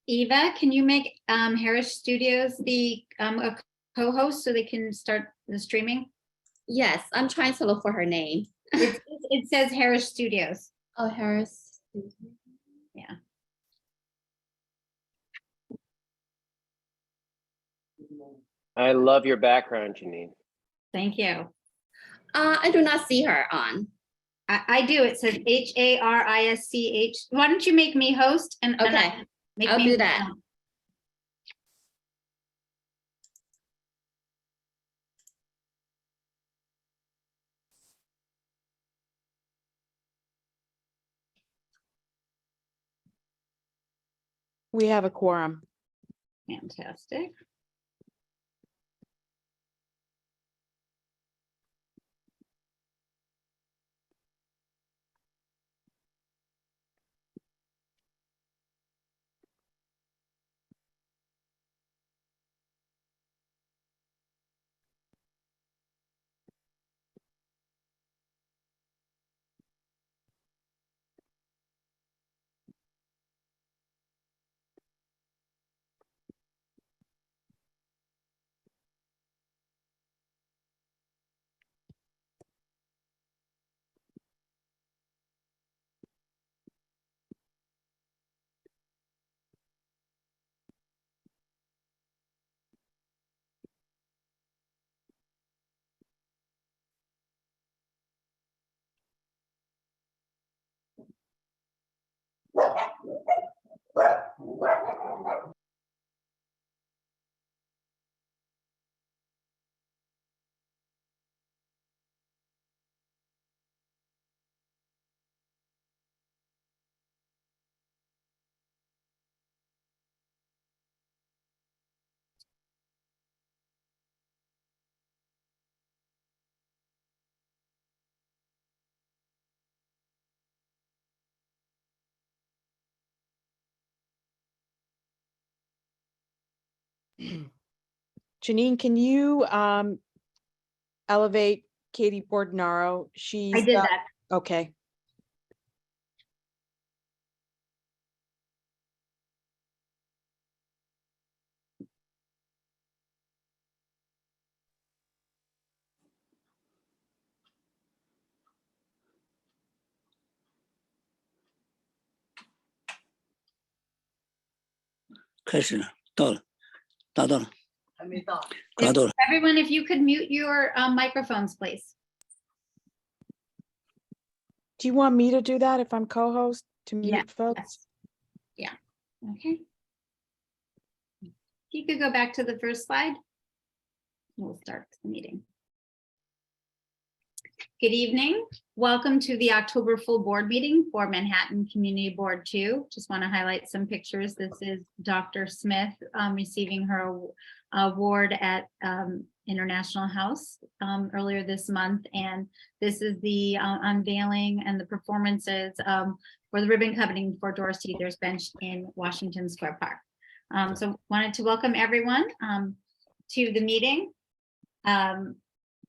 Eva, can you make Harris Studios the a co-host so they can start the streaming? Yes, I'm trying to look for her name. It says Harris Studios. Oh, Harris. Yeah. I love your background, Janine. Thank you. I do not see her on. I do. It says HARISCH. Why don't you make me host and Okay, make I'll me do that. We have a quorum. Fantastic. Janine, can you elevate Katie Bordenaro? I did that. Okay. Everyone, if you could mute your microphones, please. Do you want me to do that if I'm co-host to mute Yeah, folks? yes. Yeah. Okay. If you could go back to the first slide, we'll start the meeting. Good evening. Welcome to the October full board meeting for Manhattan Community Board 2. Just want to highlight some pictures. This is Dr. Smith receiving her award at International House earlier this month. And this is the unveiling and the performances for the ribbon cutting for Doris Teeter's bench in Washington Square Park. So wanted to welcome everyone to the meeting.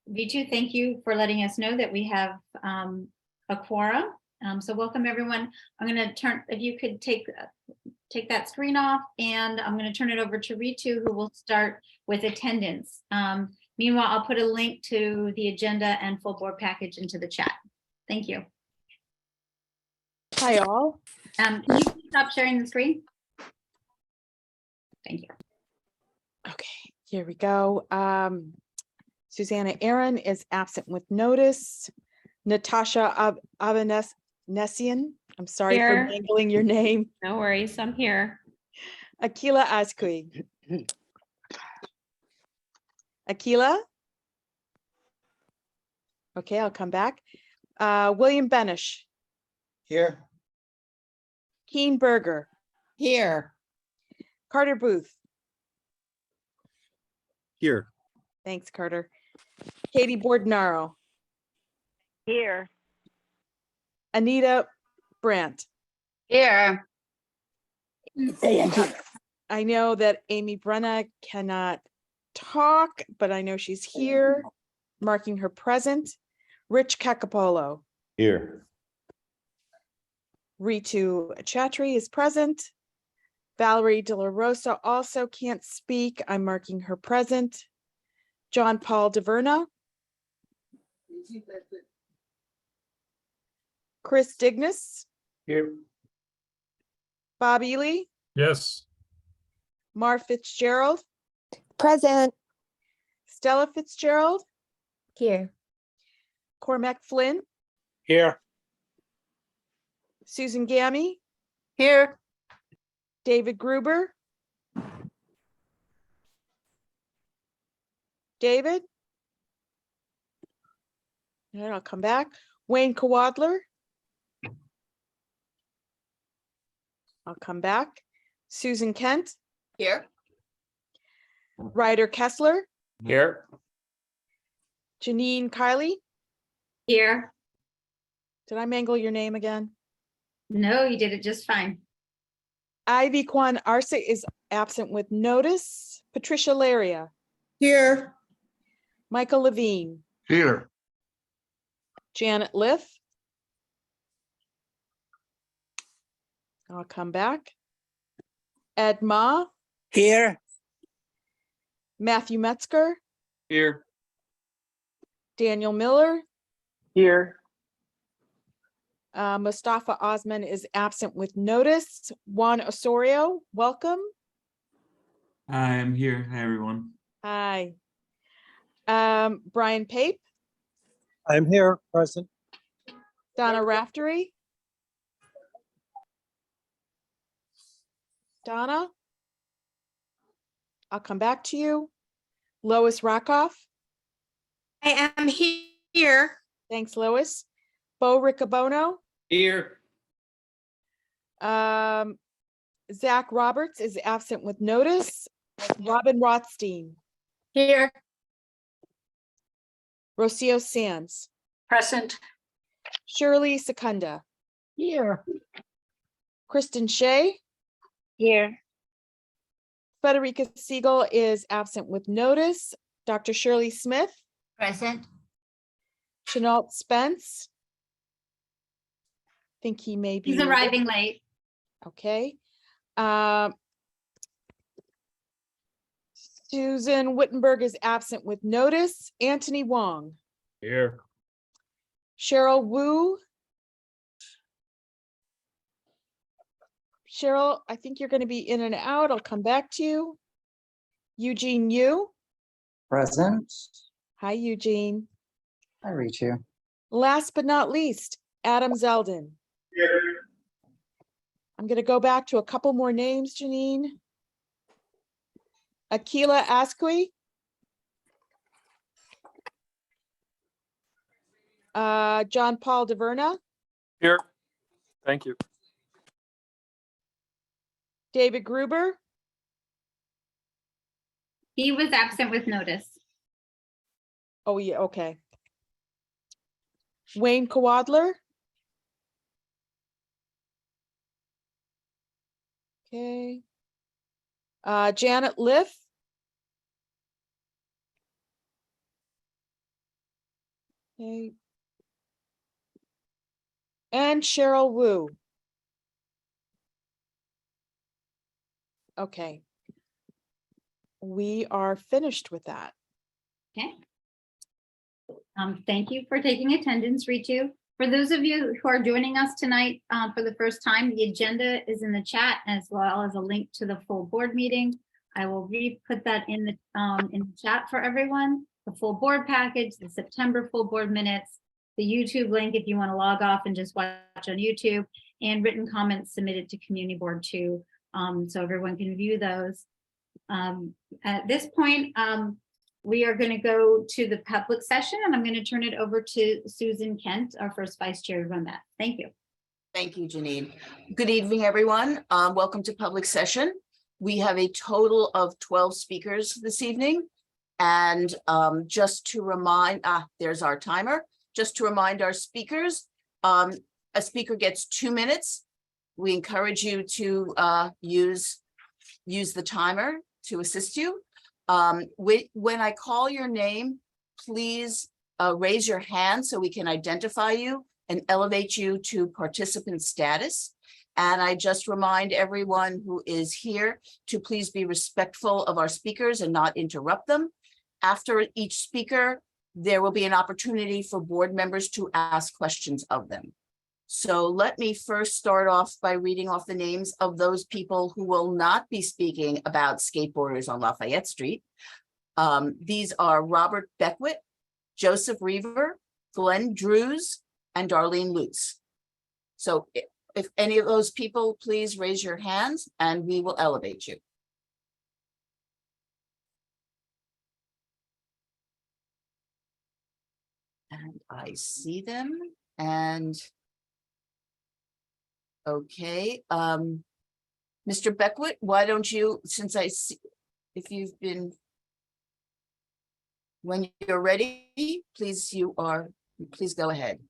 V2, thank you for letting us know that we have a quorum. So welcome everyone. I'm going to turn, if you could take that screen off, and I'm going to turn it over to Ritu, who will start with attendance. Meanwhile, I'll put a link to the agenda and full board package into the chat. Thank you. Hi all. Can you stop sharing the screen? Thank you. Okay, here we go. Susanna Aaron is absent with notice. Natasha Avanesian, I'm sorry Here. for mangling your name. No worries, I'm here. Akila Azqui. Akila? Okay, I'll come back. William Benish. Here. Keen Berger. Here. Carter Booth. Here. Thanks, Carter. Katie Bordenaro. Here. Anita Brandt. Here. I know that Amy Brenna cannot talk, but I know she's here, marking her present. Rich Cacapolo. Here. Ritu Chatri is present. Valerie De La Rosa also can't speak. I'm marking her present. John Paul DeVerna. Chris Dignas, Here. Bob Ely, Yes. Mar Fitzgerald, Present. Stella Fitzgerald, Here. Cormac Flynn, Here. Susan Gammy, Here. David Gruber. David? And I'll come back. Wayne Kawadler. I'll come back. Susan Kent, Here. Ryder Kessler, Here. Janine Kiley. Here. Did I mangle your name again? No, you did it just fine. Ivy Kwan Arce is absent with notice. Patricia Laria, Here. Michael Levine, Here. Janet Liff. I'll come back. Ed Ma, Here. Matthew Metzger, Here. Daniel Miller, Here. Mustafa Osman is absent with notice. Juan Osorio, welcome. I'm here. Hi, everyone. Hi. Brian Pape, I'm here, present. Donna Raftery. Donna? I'll come back to you. Lois Rockoff. I am here. Thanks, Lois. Bo Riccobono. Here. Zach Roberts is absent with notice. Robin Rothstein. Here. Rocio Sands. Present. Shirley Secunda. Here. Kristen Shea. Here. Federica Siegel is absent with notice. Dr. Shirley Smith. Present. Chenault Spence. Think he may be. He's arriving late. Okay. Susan Wittenberg is absent with notice. Anthony Wong. Here. Cheryl Wu. Cheryl, I think you're going to be in and out. I'll come back to you. Eugene Yu. Present. Hi, Eugene. I reach you. Last but not least, Adam Zeldin. I'm going to go back to a couple more names, Janine. Akila Asqui. John Paul DeVerna. Here. Thank you. David Gruber. He was absent with notice. Oh, yeah, okay. Wayne Kawadler. Okay. Janet Liff. Okay. And Cheryl Wu. Okay. We are finished with that. Okay. Thank you for taking attendance, Ritu. For those of you who are joining us tonight for the first time, the agenda is in the chat as well as a link to the full board meeting. I will put that in the chat for everyone. The full board package, the September full board minutes, the YouTube link if you want to log off and just watch on YouTube, and written comments submitted to Community Board 2 so everyone can view those. At this point, we are going to go to the public session, and I'm going to turn it over to Susan Kent, our first vice chair, to run that. Thank you. Thank you, Janine. Good evening, everyone. Welcome to public session. We have a total of 12 speakers this evening. And just to remind, there's our timer. Just to remind our speakers, a speaker gets 2 minutes. We encourage you to use the timer to assist you. When I call your name, please raise your hand so we can identify you and elevate you to participant status. And I just remind everyone who is here to please be respectful of our speakers and not interrupt them. After each speaker, there will be an opportunity for board members to ask questions of them. So let me first start off by reading off the names of those people who will not be speaking about skateboarders on Lafayette Street. These are Robert Beckwith, Joseph Reaver, Glenn Drews, and Darlene Lutz. So if any of those people, please raise your hands and we will elevate you. And I see them and okay, Mr. Beckwith, why don't you, since I see, if you've been, when you're ready, please go ahead.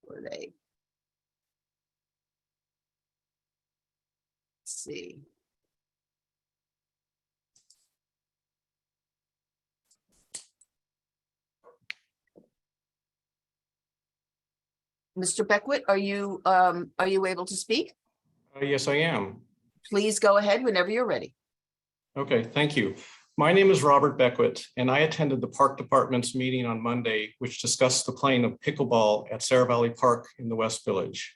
Were they? Let's see. Mr. Beckwith, are you able to speak? Yes, I am. Please go ahead whenever you're ready. Okay, thank you. My name is Robert Beckwith, and I attended the Park Department's meeting on Monday, which discussed the playing of pickleball at Sarah Valley Park in the West Village.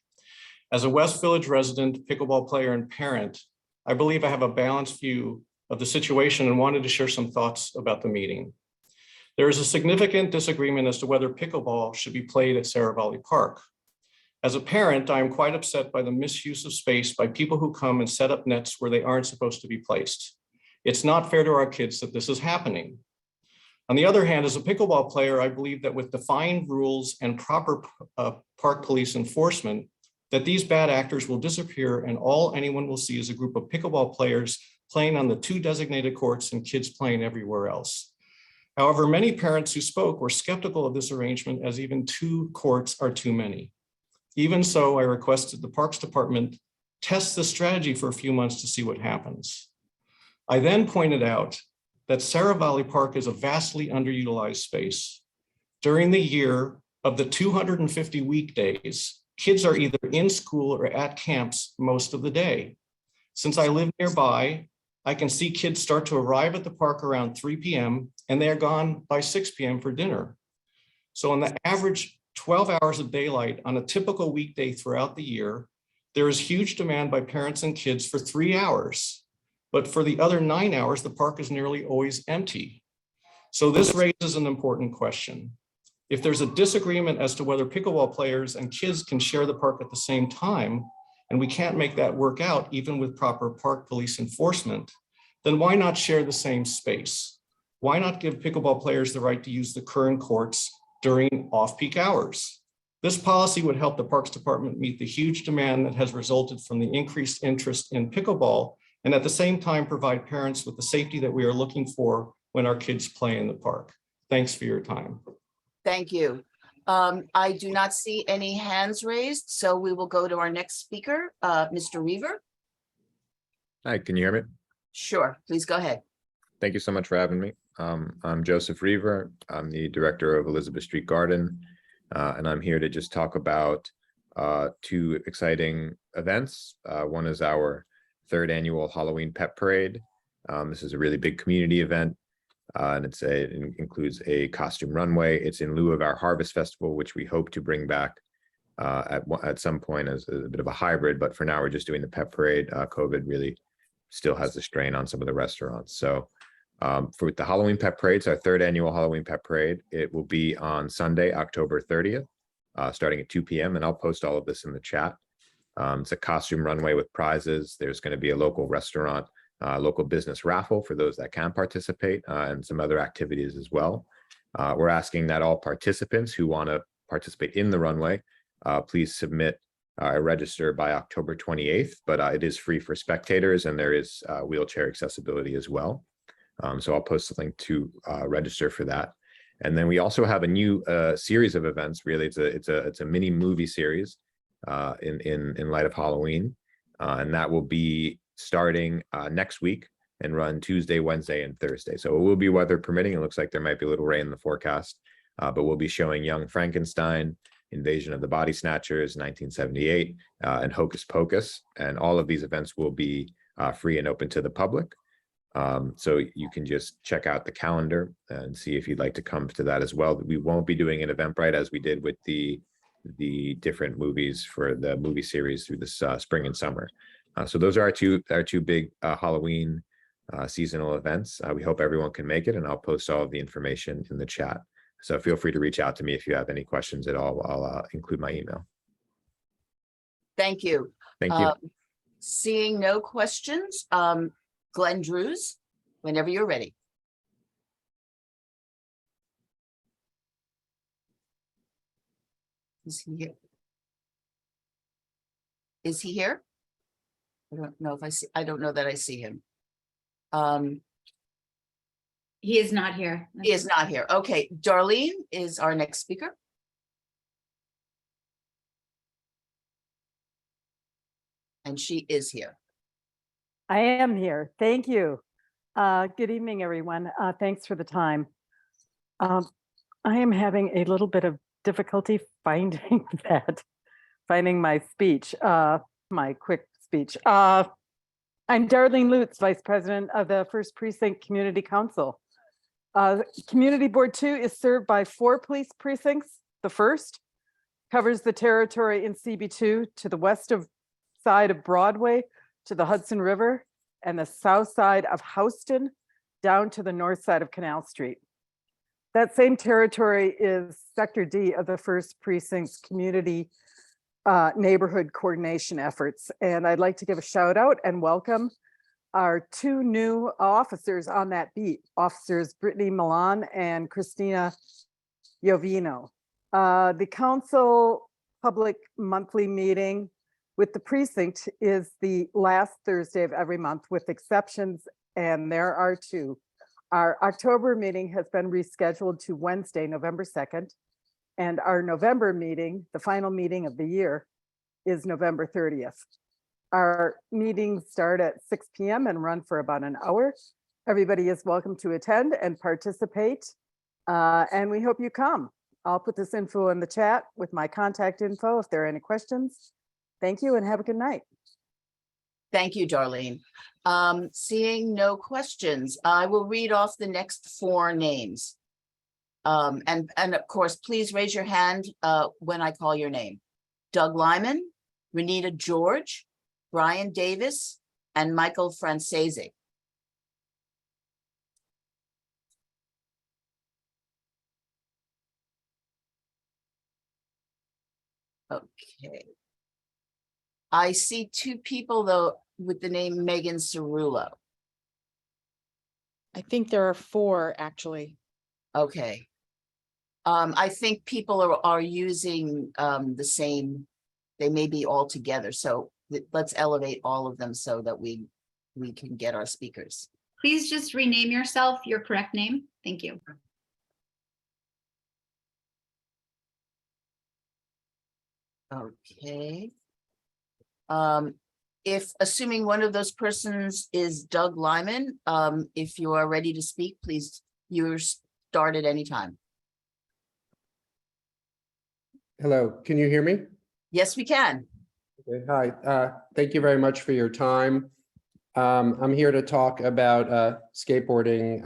As a West Village resident, pickleball player, and parent, I believe I have a balanced view of the situation and wanted to share some thoughts about the meeting. There is a significant disagreement as to whether pickleball should be played at Sarah Valley Park. As a parent, I am quite upset by the misuse of space by people who come and set up nets where they aren't supposed to be placed. It's not fair to our kids that this is happening. On the other hand, as a pickleball player, I believe that with defined rules and proper park police enforcement, that these bad actors will disappear and all anyone will see is a group of pickleball players playing on the 2 designated courts and kids playing everywhere else. However, many parents who spoke were skeptical of this arrangement as even 2 courts are too many. Even so, I requested the Parks Department test this strategy for a few months to see what happens. I then pointed out that Sarah Valley Park is a vastly underutilized space. During the year of the 250 weekdays, kids are either in school or at camps most of the day. Since I live nearby, I can see kids start to arrive at the park around 3 p.m. and they are gone by 6 p.m. for dinner. So on the average 12 hours of daylight on a typical weekday throughout the year, there is huge demand by parents and kids for 3 hours. But for the other 9 hours, the park is nearly always empty. So this raises an important question. If there's a disagreement as to whether pickleball players and kids can share the park at the same time, and we can't make that work out even with proper park police enforcement, then why not share the same space? Why not give pickleball players the right to use the current courts during off-peak hours? This policy would help the Parks Department meet the huge demand that has resulted from the increased interest in pickleball, and at the same time provide parents with the safety that we are looking for when our kids play in the park. Thanks for your time. Thank you. I do not see any hands raised, so we will go to our next speaker, Mr. Reaver. Hi, can you hear me? Sure, please go ahead. Thank you so much for having me. I'm Joseph Reaver. I'm the director of Elizabeth Street Garden, and I'm here to just talk about 2 exciting events. One is our 3rd annual Halloween Pet Parade. This is a really big community event, and it includes a costume runway. It's in lieu of our Harvest Festival, which we hope to bring back at some point as a bit of a hybrid, but for now we're just doing the Pet Parade. COVID really still has a strain on some of the restaurants. So for the Halloween Pet Parade, it's our 3rd annual Halloween Pet Parade. It will be on Sunday, October 30th, starting at 2 p.m. and I'll post all of this in the chat. It's a costume runway with prizes. There's going to be a local restaurant, local business raffle for those that can participate, and some other activities as well. We're asking that all participants who want to participate in the runway, please submit a register by October 28th, but it is free for spectators and there is wheelchair accessibility as well. So I'll post a link to register for that. And then we also have a new series of events. Really, it's a mini movie series in light of Halloween, and that will be starting next week and run Tuesday, Wednesday, and Thursday. So it will be weather permitting. It looks like there might be a little rain in the forecast, but we'll be showing Young Frankenstein, Invasion of the Body Snatchers, 1978, and Hocus Pocus. And all of these events will be free and open to the public. So you can just check out the calendar and see if you'd like to come to that as well. We won't be doing an Eventbrite as we did with the different movies for the movie series through this spring and summer. So those are our two big Halloween seasonal events. We hope everyone can make it, and I'll post all of the information in the chat. So feel free to reach out to me if you have any questions at all. I'll include my email. Thank you. Thank you. Seeing no questions, Glenn Drews, whenever you're ready. Is he here? Is he here? I don't know if I see, I don't know that I see him. He is not here. He is not here. Okay, Darlene is our next speaker. And she is here. I am here. Thank you. Good evening, everyone. Thanks for the time. I am having a little bit of difficulty finding my speech, my quick speech. I'm Darlene Lutz, Vice President of the First Precinct Community Council. Community Board 2 is served by 4 police precincts. The first covers the territory in CB2 to the west side of Broadway to the Hudson River, and the south side of Houston down to the north side of Canal Street. That same territory is Sector D of the First Precinct's community neighborhood coordination efforts. And I'd like to give a shout out and welcome our 2 new officers on that beat, Officers Brittany Milan and Christina Jovino. The council public monthly meeting with the precinct is the last Thursday of every month with exceptions, and there are 2. Our October meeting has been rescheduled to Wednesday, November 2nd, and our November meeting, the final meeting of the year, is November 30th. Our meetings start at 6 p.m. and run for about an hour. Everybody is welcome to attend and participate, and we hope you come. I'll put this info in the chat with my contact info if there are any questions. Thank you and have a good night. Thank you, Darlene. Seeing no questions, I will read off the next 4 names. And of course, please raise your hand when I call your name. Doug Lyman, Renita George, Brian Davis, and Michael Francese. Okay. I see 2 people though with the name Megan Cerullo. I think there are 4 actually. Okay. I think people are using the same, they may be all together. So let's elevate all of them so that we can get our speakers. Please just rename yourself your correct name. Thank you. Okay. If assuming one of those persons is Doug Lyman, if you are ready to speak, please, you're start at any time. Hello, can you hear me? Yes, we can. Okay, hi, thank you very much for your time. I'm here to talk about skateboarding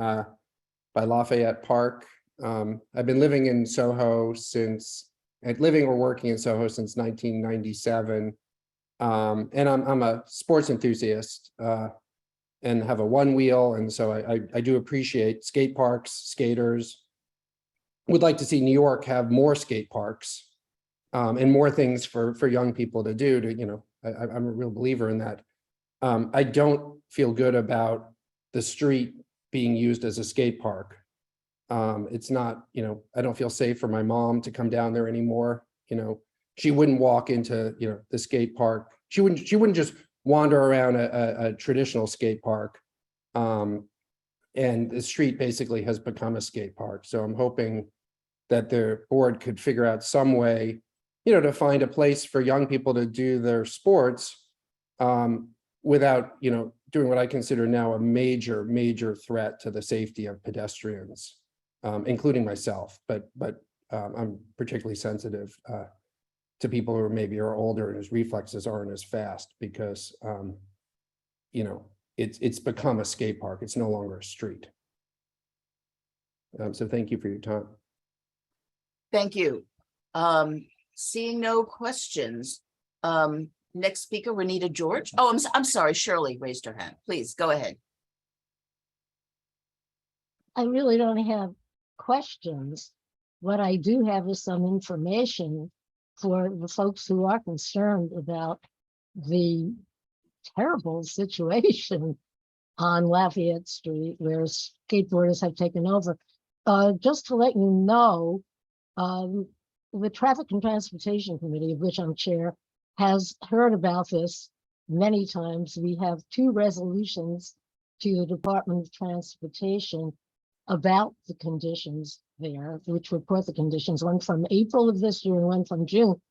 by Lafayette Park. I've been living in Soho living or working in Soho since 1997. And I'm a sports enthusiast and have a 1-wheel. And so I do appreciate skate parks, skaters. Would like to see New York have more skate parks and more things for young people to do I'm a real believer in that. I don't feel good about the street being used as a skate park. It's not, I don't feel safe for my mom to come down there anymore. She wouldn't walk into, the skate park. She wouldn't just wander around a traditional skate park. And the street basically has become a skate park. So I'm hoping that the board could figure out some way, to find a place for young people to do their sports without, doing what I consider now a major threat to the safety of pedestrians, including myself. But I'm particularly sensitive to people who maybe are older and whose reflexes aren't as fast because, you know, it's become a skate park. It's no longer a street. So thank you for your time. Thank you. Seeing no questions. Next speaker, Renita George. Oh, I'm sorry, Shirley raised her hand. Please go ahead. I really don't have questions. What I do have is some information for the folks who are concerned about the terrible situation on Lafayette Street where skateboarders have taken over. Just to let you know, the Traffic and Transportation Committee, of which I'm chair, has heard about this many times. We have 2 resolutions to the Department of Transportation about the conditions there, which report the conditions, one from April of this year and one from June.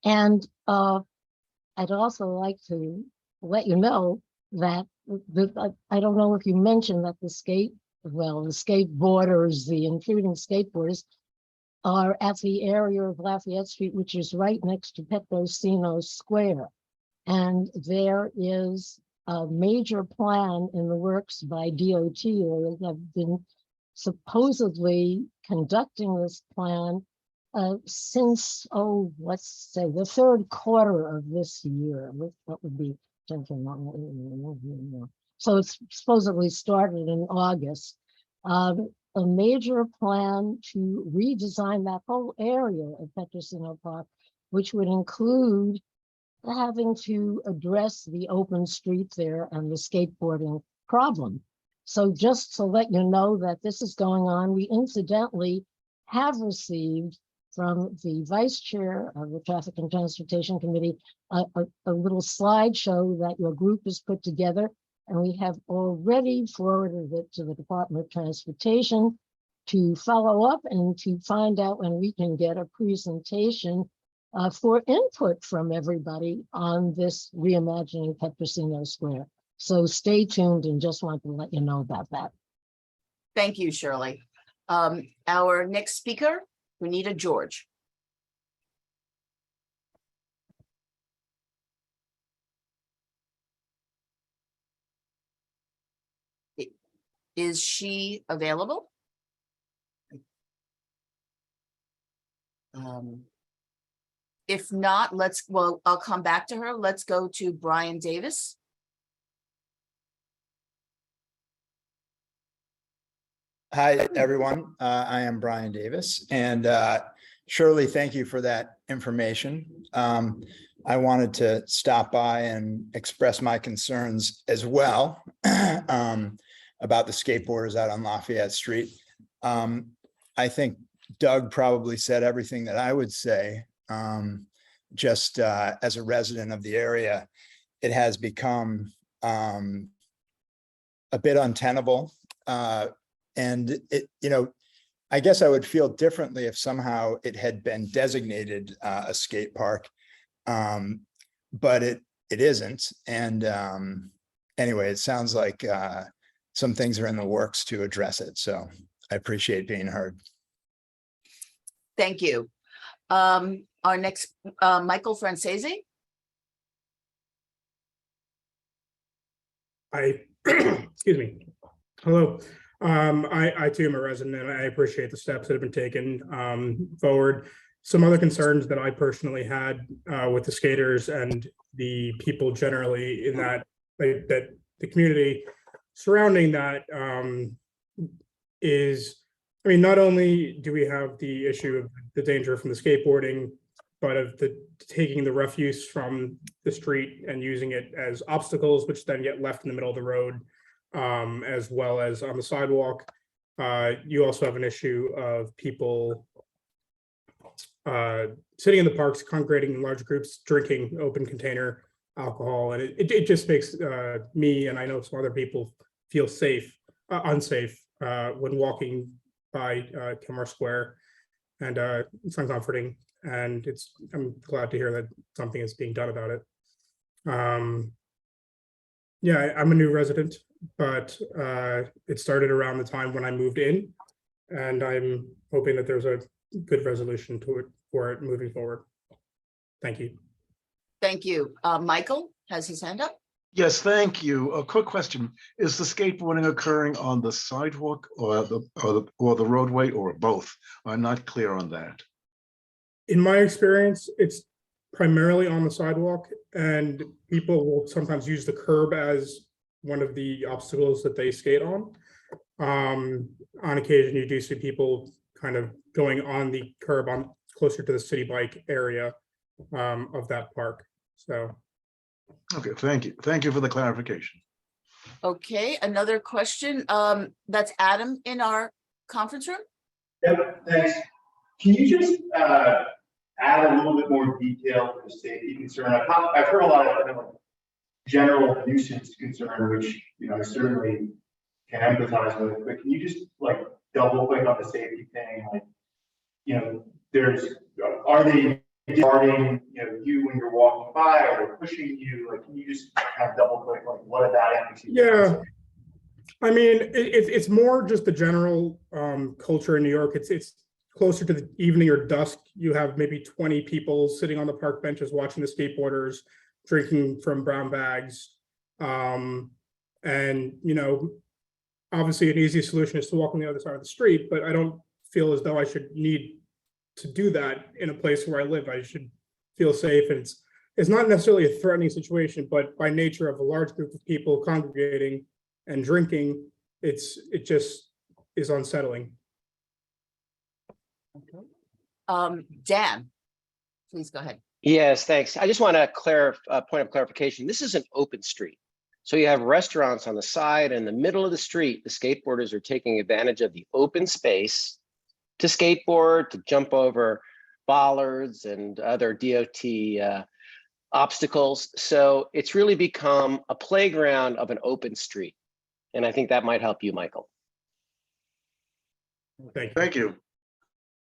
And I'd also like to let you know that I don't know if you mentioned that the skateboarders, including skateboarders, are at the area of Lafayette Street, which is right next to Petrosino Square. And there is a major plan in the works by DOT. They have been supposedly conducting this plan since, let's say the 3rd quarter of this year. What would be, so it's supposedly started in August. A major plan to redesign that whole area of Petrosino Park, which would include having to address the open street there and the skateboarding problem. So just to let you know that this is going on, we incidentally have received from the vice chair of the Traffic and Transportation Committee a little slideshow that your group has put together. And we have already forwarded it to the Department of Transportation to follow up and to find out when we can get a presentation for input from everybody on this reimagining Petrosino Square. So stay tuned, and just want to let you know about that. Thank you, Shirley. Our next speaker, Renita George. Is she available? If not, I'll come back to her. Let's go to Brian Davis. Hi, everyone. I am Brian Davis, and Shirley, thank you for that information. I wanted to stop by and express my concerns as well about the skateboarders out on Lafayette Street. I think Doug probably said everything that I would say. Just as a resident of the area, it has become a bit untenable. And I guess I would feel differently if somehow it had been designated a skate park, but it isn't. And anyway, it sounds like some things are in the works to address it. So I appreciate being heard. Thank you. Our next, Michael Francese. Excuse me. Hello. I too am a resident, and I appreciate the steps that have been taken forward. Some other concerns that I personally had with the skaters and the people generally in that the community surrounding that is, I mean, not only do we have the issue of the danger from the skateboarding, but of the taking the refuse from the street and using it as obstacles, which then get left in the middle of the road, as well as on the sidewalk. You also have an issue of people sitting in the parks, congregating in large groups, drinking open container alcohol, and it just makes me, and I know some other people, feel unsafe when walking by Kilmer Square, and it's uncomforting. And I'm glad to hear that something is being done about it. Yeah, I'm a new resident, but it started around the time when I moved in, and I'm hoping that there's a good resolution to it for it moving forward. Thank you. Thank you. Michael has his hand up. Yes, thank you. A quick question. Is the skateboarding occurring on the sidewalk or the roadway or both? I'm not clear on that. In my experience, it's primarily on the sidewalk, and people will sometimes use the curb as one of the obstacles that they skate on. On occasion, you do see people kind of going on the curb on closer to the city bike area of that park. So, Okay, thank you. Thank you for the clarification. Okay, another question. That's Adam in our conference room. Yep, thanks. Can you just add a little bit more detail to the safety concern? I've heard a lot of general nuisance concern, which I certainly can empathize with, but can you just like double click on the safety thing? Like, are they disregarding you when you're walking by, or they're pushing you? Like, can you just kind of double click like what are that? yeah, I mean, it's more just the general culture in New York. It's closer to the evening or dusk. You have maybe 20 people sitting on the park benches watching the skateboarders, drinking from brown bags. And, obviously an easy solution is to walk on the other side of the street, but I don't feel as though I should need to do that in a place where I live. I should feel safe. And it's not necessarily a threatening situation, but by nature of a large group of people congregating and drinking, it just is unsettling. Dan, please go ahead. Yes, thanks. I just want to point of clarification. This is an open street. So you have restaurants on the side and the middle of the street. The skateboarders are taking advantage of the open space to skateboard, to jump over bollards and other DOT obstacles. So it's really become a playground of an open street. And I think that might help you, Michael. Thank you.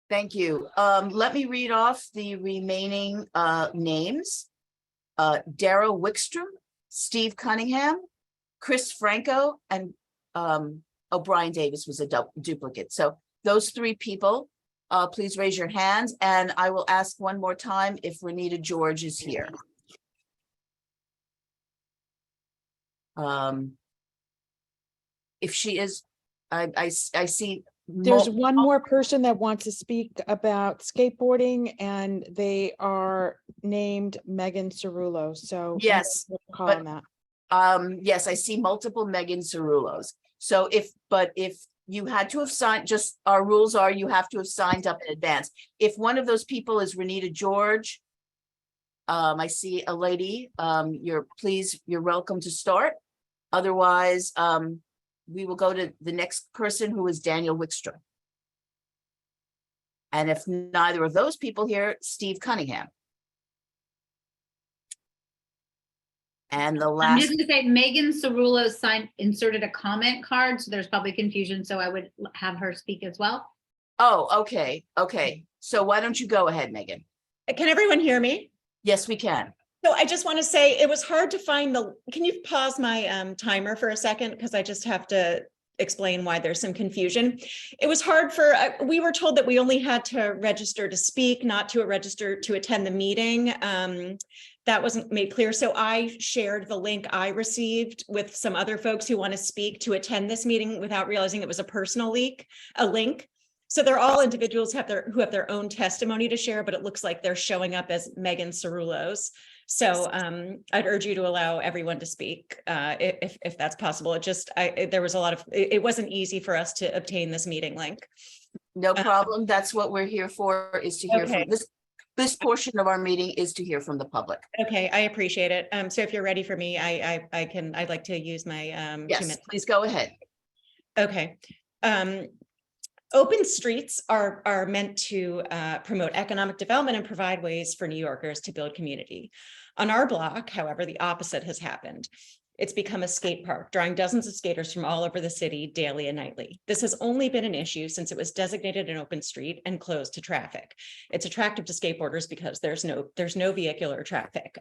Thank you. Let me read off the remaining names. Daryl Wickstrom, Steve Cunningham, Chris Franco, and O'Brien Davis was a duplicate. So those three people, please raise your hands, and I will ask one more time if Renita George is here. If she is, I see. There's one more person that wants to speak about skateboarding, and they are named Megan Cerullo. So yes, call on that. Yes, I see multiple Megan Cerullos. So if you had to have signed, just our rules are you have to have signed up in advance. If one of those people is Renita George, I see a lady, you're welcome to start. Otherwise, we will go to the next person, who is Daniel Wickstrom. And if neither of those people here, Steve Cunningham. And the last. I'm just going to say Megan Cerullo inserted a comment card, so there's probably confusion. So I would have her speak as well. Oh, okay. Okay. So why don't you go ahead, Megan? Can everyone hear me? Yes, we can. So I just want to say it was hard to find can you pause my timer for a second? Because I just have to explain why there's some confusion. It was hard we were told that we only had to register to speak, not to register to attend the meeting. That wasn't made clear. So I shared the link I received with some other folks who want to speak to attend this meeting without realizing it was a personal link. So they're all individuals who have their own testimony to share, but it looks like they're showing up as Megan Cerullos. So I'd urge you to allow everyone to speak if that's possible. There was it wasn't easy for us to obtain this meeting link. No problem. That's what we're here for, is to hear from this portion of our meeting is to hear from the public. Okay, I appreciate it. So if you're ready for me, I'd like to use my 2 yes, minutes. please go ahead. Okay. Open streets are meant to promote economic development and provide ways for New Yorkers to build community. On our block, however, the opposite has happened. It's become a skate park, drawing dozens of skaters from all over the city daily and nightly. This has only been an issue since it was designated an open street and closed to traffic. It's attractive to skateboarders because there's no vehicular traffic.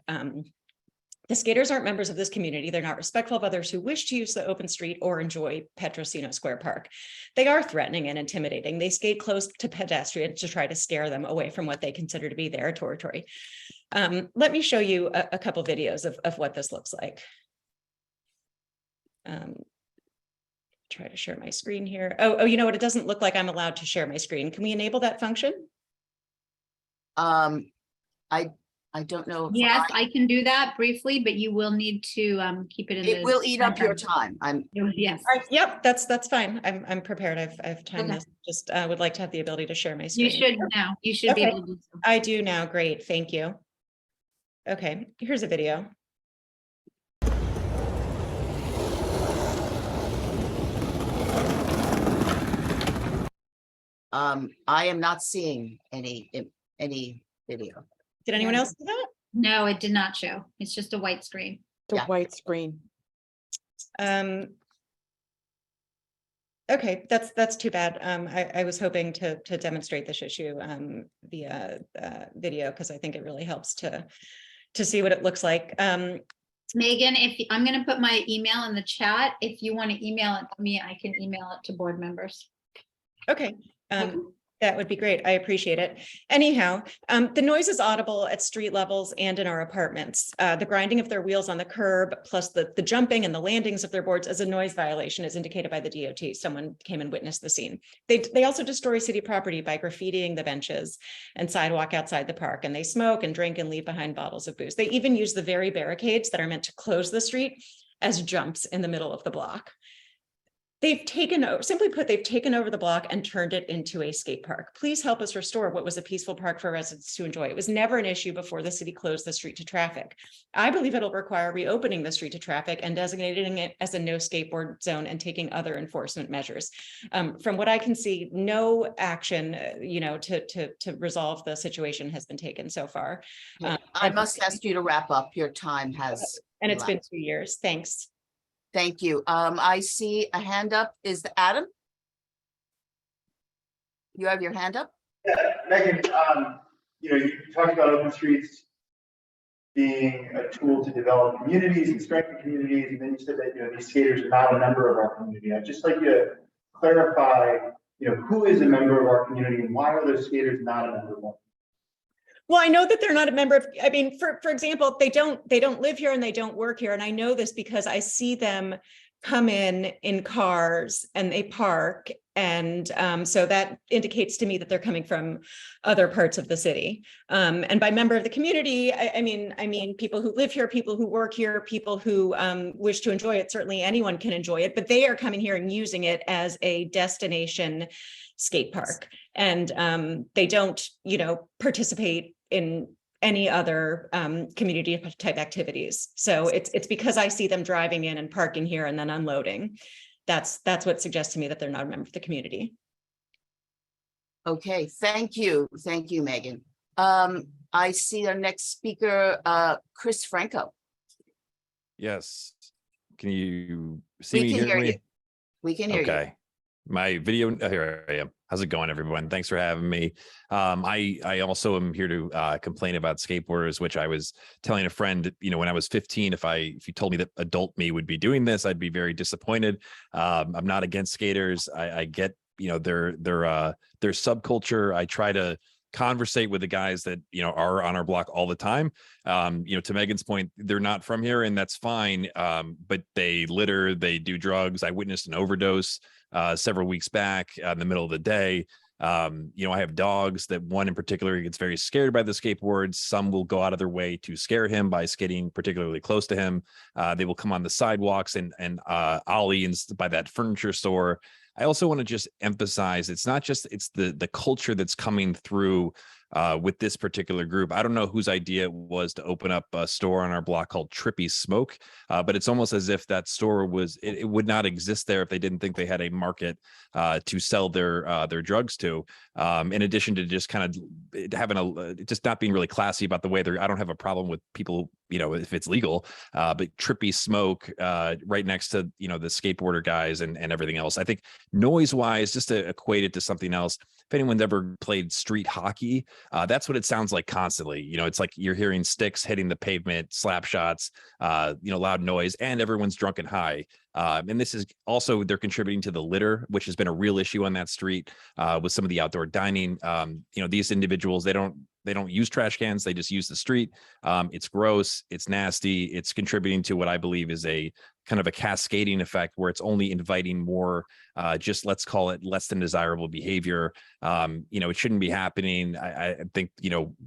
The skaters aren't members of this community. They're not respectful of others who wish to use the open street or enjoy Petrosino Square Park. They are threatening and intimidating. They skate close to pedestrians to try to scare them away from what they consider to be their territory. Let me show you a couple videos of what this looks like. Try to share my screen here. Oh, you know what? It doesn't look like I'm allowed to share my screen. Can we enable that function? I don't know. Yes, I can do that briefly, but you will need to keep it in. It will eat up your time. Yes. Yep, that's fine. I'm prepared. I've timed Okay. this. Just would like to have the ability to share my You screen. should now. You should be Okay. able to do so. I do now. Great. Thank you. Okay, here's a video. I am not seeing any video. Did anyone else do that? No, it did not show. It's just a white screen. The white screen. Okay, that's too bad. I was hoping to demonstrate this issue via video because I think it really helps to see what it looks like. Megan, I'm going to put my email in the chat. If you want to email it to me, I can email it to board members. Okay. That would be great. I appreciate it. Anyhow, the noise is audible at street levels and in our apartments. The grinding of their wheels on the curb, plus the jumping and the landings of their boards as a noise violation is indicated by the DOT. Someone came and witnessed the scene. They also destroy city property by graffitiing the benches and sidewalk outside the park, and they smoke and drink and leave behind bottles of booze. They even use the very barricades that are meant to close the street as jumps in the middle of the block. They've taken over, simply put, they've taken over the block and turned it into a skate park. Please help us restore what was a peaceful park for residents to enjoy. It was never an issue before the city closed the street to traffic. I believe it'll require reopening the street to traffic and designating it as a no skateboard zone and taking other enforcement measures. From what I can see, no action, to resolve the situation has been taken so far. I must ask you to wrap up. Your time has. And it's been elapsed. 2 years. Thanks. Thank you. I see a hand up. Is Adam? You have your hand up? Yeah, Megan, you talked about open streets being a tool to develop communities and strengthen communities, and then you said that these skaters are not a member of our community. I'd just like you to clarify, who is a member of our community and why are those skaters not a member of our community? Well, I know that they're not a member of, I mean, for example, they don't live here and they don't work here. And I know this because I see them come in cars and they park. And so that indicates to me that they're coming from other parts of the city. And by member of the community, I mean, people who live here, people who work here, people who wish to enjoy it. Certainly anyone can enjoy it, but they are coming here and using it as a destination skate park. And they don't, participate in any other community type activities. So it's because I see them driving in and parking here and then unloading. That's what suggests to me that they're not a member of the community. Okay, thank you. Thank you, Megan. I see our next speaker, Chris Franco. Yes. Can you see me, We can hear hear me? you. We can hear you. Okay. My video, here I am. How's it going, everyone? Thanks for having me. I also am here to complain about skateboarders, which I was telling a friend, when I was 15, if you told me that adult me would be doing this, I'd be very disappointed. I'm not against skaters. I get, their subculture. I try to conversate with the guys that are on our block all the time. To Megan's point, they're not from here, and that's fine. But they litter, they do drugs. I witnessed an overdose several weeks back in the middle of the day. I have dogs that one in particular gets very scared by the skateboards. Some will go out of their way to scare him by skating particularly close to him. They will come on the sidewalks and ollie and by that furniture store. I also want to just emphasize it's not just the culture that's coming through with this particular group. I don't know whose idea it was to open up a store on our block called Trippy Smoke, but it's almost as if that store it would not exist there if they didn't think they had a market to sell their drugs to. In addition to just kind of having just not being really classy about the way I don't have a problem with people, if it's legal, but Trippy Smoke right next to, the skateboarder guys and everything else. I think noise wise, just to equate it to something else, if anyone's ever played street hockey, That's what it sounds like constantly. It's like you're hearing sticks hitting the pavement, slap shots, loud noise, and everyone's drunk and high. And this is also, they're contributing to the litter, which has been a real issue on that street with some of the outdoor dining. These individuals, they don't use trash cans. They just use the street. It's gross. It's nasty. It's contributing to what I believe is a kind of a cascading effect where it's only inviting more, just let's call it less than desirable behavior. It shouldn't be happening. I think,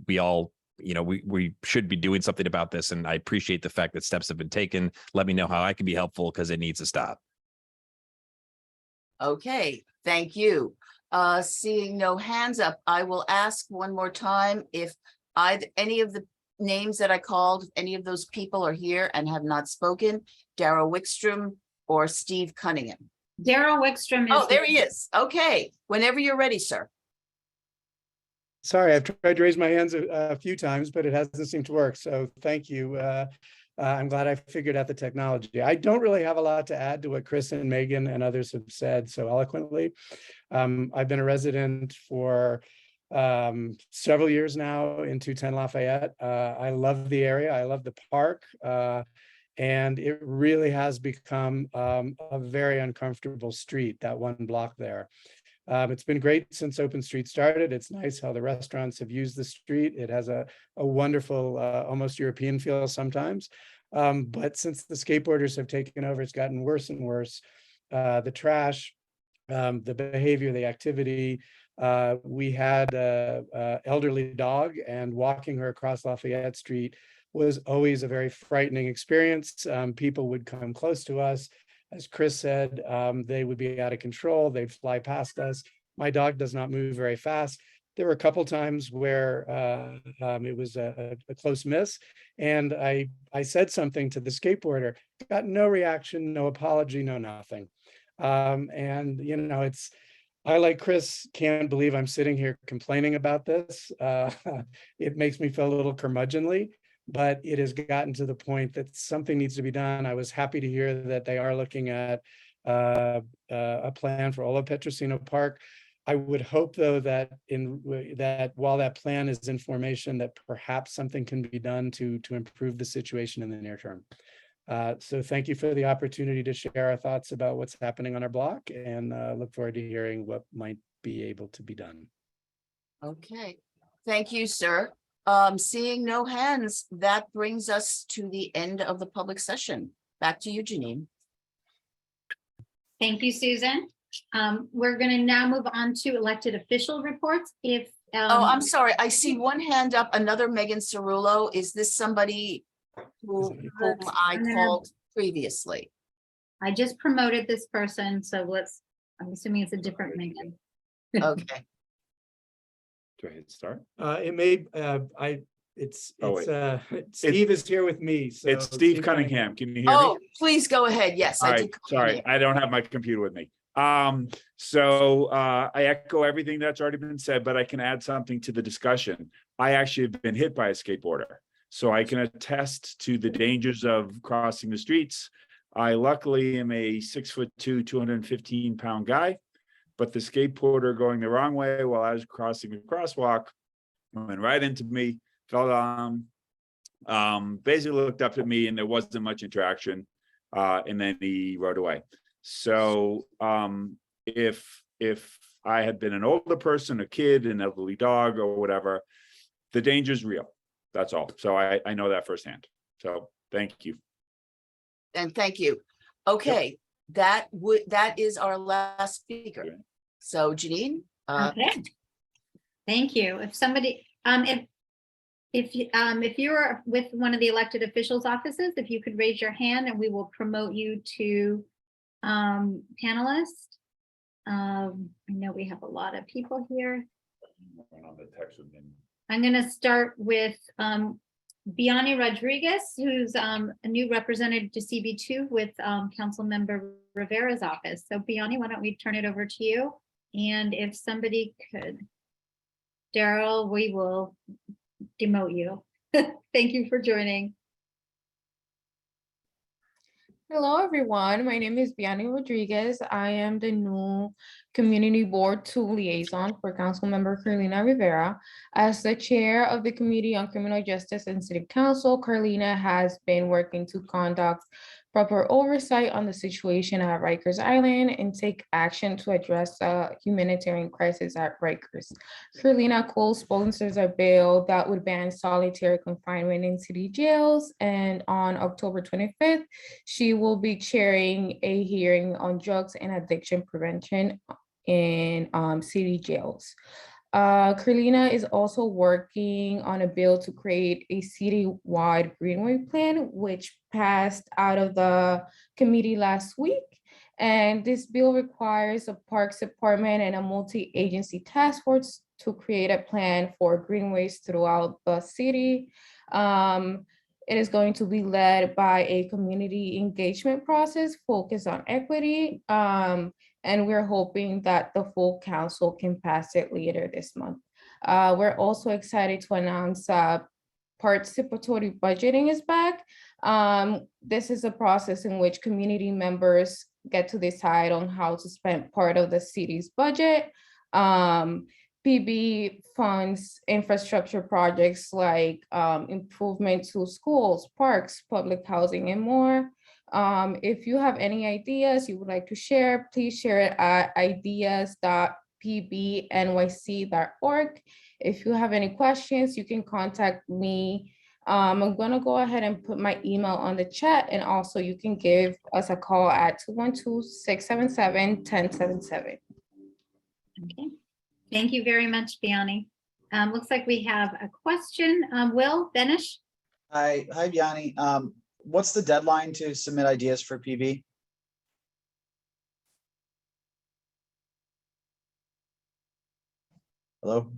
we all, we should be doing something about this. And I appreciate the fact that steps have been taken. Let me know how I can be helpful because it needs to stop. Okay, thank you. Seeing no hands up, I will ask one more time if any of the names that I called, if any of those people are here and have not spoken, Darrell Wickstrom or Steve Cunningham. Darrell Wickstrom is. Oh, there he is. Okay, whenever you're ready, sir. Sorry, I've tried to raise my hands a few times, but it hasn't seemed to work. So thank you. I'm glad I figured out the technology. I don't really have a lot to add to what Chris and Megan and others have said so eloquently. I've been a resident for several years now in 210 Lafayette. I love the area. I love the park. And it really has become a very uncomfortable street, that one block there. It's been great since Open Street started. It's nice how the restaurants have used the street. It has a wonderful, almost European feel sometimes. But since the skateboarders have taken over, it's gotten worse and worse. The trash, the behavior, the activity. We had an elderly dog, and walking her across Lafayette Street was always a very frightening experience. People would come close to us. As Chris said, they would be out of control. They'd fly past us. My dog does not move very fast. There were a couple times where it was a close miss. And I said something to the skateboarder, got no reaction, no apology, no nothing. I, like Chris, can't believe I'm sitting here complaining about this. It makes me feel a little curmudgeonly. But it has gotten to the point that something needs to be done. I was happy to hear that they are looking at a plan for Ola Petrosino Park. I would hope, though, that while that plan is in formation, that perhaps something can be done to improve the situation in the near term. So thank you for the opportunity to share our thoughts about what's happening on our block, and look forward to hearing what might be able to be done. Okay, thank you, sir. Seeing no hands, that brings us to the end of the public session. Back to you, Janine. Thank you, Susan. We're going to now move on to elected official reports. Oh, I'm sorry. I see one hand up, another Megan Cerullo. Is this somebody whom I called previously? I just promoted this person, so I'm assuming it's a different Megan. Okay. Do I hit start? Steve is here with me. So It's Steve Cunningham. Can you hear me? Oh, please go ahead. Yes, All I right, did. sorry, I don't have my computer with me. I echo everything that's already been said, but I can add something to the discussion. I actually have been hit by a skateboarder, so I can attest to the dangers of crossing the streets. I luckily am a 6'2", 215-pound guy, but the skateboarder going the wrong way while I was crossing the crosswalk went right into me, fell down, basically looked up at me, and there wasn't much interaction, and then he rode away. So if I had been an older person, a kid, an elderly dog, or whatever, the danger is real. That's all. So I know that firsthand. So thank you. And thank you. Okay, that is our last speaker. So Janine. Okay. Thank you. If somebody, if you're with one of the elected officials' offices, if you could raise your hand, and we will promote you to panelist. I know we have a lot of people here. I'm going to start with Biani Rodriguez, who's a new representative to CB2 with Council Member Rivera's office. So Biani, why don't we turn it over to you? And if somebody could, Darrell, we will demote you. Thank you for joining. Hello, everyone. My name is Biani Rodriguez. I am the new Community Board 2 liaison for Councilmember Carlina Rivera. As the chair of the Committee on Criminal Justice and City Council, Carlina has been working to conduct proper oversight on the situation at Rikers Island and take action to address the humanitarian crisis at Rikers. Carlina co-sponsors a bill that would ban solitary confinement in city jails, and on October 25th, she will be chairing a hearing on drugs and addiction prevention in city jails. Carlina is also working on a bill to create a citywide greenway plan, which passed out of the committee last week. And this bill requires a Parks Department and a multi-agency task force to create a plan for greenways throughout the city. It is going to be led by a community engagement process focused on equity. And we're hoping that the full council can pass it later this month. We're also excited to announce participatory budgeting is back. This is a process in which community members get to decide on how to spend part of the city's budget. PB funds infrastructure projects like improvement to schools, parks, public housing, and more. If you have any ideas you would like to share, please share it at ideas.pbnyc.org. If you have any questions, you can contact me. I'm gonna go ahead and put my email on the chat, and also you can give us a call at 212-677-1077. Okay. Thank you very much, Biani. Looks like we have a question. Will Benish? Hi, Biani. What's the deadline to submit ideas for PB? Hello?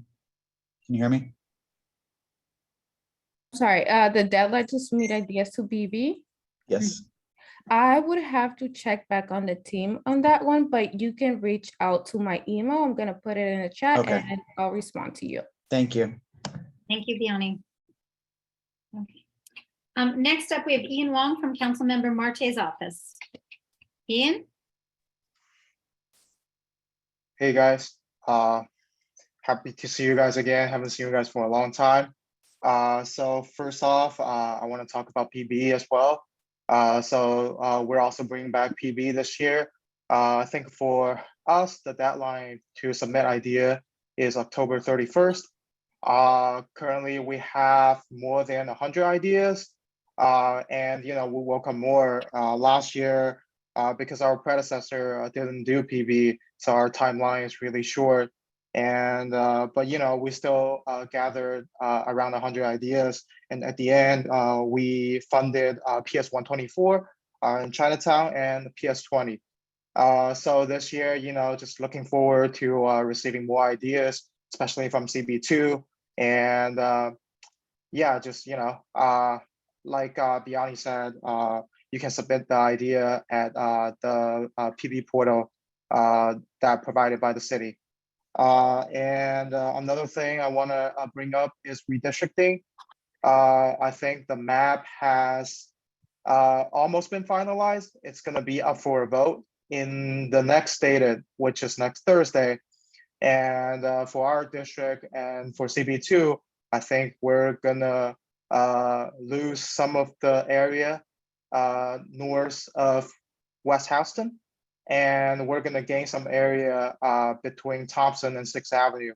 Can you hear me? Sorry, the deadline to submit ideas to BB? Yes. I would have to check back on the team on that one, but you can reach out to my email. I'm gonna put it in the chat and I'll respond to you. Thank you. Thank you, Biani. Okay. Next up, we have Ian Wong from Councilmember Marte's office. Ian? Hey guys, happy to see you guys again. Haven't seen you guys for a long time. So first off, I want to talk about PB as well. We're also bringing back PB this year. I think for us, the deadline to submit idea is October 31st. Currently, we have more than 100 ideas, and we welcome more. Last year, because our predecessor didn't do PB, so our timeline is really short. And but we still gathered around 100 ideas, and at the end we funded PS 124 in Chinatown and PS 20. So this year, just looking forward to receiving more ideas, especially from CB2. And just like Biani said, you can submit the idea at the PB portal that provided by the city. Another thing I want to bring up is redistricting. I think the map has almost been finalized. It's going to be up for a vote in the next dated, which is next Thursday. And for our district and for CB2, I think we're going to lose some of the area north of West Houston. And we're going to gain some area between Thompson and 6th Avenue.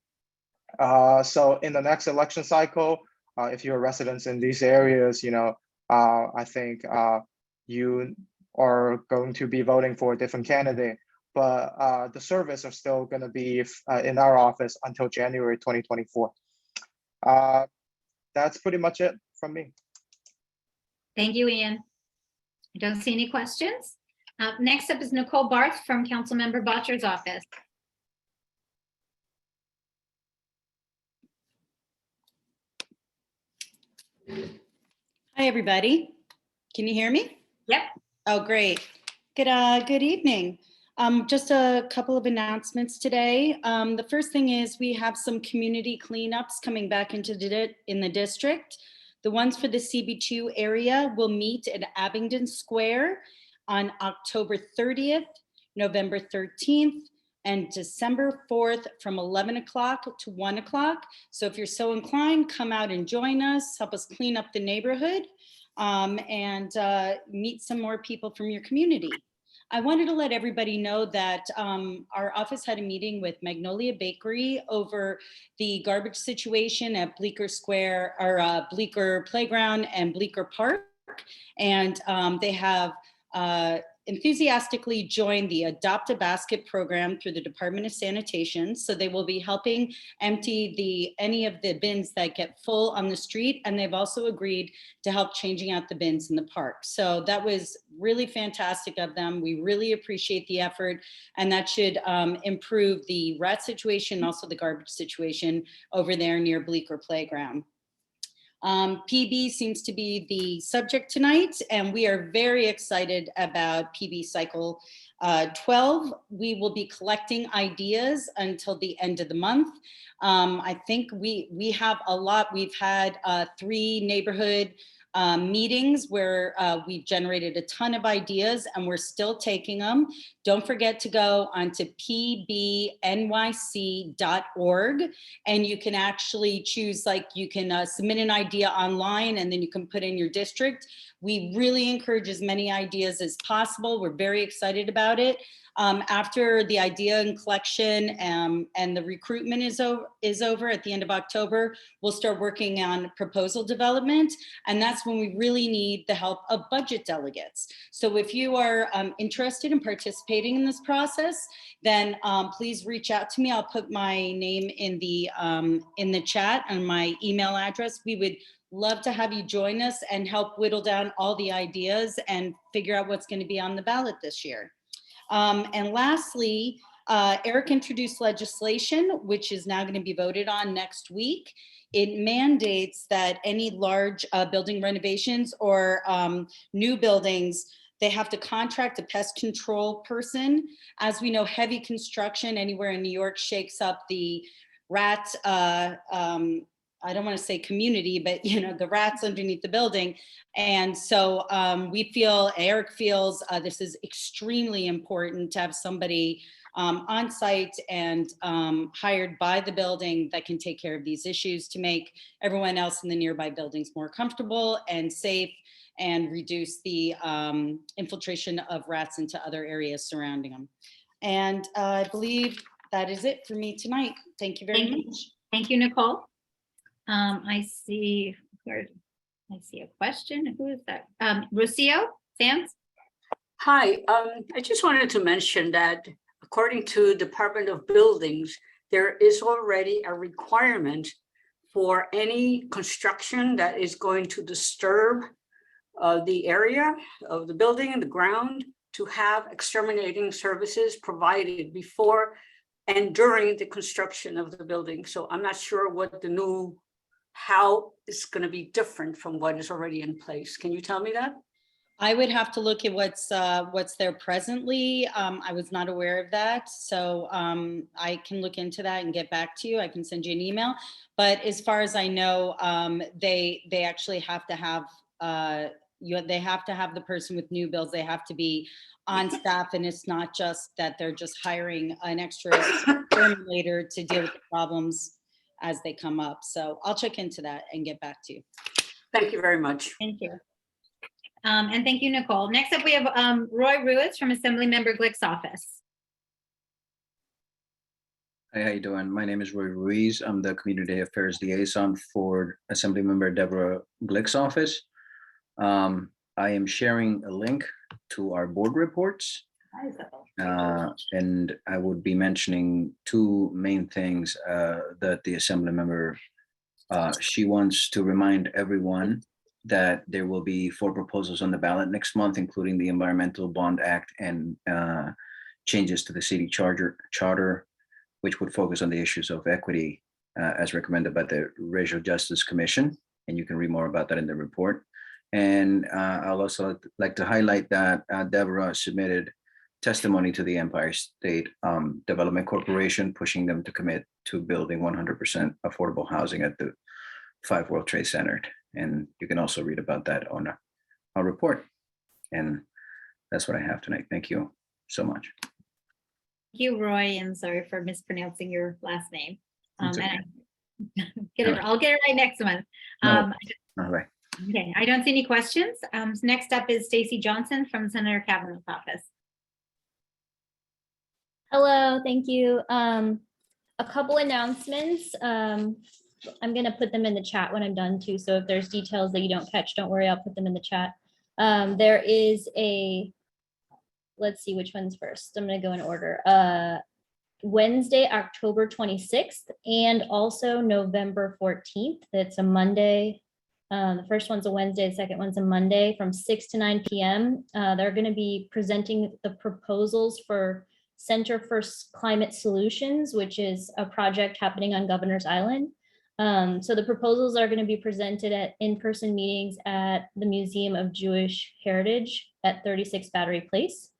So in the next election cycle, if you're residents in these areas, I think you are going to be voting for a different candidate. But the service are still going to be in our office until January 2024. That's pretty much it from me. Thank you, Ian. I don't see any questions. Next up is Nicole Barth from Councilmember Bottcher's office. Hi, everybody. Can you hear me? Yep. Oh, great. Good evening. Just a couple of announcements today. The first thing is we have some community cleanups coming back in the district. The ones for the CB2 area will meet at Abingdon Square on October 30th, November 13th, and December 4th from 11 o'clock to 1 o'clock. So if you're so inclined, come out and join us, help us clean up the neighborhood, and meet some more people from your community. I wanted to let everybody know that our office had a meeting with Magnolia Bakery over the garbage situation at Bleecker Square, or Bleecker Playground and Bleecker Park. And they have enthusiastically joined the Adopt a Basket program through the Department of Sanitation. So they will be helping empty any of the bins that get full on the street. And they've also agreed to help changing out the bins in the park. So that was really fantastic of them. We really appreciate the effort, and that should improve the rat situation, also the garbage situation over there near Bleecker Playground. PB seems to be the subject tonight, and we are very excited about PB Cycle 12. We will be collecting ideas until the end of the month. I think we have a lot. We've had 3 neighborhood meetings where we've generated a ton of ideas, and we're still taking them. Don't forget to go onto pbnyc.org, and you can actually choose, like, you can submit an idea online, and then you can put in your district. We really encourage as many ideas as possible. We're very excited about it. After the idea and collection and the recruitment is over at the end of October, we'll start working on proposal development. And that's when we really need the help of budget delegates. So if you are interested in participating in this process, then please reach out to me. I'll put my name in the chat and my email address. We would love to have you join us and help whittle down all the ideas and figure out what's going to be on the ballot this year. And lastly, Eric introduced legislation, which is now going to be voted on next week. It mandates that any large building renovations or new buildings, they have to contract a pest control person. As we know, heavy construction anywhere in New York shakes up the rat, I don't want to say community, but the rats underneath the building. And so Eric feels this is extremely important to have somebody on site and hired by the building that can take care of these issues to make everyone else in the nearby buildings more comfortable and safe, and reduce the infiltration of rats into other areas surrounding them. And I believe that is it for me tonight. Thank you very much. Thank you, Nicole. I see a question. Who is that? Rocio Sands? Hi, I just wanted to mention that according to Department of Buildings, there is already a requirement for any construction that is going to disturb the area of the building and the ground to have exterminating services provided before and during the construction of the building. So I'm not sure what the new, how it's going to be different from what is already in place. Can you tell me that? I would have to look at what's there presently. I was not aware of that. So I can look into that and get back to you. I can send you an email. But as far as I know, they actually have to have, they have to have the person with new builds. They have to be on staff, and it's not just that they're just hiring an extra exterminator to deal with the problems as they come up. So I'll check into that and get back to you. Thank you very much. Thank you. And thank you, Nicole. Next up, we have Roy Ruiz from Assemblymember Glick's office. Hey, how you doing? My name is Roy Ruiz. I'm the Community Affairs Liaison for Assemblymember Deborah Glick's office. I am sharing a link to our board reports. And I would be mentioning two main things that the Assemblymember, she wants to remind everyone that there will be 4 proposals on the ballot next month, including the Environmental Bond Act and changes to the city charter, which would focus on the issues of equity as recommended by the Racial Justice Commission. And you can read more about that in the report. And I'll also like to highlight that Deborah submitted testimony to the Empire State Development Corporation, pushing them to commit to building 100% affordable housing at the 5 World Trade Center. And you can also read about that on our report. And that's what I have tonight. Thank you so much. Thank you, Roy, and sorry for mispronouncing your last name. It's okay. I'll get it right next month. No, all right. Okay, I don't see any questions. Next up is Stacy Johnson from Senator Kavanaugh's office. Hello, thank you. A couple announcements. I'm gonna put them in the chat when I'm done too. So if there's details that you don't catch, don't worry, I'll put them in the chat. There is let's see which one's first. I'm gonna go in order. Wednesday, October 26th, and also November 14th. That's a Monday. The first one's a Wednesday, the second one's a Monday from 6 to 9 p.m. They're going to be presenting the proposals for Center for Climate Solutions, which is a project happening on Governor's Island. So the proposals are going to be presented at in-person meetings at the Museum of Jewish Heritage at 36 Battery Place.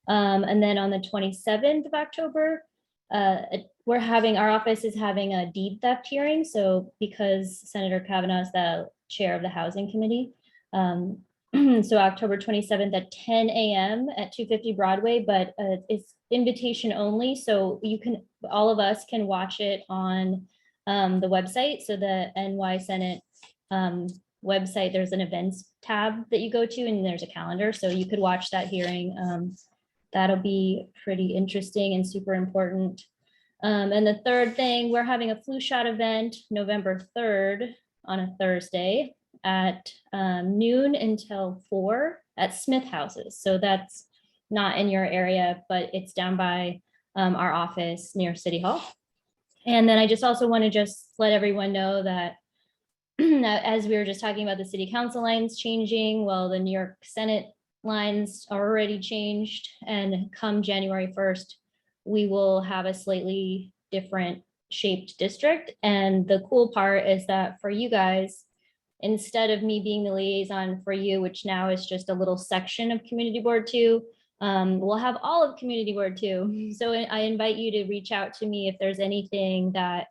And then on the 27th of October, our office is having a deed theft hearing. So because Senator Kavanaugh is the chair of the Housing Committee. So October 27th at 10 a.m. at 250 Broadway, but it's invitation only. So all of us can watch it on the website. So the NY Senate website, there's an events tab that you go to and there's a calendar. So you could watch that hearing. That'll be pretty interesting and super important. And the third thing, we're having a flu shot event November 3rd on a Thursday at noon until 4 at Smith Houses. So that's not in your area, but it's down by our office near City Hall. And then I just also want to just let everyone know that as we were just talking about the city council lines changing, well, the New York Senate lines are already changed, and come January 1st, we will have a slightly different shaped district. And the cool part is that for you guys, instead of me being the liaison for you, which now is just a little section of Community Board 2, we'll have all of Community Board 2. So I invite you to reach out to me if there's anything that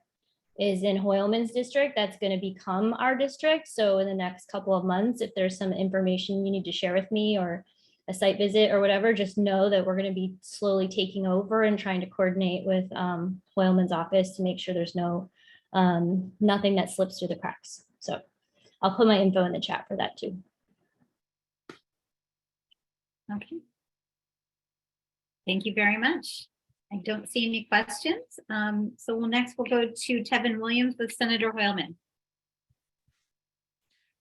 is in Hoyleman's district that's going to become our district. So in the next couple of months, if there's some information you need to share with me or a site visit or whatever, just know that we're going to be slowly taking over and trying to coordinate with Hoyleman's office to make sure there's nothing that slips through the cracks. So I'll put my info in the chat for that too. Okay. Thank you very much. I don't see any questions. So we'll go to Tevin Williams with Senator Hoyleman.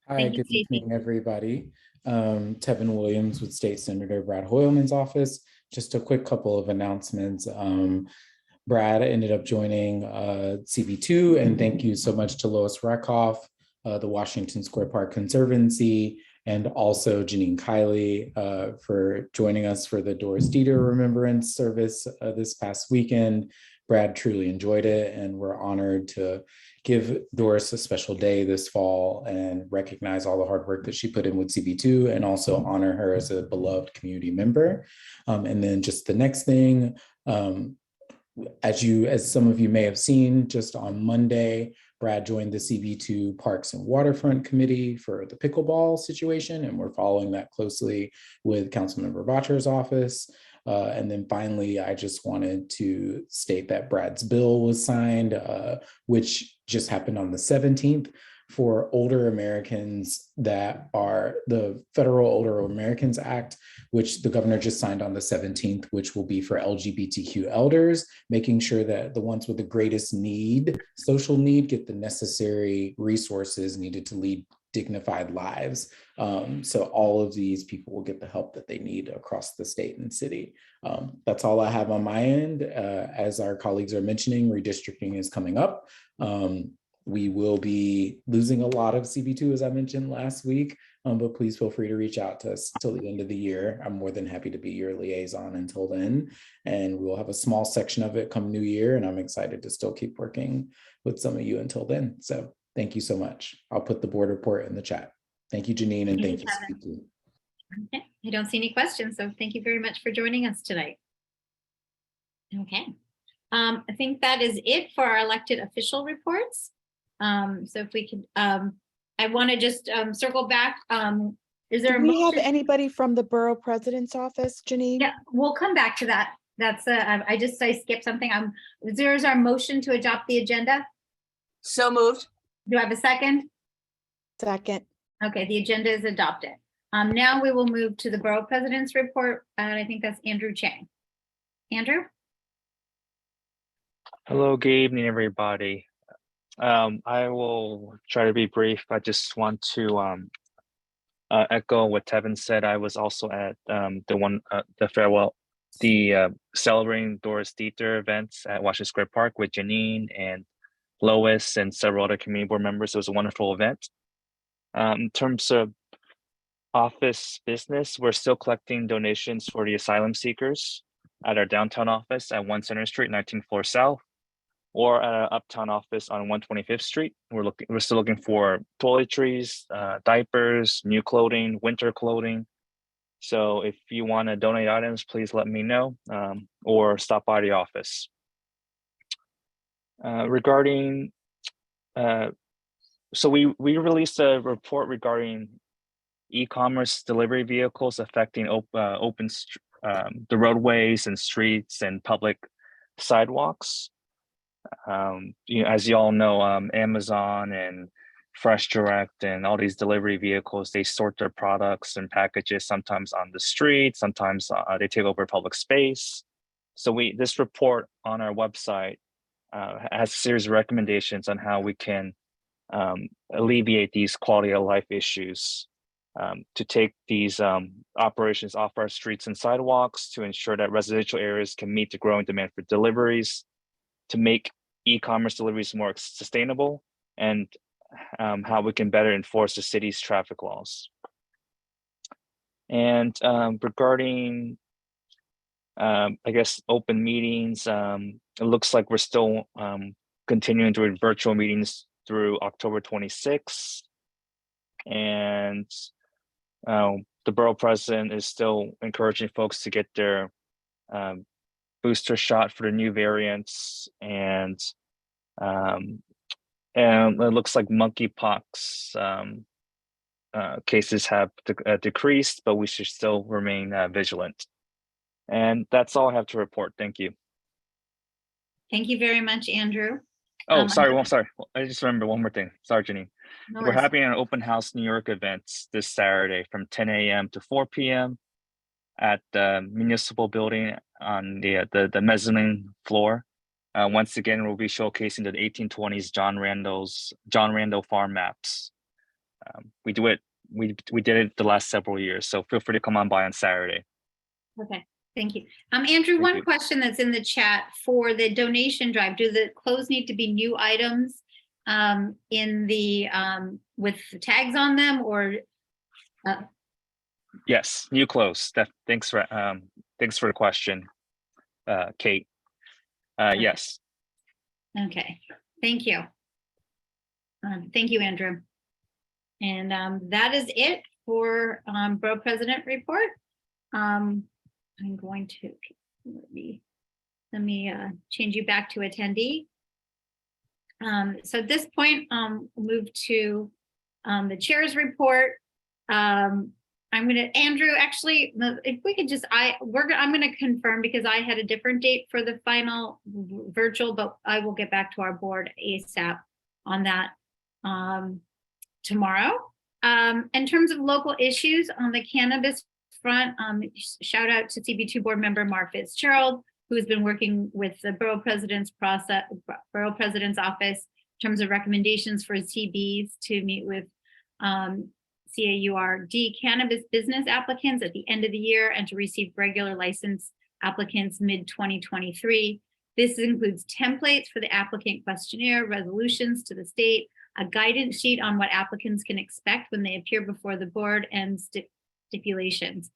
Hi, good evening, everybody. Tevin Williams with State Senator Brad Hoyleman's office. Just a quick couple of announcements. Brad ended up joining CB2, and thank you so much to Lois Rakoff, the Washington Square Park Conservancy, and also Janine Kiley for joining us for the Doris Dieter Remembrance Service this past weekend. Brad truly enjoyed it, and we're honored to give Doris a special day this fall and recognize all the hard work that she put in with CB2 and also honor her as a beloved community member. And then just the next thing, as some of you may have seen, just on Monday, Brad joined the CB2 Parks and Waterfront Committee for the pickleball situation, and we're following that closely with Councilmember Botcher's office. And then finally, I just wanted to state that Brad's bill was signed, which just happened on the 17th for older Americans, that are the Federal Older Americans Act, which the governor just signed on the 17th, which will be for LGBTQ elders, making sure that the ones with the greatest need, social need, get the necessary resources needed to lead dignified lives. So all of these people will get the help that they need across the state and city. That's all I have on my end. As our colleagues are mentioning, redistricting is coming up. We will be losing a lot of CB2, as I mentioned last week, but please feel free to reach out to us till the end of the year. I'm more than happy to be your liaison until then. And we'll have a small section of it come New Year, and I'm excited to still keep working with some of you until then. So thank you so much. I'll put the board report in the chat. Thank you, Janine, and thank you, CB2. Okay, I don't see any questions, so thank you very much for joining us tonight. Okay, I think that is it for our elected official reports. So if we could, I want to just circle back Is there Do a we have motion? anybody from the Borough President's Office, Janine? Yeah, we'll come back to that. That's I skipped something. There's our motion to adopt the agenda. So moved. Do I have a second? Second. Okay, the agenda is adopted. Now we will move to the Borough President's report, and I think that's Andrew Chang. Andrew? Hello, good evening, everybody. I will try to be brief. I just want to echo what Tevin said. I was also at the celebrating Doris Dieter events at Washington Square Park with Janine and Lois and several other community board members. It was a wonderful event. In terms of office business, we're still collecting donations for the asylum seekers at our downtown office at 1 Center Street, 19th floor south, or at our uptown office on 125th Street. We're still looking for toiletries, diapers, new clothing, winter clothing. So if you want to donate items, please let me know, or stop by the office. Regarding, so we released a report regarding e-commerce delivery vehicles affecting the roadways and streets and public sidewalks. As you all know, Amazon and Fresh Direct and all these delivery vehicles, they sort their products and packages sometimes on the street, sometimes they take over public space. So this report on our website has a series of recommendations on how we can alleviate these quality of life issues, to take these operations off our streets and sidewalks, to ensure that residential areas can meet the growing demand for deliveries, to make e-commerce deliveries more sustainable, and how we can better enforce the city's traffic laws. And regarding, I guess, open meetings, it looks like we're still continuing doing virtual meetings through October 26th. And the borough president is still encouraging folks to get their booster shot for the new variants, and it looks like monkeypox cases have decreased, but we should still remain vigilant. And that's all I have to report. Thank you. Thank you very much, Andrew. Oh, sorry. Sorry. I just remember one more thing. Sorry, Janine. No We're worries. having an open house New York events this Saturday from 10 a.m. to 4 p.m. at the municipal building on the mezzanine floor. Once again, we'll be showcasing the 1820s John Randall farm maps. We did it the last several years, so feel free to come on by on Saturday. Okay, thank you. Andrew, one you. question that's in the chat for the donation drive. Do the clothes need to be new items in the with tags on them, or Yes, new clothes. Thanks for the question, Kate. Yes. okay, thank you. Thank you, Andrew. And that is it for Borough President report. I'm going to let me change you back to attendee. So at this point, we'll move to the chair's report. Andrew, actually, if we could just, I'm gonna confirm, because I had a different date for the final virtual, but I will get back to our board ASAP on that tomorrow. In terms of local issues on the cannabis front, shout out to CB2 board member Mark Fitzgerald, who's been working with the Borough President's office in terms of recommendations for CBs to meet with CAURD cannabis business applicants at the end of the year, and to receive regular license applicants mid-2023. This includes templates for the applicant questionnaire, resolutions to the state, a guidance sheet on what applicants can expect when they appear before the board, and stipulations.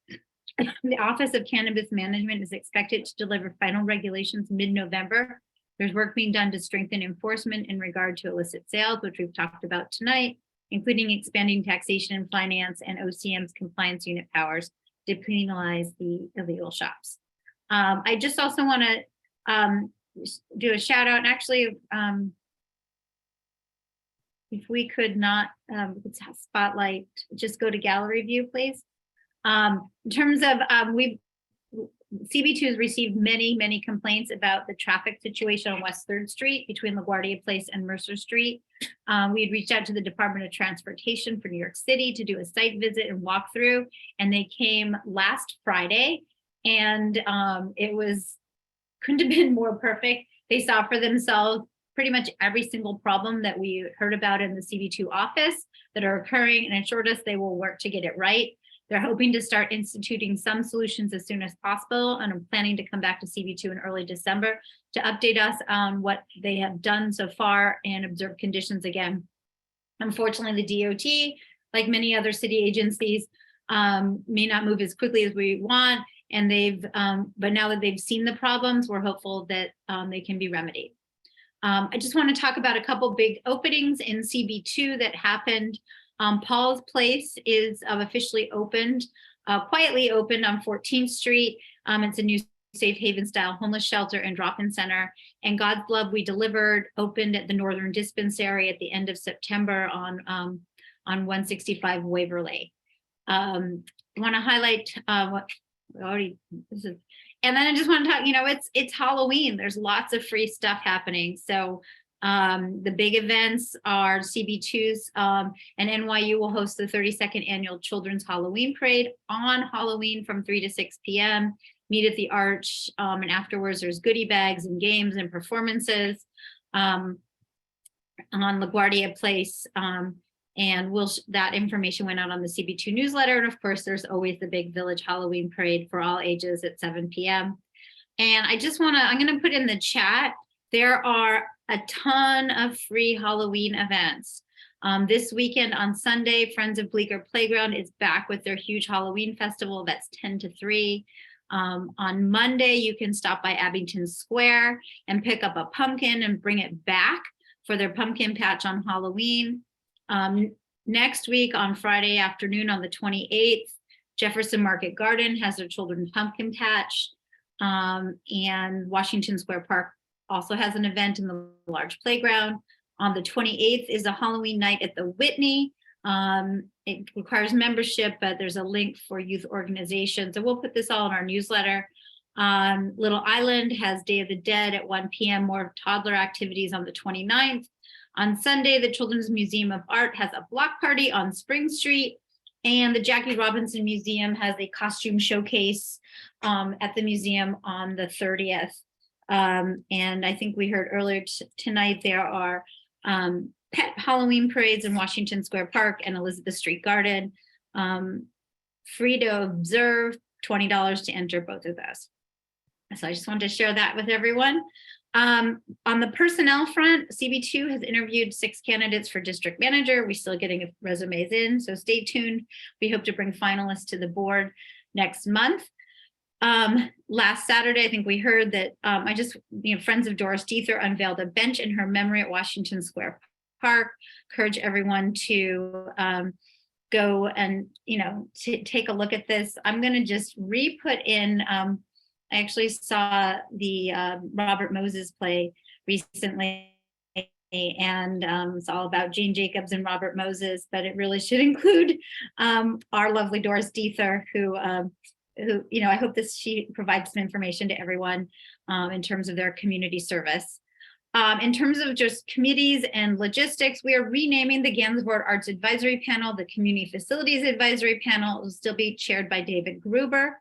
The Office of Cannabis Management is expected to deliver final regulations mid-November. There's work being done to strengthen enforcement in regard to illicit sales, which we've talked about tonight, including expanding taxation and finance and OCM's compliance unit powers to penalize the illegal shops. I just also want to do a shout out, and actually if we could not, spotlight, just go to gallery view, please. In terms of, CB2 has received many complaints about the traffic situation on West 3rd Street between LaGuardia Place and Mercer Street. We had reached out to the Department of Transportation for New York City to do a site visit and walkthrough, and they came last Friday, and couldn't have been more perfect. They saw for themselves pretty much every single problem that we heard about in the CB2 office that are occurring, and assured us they will work to get it right. They're hoping to start instituting some solutions as soon as possible, and I'm planning to come back to CB2 in early December to update us on what they have done so far and observe conditions again. Unfortunately, the DOT, like many other city agencies, may not move as quickly as we want, and but now that they've seen the problems, we're hopeful that they can be remedied. I just want to talk about a couple big openings in CB2 that happened. Paul's Place is officially opened, quietly opened on 14th Street. It's a new safe haven style homeless shelter and drop-in center. And God's Love We Delivered opened at the Northern Dispensary at the end of September on 165 Waverly. I want to highlight what already this is. And then I just want to talk, it's Halloween. There's lots of free stuff happening. So the big events are CB2's and NYU will host the 32nd annual Children's Halloween Parade on Halloween from 3 to 6 p.m. Meet at the Arch, and afterwards there's goodie bags and games and performances on LaGuardia Place. And that information went out on the CB2 newsletter. And of course, there's always the big Village Halloween Parade for all ages at 7 p.m. And I'm going to put in the chat, there are a ton of free Halloween events. This weekend on Sunday, Friends of Bleecker Playground is back with their huge Halloween festival. That's 10 to 3. On Monday, you can stop by Abington Square and pick up a pumpkin and bring it back for their pumpkin patch on Halloween. Next week on Friday afternoon on the 28th, Jefferson Market Garden has their children's pumpkin patch, and Washington Square Park also has an event in the large playground. On the 28th is a Halloween night at the Whitney. It requires membership, but there's a link for youth organizations. So we'll put this all in our newsletter. Little Island has Day of the Dead at 1 p.m. More toddler activities on the 29th. On Sunday, the Children's Museum of Art has a block party on Spring Street, and the Jackie Robinson Museum has a costume showcase at the museum on the 30th. And I think we heard earlier tonight there are pet Halloween parades in Washington Square Park and Elizabeth Street Garden. Free to observe, $20 to enter both of those. So I just wanted to share that with everyone. On the personnel front, CB2 has interviewed 6 candidates for district manager. We're still getting resumes in, so stay tuned. We hope to bring finalists to the board next month. Last Saturday, I think we heard that Friends of Doris Diether unveiled a bench in her memory at Washington Square Park. Encourage everyone to go and to take a look at this. I'm going to just re-put in. I actually saw the Robert Moses play recently, and it's all about Jane Jacobs and Robert Moses, but it really should include our lovely Doris Diether, who I hope she provides some information to everyone in terms of their community service. In terms of just committees and logistics, we are renaming the Gansevoort Arts Advisory Panel. The Community Facilities Advisory Panel will still be chaired by David Gruber.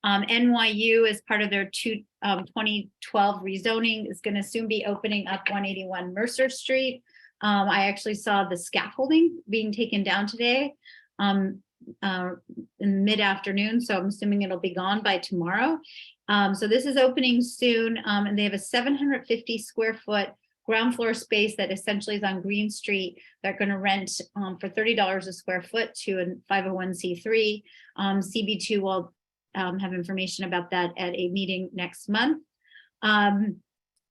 NYU, as part of their 2012 rezoning, is going to soon be opening up 181 Mercer Street. I actually saw the scaffolding being taken down today in mid-afternoon, so I'm assuming it'll be gone by tomorrow. So this is opening soon, and they have a 750 square foot ground floor space that essentially is on Green Street. They're going to rent for $30 a square foot to a 501c3. CB2 will have information about that at a meeting next month.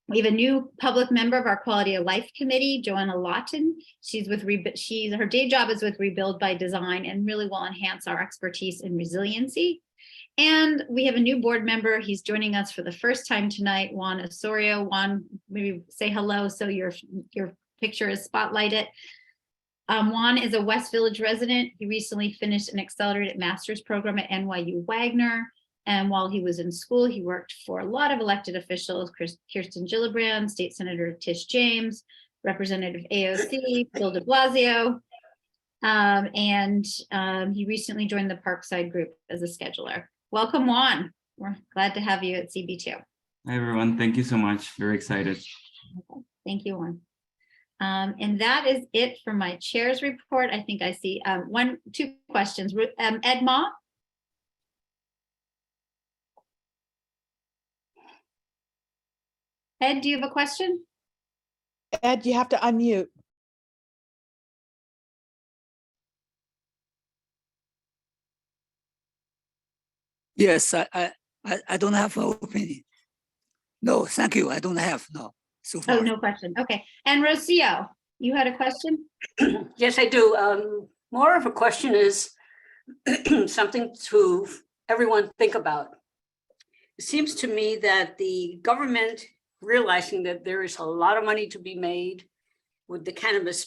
We have a new public member of our Quality of Life Committee, Joanna Lawton. Her day job is with Rebuild by Design and really will enhance our expertise in resiliency. And we have a new board member. He's joining us for the first time tonight, Juan Osorio. Juan, maybe say hello so your picture is spotlighted. Juan is a West Village resident. He recently finished an accelerated master's program at NYU Wagner. And while he was in school, he worked for a lot of elected officials, Kirsten Gillibrand, State Senator Tish James, Representative AOC, Bill de Blasio. He recently joined the Parkside Group as a scheduler. Welcome, Juan. We're glad to have you at CB2. Hi, everyone. Thank you so much. Very excited. Okay. Thank you, Juan. And that is it for my chair's report. I think I see two questions. Ed Ma? Ed, do you have a question? Ed, you have to unmute. Yes, I don't have an opinion. No, thank you. I don't have, no. So far. Oh, no question. Okay. And Rocio, you had a question? Yes, I do. More of a question is something to everyone think about. It seems to me that the government, realizing that there is a lot of money to be made with the cannabis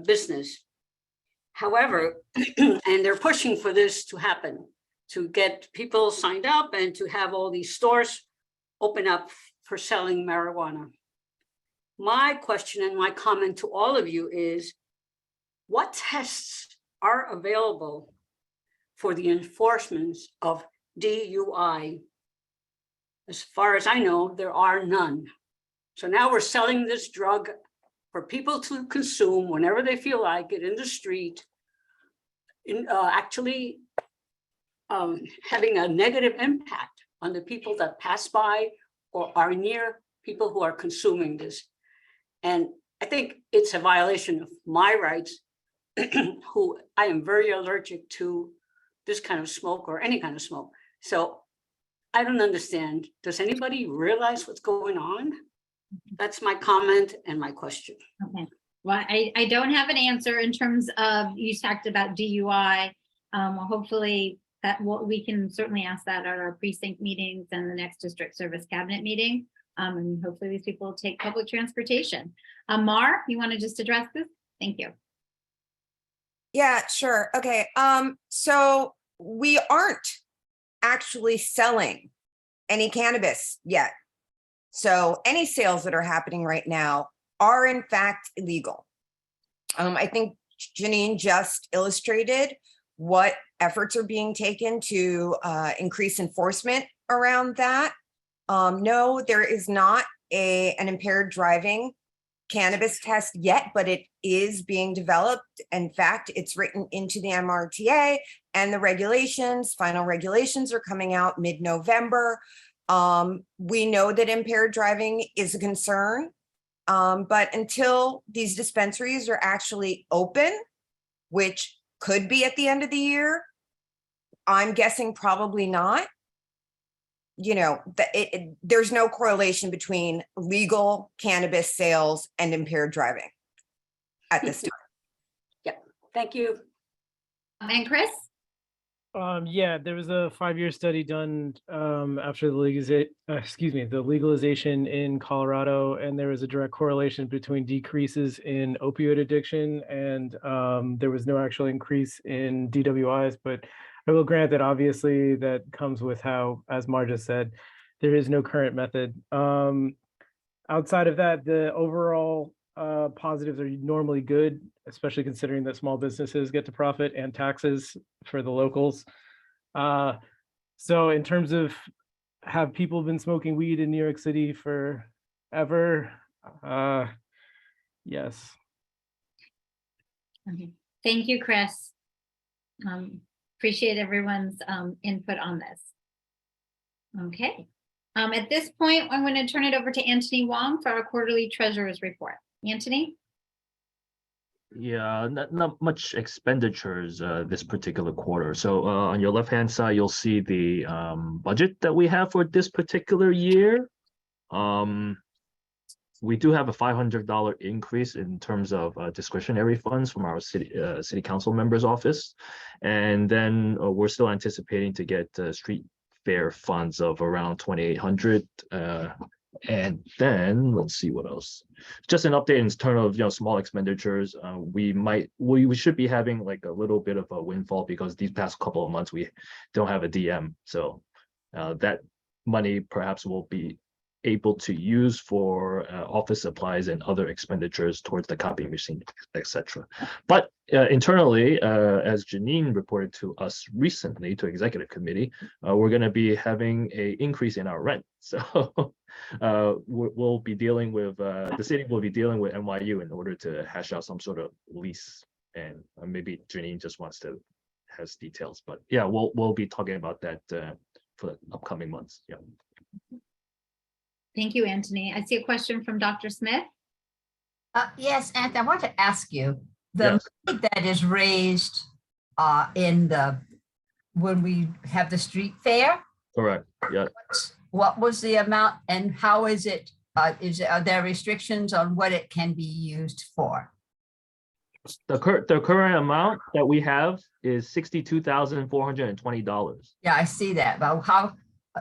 business. However, and they're pushing for this to happen, to get people signed up and to have all these stores open up for selling marijuana. My question and my comment to all of you is, what tests are available for the enforcement of DUI? As far as I know, there are none. So now we're selling this drug for people to consume whenever they feel like it in the street, actually having a negative impact on the people that pass by or are near people who are consuming this. And I think it's a violation of my rights, who I am very allergic to this kind of smoke or any kind of smoke. So I don't understand. Does anybody realize what's going on? That's my comment and my question. Okay. Well, I don't have an answer in terms of, you talked about DUI. Well, hopefully we can certainly ask that at our precinct meetings and the next district service cabinet meeting. And hopefully these people take public transportation. Mar, you want to just address this? Thank you. Yeah, sure. Okay. So we aren't actually selling any cannabis yet. So any sales that are happening right now are in fact illegal. I think Janine just illustrated what efforts are being taken to increase enforcement around that. No, there is not an impaired driving cannabis test yet, but it is being developed. In fact, it's written into the MRTA and the regulations. Final regulations are coming out mid-November. We know that impaired driving is a concern, but until these dispensaries are actually open, which could be at the end of the year, I'm guessing probably not. You know, there's no correlation between legal cannabis sales and impaired driving at this time. Yeah, thank you. And Chris? Yeah, there was a 5-year study done after the legalization in Colorado, and there was a direct correlation between decreases in opioid addiction, and there was no actual increase in DWIs. But I will grant that obviously that comes with how, as Marja said, there is no current method. Outside of that, the overall positives are normally good, especially considering that small businesses get to profit and taxes for the locals. So in terms of, have people been smoking weed in New York City forever? Yes. Okay. Thank you, Chris. Appreciate everyone's input on this. Okay. At this point, I'm going to turn it over to Anthony Wong for our quarterly treasurer's report. Anthony? Yeah, not much expenditures this particular quarter. So on your left-hand side, you'll see the budget that we have for this particular year. We do have a $500 increase in terms of discretionary funds from our city council member's office. And then we're still anticipating to get street fair funds of around $2,800 And then let's see what else. Just an update in terms of small expenditures. We should be having like a little bit of a windfall because these past couple of months we don't have a DM. So that money perhaps will be able to use for office supplies and other expenditures towards the copy machine, etc. But internally, as Janine reported to us recently to executive committee, we're going to be having an increase in our rent. So we'll be dealing with the city will be dealing with NYU in order to hash out some sort of lease, and maybe Janine just wants to has details. But yeah, we'll be talking about that for the upcoming months. Yeah. Thank you, Anthony. I see a question from Dr. Smith. Yes, Anthony, I want to ask you, the Yes. money that is raised when we have the street fair, Correct. Yeah. what was the amount and how is it, are there restrictions on what it can be used for? The current amount that we have is $62,420. Yeah, I see that, but how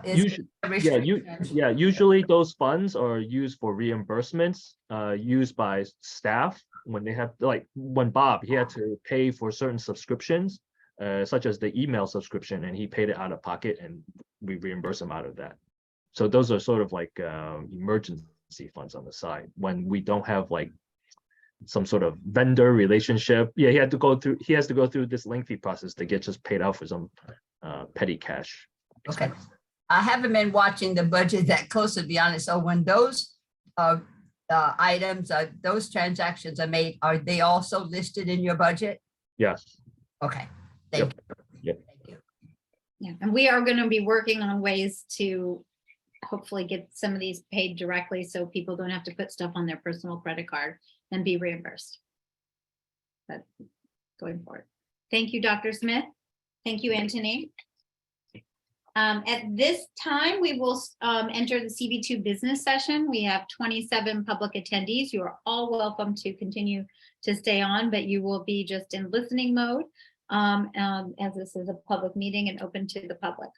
is Usually, there restrictions? usually those funds are used for reimbursements, used by staff when they have, like when Bob, he had to pay for certain subscriptions, such as the email subscription, and he paid it out of pocket and we reimburse him out of that. So those are sort of like emergency funds on the side when we don't have like some sort of vendor relationship. Yeah, he has to go through this lengthy process to get just paid out for some petty cash. Okay. I haven't been watching the budget that closely, to be honest. So when those items, those transactions are made, are they also listed in your budget? Yes. Okay. Thank you. Yeah, and we are going to be working on ways to hopefully get some of these paid directly so people don't have to put stuff on their personal credit card and be reimbursed. But going forward. Thank you, Dr. Smith. Thank you, Anthony. At this time, we will enter the CB2 business session. We have 27 public attendees. You are all welcome to continue to stay on, but you will be just in listening mode as this is a public meeting and open to the public.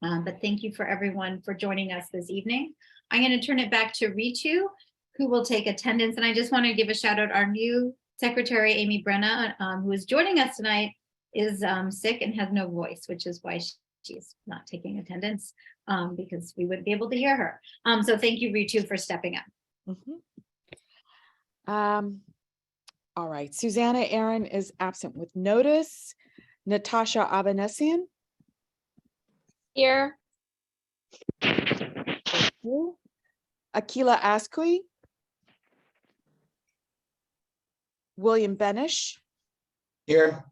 But thank you for everyone for joining us this evening. I'm going to turn it back to Ritu, who will take attendance. And I just want to give a shout out. Our new secretary, Amy Brenna, who is joining us tonight, is sick and has no voice, which is why she's not taking attendance because we wouldn't be able to hear her. So thank you, Ritu, for stepping up. All right, Susanna Aaron is absent with notice. Natasha Abanesian. Here. Akila Asqui. William Benish. Here.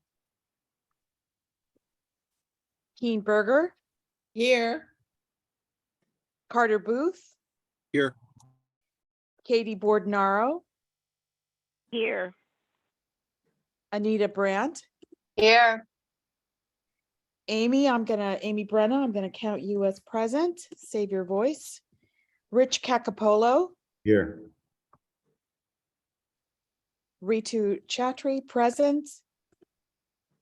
Keen Berger. Here. Carter Booth. Here. Katie Bordenaro. Here. Anita Brandt. Here. Amy Brenna, I'm gonna count you as present. Save your voice. Rich Cacapolo. Here. Ritu Chatri, present.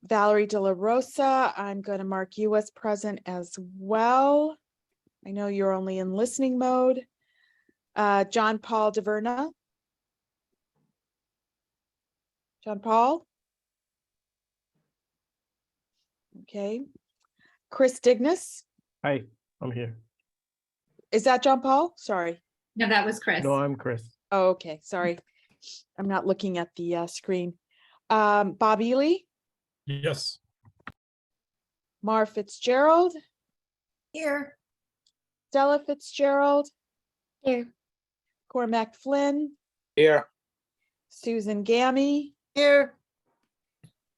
Valerie De La Rosa, I'm gonna mark you as present as well. I know you're only in listening mode. John Paul DeVerna. John Paul? Okay. Chris Dignas. Hi, I'm here. Is that John Paul? Sorry. No, that was Chris. No, I'm Chris. Oh, okay, sorry. I'm not looking at the screen. Bob Ely. Yes. Mar Fitzgerald. Here. Stella Fitzgerald. Here. Cormac Flynn. Here. Susan Gammy. Here.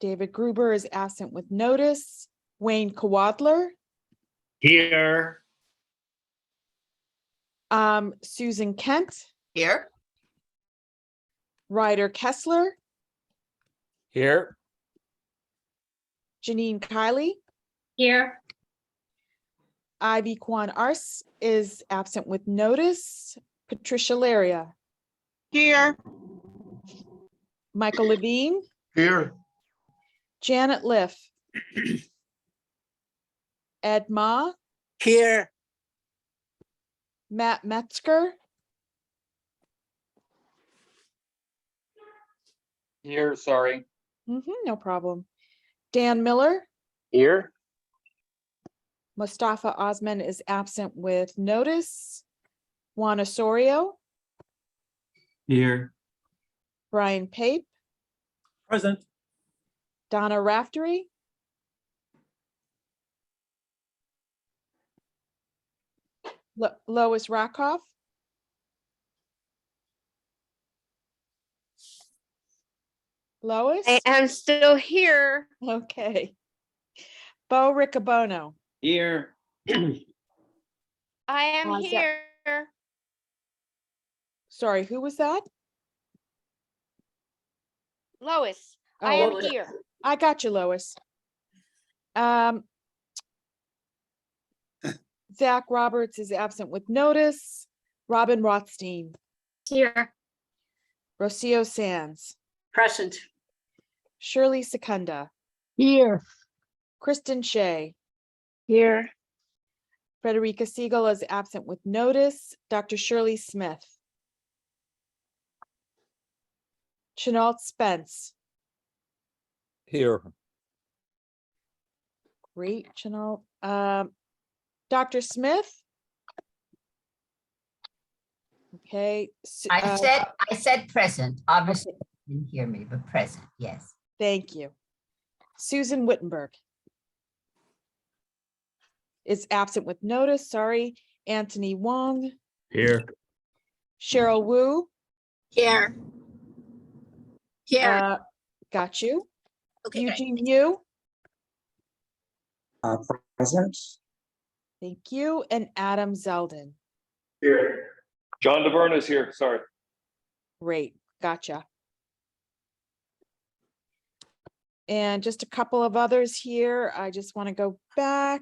David Gruber is absent with notice. Wayne Kwadler. Here. Susan Kent. Here. Ryder Kessler. Here. Janine Kiley. Here. Ivy Kwan Ars is absent with notice. Patricia Laria. Here. Michael Levine. Here. Janet Liff. Ed Ma. Here. Matt Metzger, Here, sorry. no problem. Dan Miller, Here. Mustafa Osman is absent with notice. Juan Osorio, Here. Brian Pape, Present. Donna Raftery, Lois Rakoff, Lois? I am still here. Okay. Bo Riccobono. Here. I am How's that? here. Sorry, who was that? Lois, I Oh, am Lois. here. I got you, Lois. Zach Roberts is absent with notice. Robin Rothstein, Here. Rocio Sands, Present. Shirley Secunda, Here. Kristen Shea, Here. Frederica Siegel is absent with notice. Dr. Shirley Smith, Chenault Spence. Here. Great, Chenault. Dr. Smith. Okay. I said present. Obviously, you didn't hear me, but present, yes. Thank you. Susan Wittenberg is absent with notice. Sorry. Anthony Wong, Here. Cheryl Wu. Here. Got you. Okay. Eugene Yu. Present. Thank you. And Adam Zeldin. Here. John DeVerne is here, sorry. Great. Gotcha. And just a couple of others here. I just want to go back.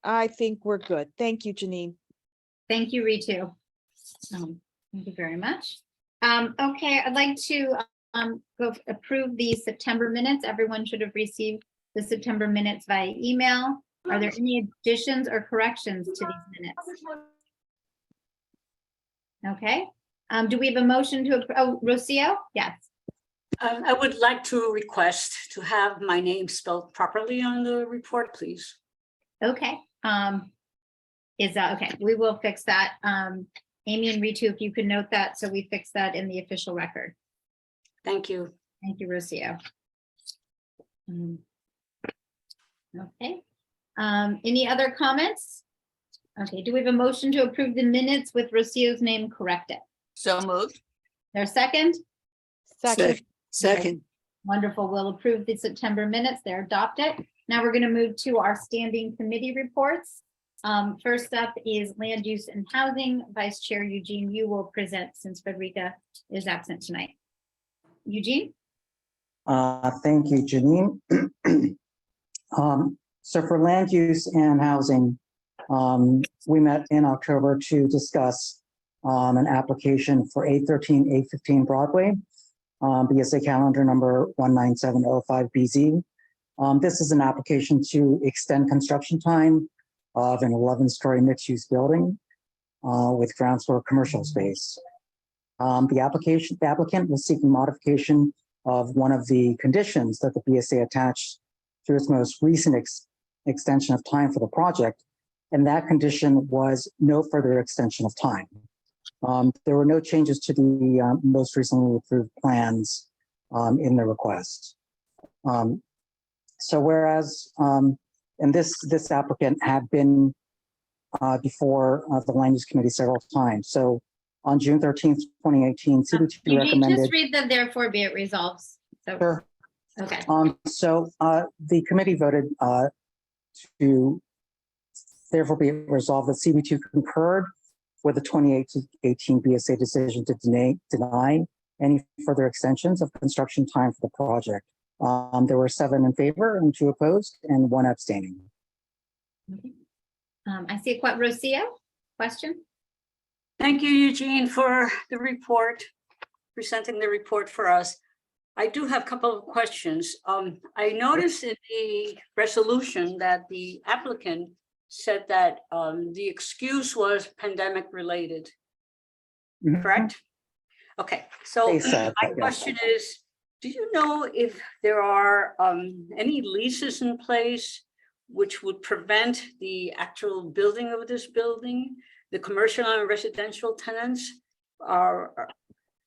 I think we're good. Thank you, Janine. Thank you, Ritu. Thank you very much. Okay, I'd like to go approve the September minutes. Everyone should have received the September minutes via email. Are there any additions or corrections to these minutes? Okay. Do we have a motion to, oh, Rocio? Yes. I would like to request to have my name spelled properly on the report, please. Okay. Is that okay? We will fix that. Amy and Ritu, if you could note that, so we fix that in the official record. Thank you. Thank you, Rocio. Okay. Any other comments? Okay, do we have a motion to approve the minutes with Rocio's name corrected? So moved. There's second? Second. Second. Wonderful. We'll approve the September minutes. They're adopted. Now we're going to move to our standing committee reports. First up is Land Use and Housing. Vice Chair Eugene, you will present since Frederica is absent tonight. Eugene? Thank you, Janine. So for Land Use and Housing, we met in October to discuss an application for 813, 815 Broadway, BSA calendar number 19705BZ. This is an application to extend construction time of an 11-story mixed-use building with ground floor commercial space. The applicant was seeking modification of one of the conditions that the BSA attached to its most recent extension of time for the project, and that condition was no further extension of time. There were no changes to the most recently approved plans in the request. So whereas, and this applicant had been before the Land Use Committee several times. So on June 13th, 2018, CB2 Eugene, recommended. just read the therefore be it resolves. So, Sure. okay. So the committee voted to therefore be resolved that CB2 concurred with the 2018 BSA decision to deny any further extensions of construction time for the project. There were 7 in favor and 2 opposed and 1 abstaining. Okay. I see a Rocio question. Thank you, Eugene, for the report, presenting the report for us. I do have a couple of questions. I noticed in the resolution that the applicant said that the excuse was pandemic related, Mhm. correct? Okay, so They said my that, yes. question is, do you know if there are any leases in place which would prevent the actual building of this building, the commercial and residential tenants are,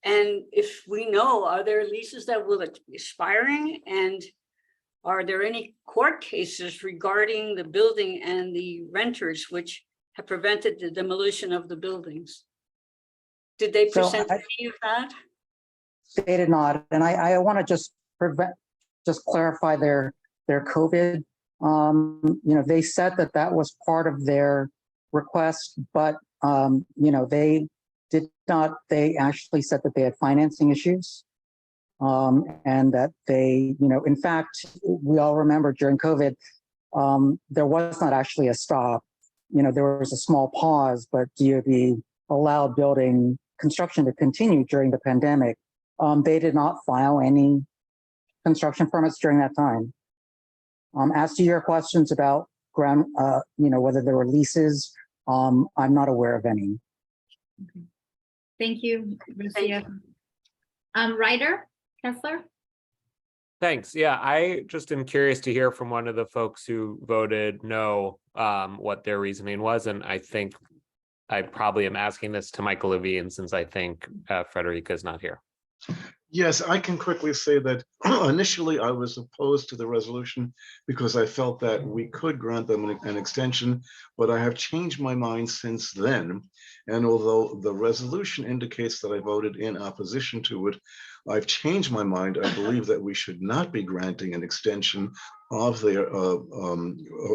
and if we know, are there leases that will be expiring, and are there any court cases regarding the building and the renters which have prevented the demolition of the buildings? Did they So present I- any of that? They did not, and I want to just clarify their COVID. They said that that was part of their request, but they did not. They actually said that they had financing issues, and that they, in fact, we all remember during COVID, there was not actually a stop. There was a small pause, but DOB allowed building construction to continue during the pandemic. They did not file any construction permits during that time. As to your questions about ground, whether there were leases, I'm not aware of any. Okay. Thank you, Lucia. Ryder Kessler? Thanks. Yeah, I just am curious to hear from one of the folks who voted no, what their reasoning was. And I think I probably am asking this to Michael Levine, since I think Frederica is not here. Yes, I can quickly say that initially I was opposed to the resolution because I felt that we could grant them an extension, but I have changed my mind since then. And although the resolution indicates that I voted in opposition to it, I've changed my mind. I believe that we should not be granting an extension of their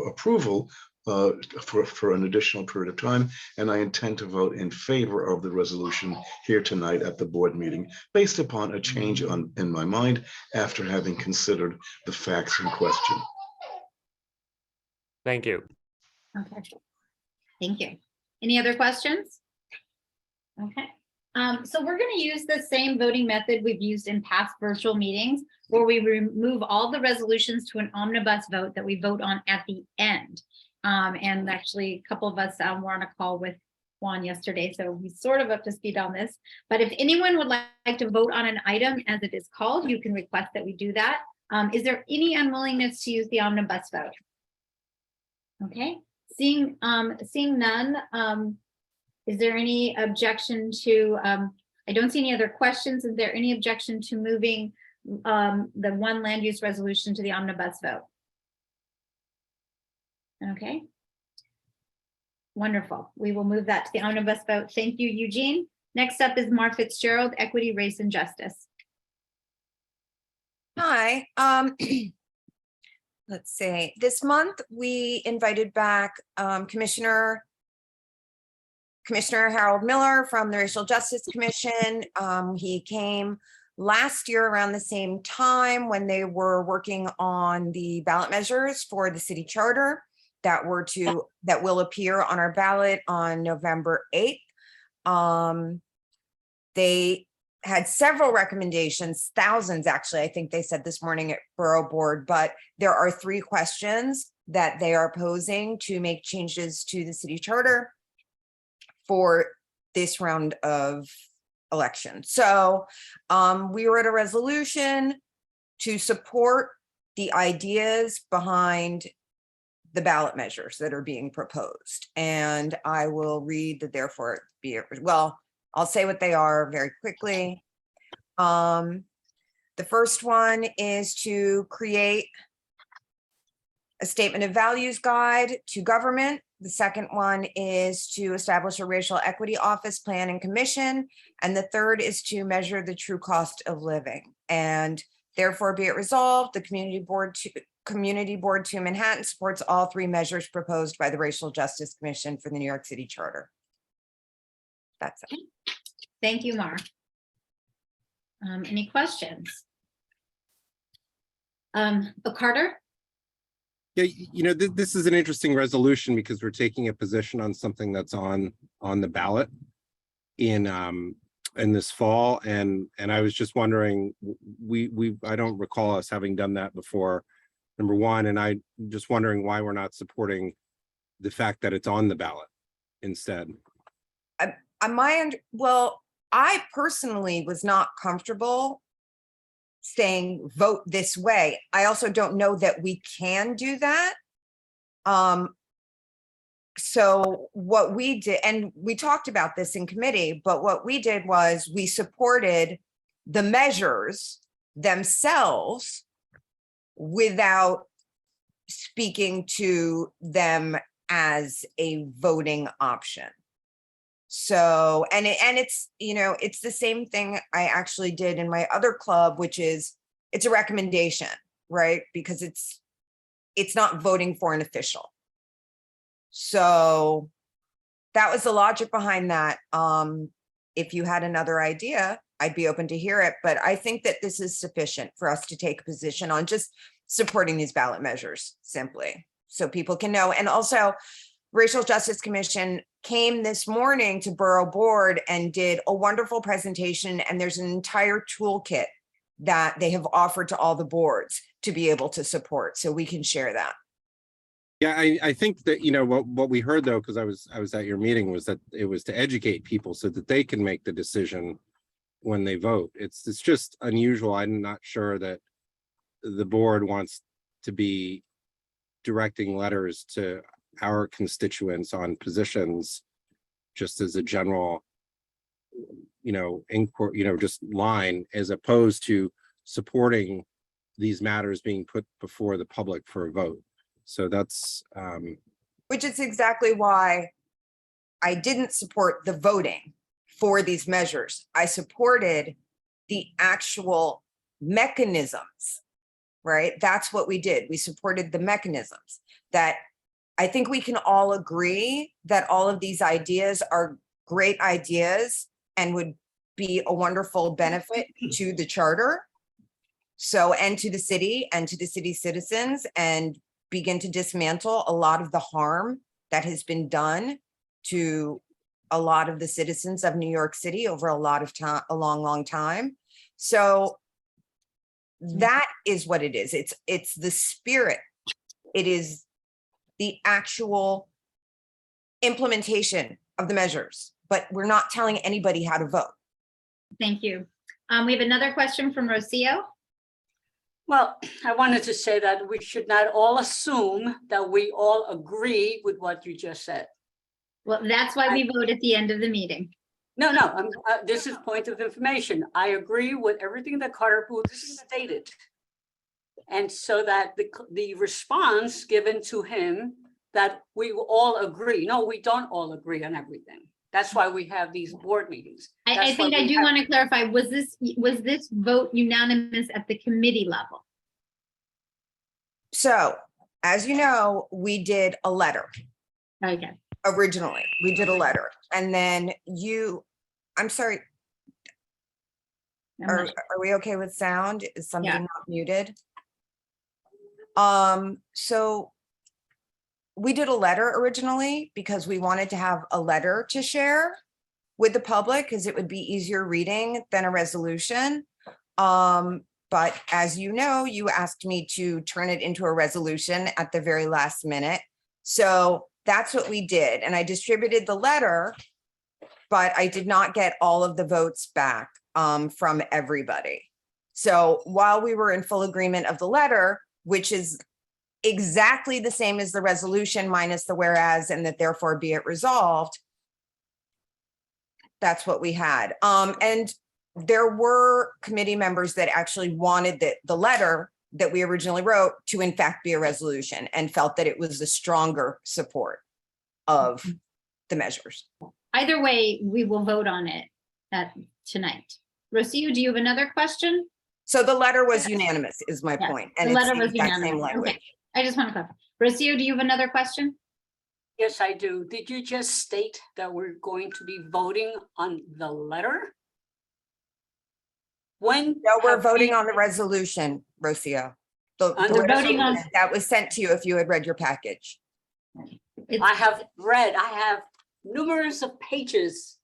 approval for an additional period of time, and I intend to vote in favor of the resolution here tonight at the board meeting, based upon a change in my mind after having considered the facts in question. Thank you. Okay. Thank you. Any other questions? Okay. So we're going to use the same voting method we've used in past virtual meetings, where we remove all the resolutions to an omnibus vote that we vote on at the end. And actually, a couple of us were on a call with Juan yesterday, so he's sort of up to speed on this. But if anyone would like to vote on an item as it is called, you can request that we do that. Is there any unwillingness to use the omnibus vote? Okay, seeing none, is there any objection to, I don't see any other questions. Is there any objection to moving the one land use resolution to the omnibus vote? Okay. Wonderful. We will move that to the omnibus vote. Thank you, Eugene. Next up is Mark Fitzgerald, Equity, Race, and Justice. Hi. Let's see. This month we invited back Commissioner Harold Miller from the Racial Justice Commission. He came last year around the same time when they were working on the ballot measures for the city charter that will appear on our ballot on November 8th. They had several recommendations, thousands actually, I think they said this morning at Borough Board, but there are 3 questions that they are posing to make changes to the city charter for this round of election. So we wrote a resolution to support the ideas behind the ballot measures that are being proposed. And I will read the therefore be it, well, I'll say what they are very quickly. The first one is to create a statement of values guide to government. The second one is to establish a racial equity office, plan, and commission. And the third is to measure the true cost of living. And therefore be it resolved, the Community Board 2 Manhattan supports all 3 measures proposed by the Racial Justice Commission for the New York City Charter. That's it. Thank you, Mark. Any questions? Carter? Yeah, this is an interesting resolution because we're taking a position on something that's on the ballot in this fall, and I was just wondering, I don't recall us having done that before, number one, and I just wondering why we're not supporting the fact that it's on the ballot instead. Well, I personally was not comfortable saying vote this way. I also don't know that we can do that. So what we did, and we talked about this in committee, but what we did was we supported the measures themselves without speaking to them as a voting option. So, and it's, you know, it's the same thing I actually did in my other club, which is it's a recommendation, right? Because it's not voting for an official. So that was the logic behind that. If you had another idea, I'd be open to hear it, but I think that this is sufficient for us to take a position on just supporting these ballot measures simply, so people can know. And also, Racial Justice Commission came this morning to Borough Board and did a wonderful presentation, and there's an entire toolkit that they have offered to all the boards to be able to support, so we can share that. Yeah, I think that, you know, what we heard though, because I was at your meeting, was that it was to educate people so that they can make the decision when they vote. It's just unusual. I'm not sure that the board wants to be directing letters to our constituents on positions just as a general, you know, just line, as opposed to supporting these matters being put before the public for a vote. So that's which is exactly why I didn't support the voting for these measures. I supported the actual mechanisms, right? That's what we did. We supported the mechanisms. That I think we can all agree that all of these ideas are great ideas and would be a wonderful benefit to the charter. So, and to the city and to the city citizens, and begin to dismantle a lot of the harm that has been done to a lot of the citizens of New York City over a lot of time, a long time. So that is what it is. It's the spirit. It is the actual implementation of the measures, but we're not telling anybody how to vote. Thank you. We have another question from Rocio. Well, I wanted to say that we should not all assume that we all agree with what you just said. Well, that's why we vote at the end of the meeting. No, this is point of information. I agree with everything that Carter Booth stated. And so that the response given to him, that we all agree. No, we don't all agree on everything. That's why we have these board meetings. I think I do want to clarify, was this vote unanimous at the committee level? So, as you know, we did a letter. Okay. Originally, we did a letter, and then I'm sorry. Are we okay with sound? Is somebody not muted? So we did a letter originally because we wanted to have a letter to share with the public because it would be easier reading than a resolution. But as you know, you asked me to turn it into a resolution at the very last minute. So that's what we did. And I distributed the letter, but I did not get all of the votes back from everybody. So while we were in full agreement of the letter, which is exactly the same as the resolution minus the whereas and that therefore be it resolved, that's what we had. And there were committee members that actually wanted the letter that we originally wrote to in fact be a resolution and felt that it was the stronger support of the measures. Either way, we will vote on it tonight. Rocio, do you have another question? So the letter was unanimous is my point. And the letter it's the was exact unanimous. same language. Okay. I just want to clarify. Rocio, do you have another question? Yes, I do. Did you just state that we're going to be voting on the letter? No, we're voting on the resolution, Rocio. The voting on that was sent to you if you had read your package. I have numerous of pages.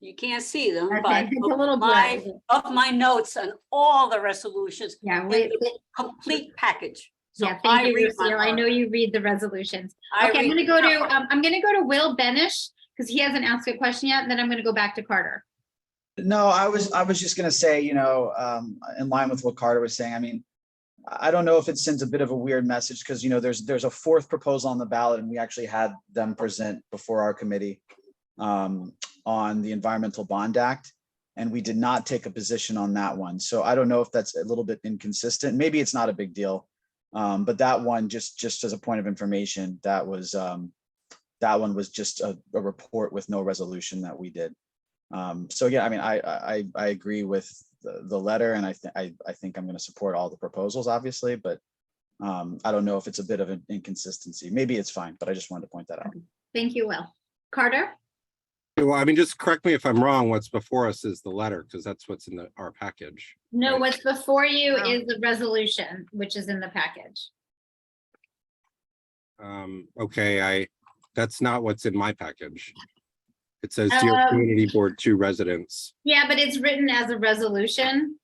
You can't see them, but it's a little of my notes and all the resolutions. Yeah, in the complete package. Yeah, I thank you, read my Lucio. I know heart. you read the resolutions. I Okay, I'm read gonna go my to, heart. I'm gonna go to Will Benish, because he hasn't asked a question yet, and then I'm gonna go back to Carter. No, I was just gonna say, in line with what Carter was saying, I mean, I don't know if it sends a bit of a weird message because, there's a fourth proposal on the ballot and we actually had them present before our committee on the Environmental Bond Act. And we did not take a position on that one. So I don't know if that's a little bit inconsistent. Maybe it's not a big deal. But that one, just as a point of information, that one was just a report with no resolution that we did. So yeah, I mean, I agree with the letter, and I think I'm going to support all the proposals, obviously, but I don't know if it's a bit of an inconsistency. Maybe it's fine, but I just wanted to point that out. Thank you, Will. Carter? Well, I mean, just correct me if I'm wrong. What's before us is the letter, because that's what's in our package. No, right? what's before you Oh. is the resolution, which is in the package. Okay, that's not what's in my package. It says Dear Community Board 2 residents. Yeah, but it's written as a resolution.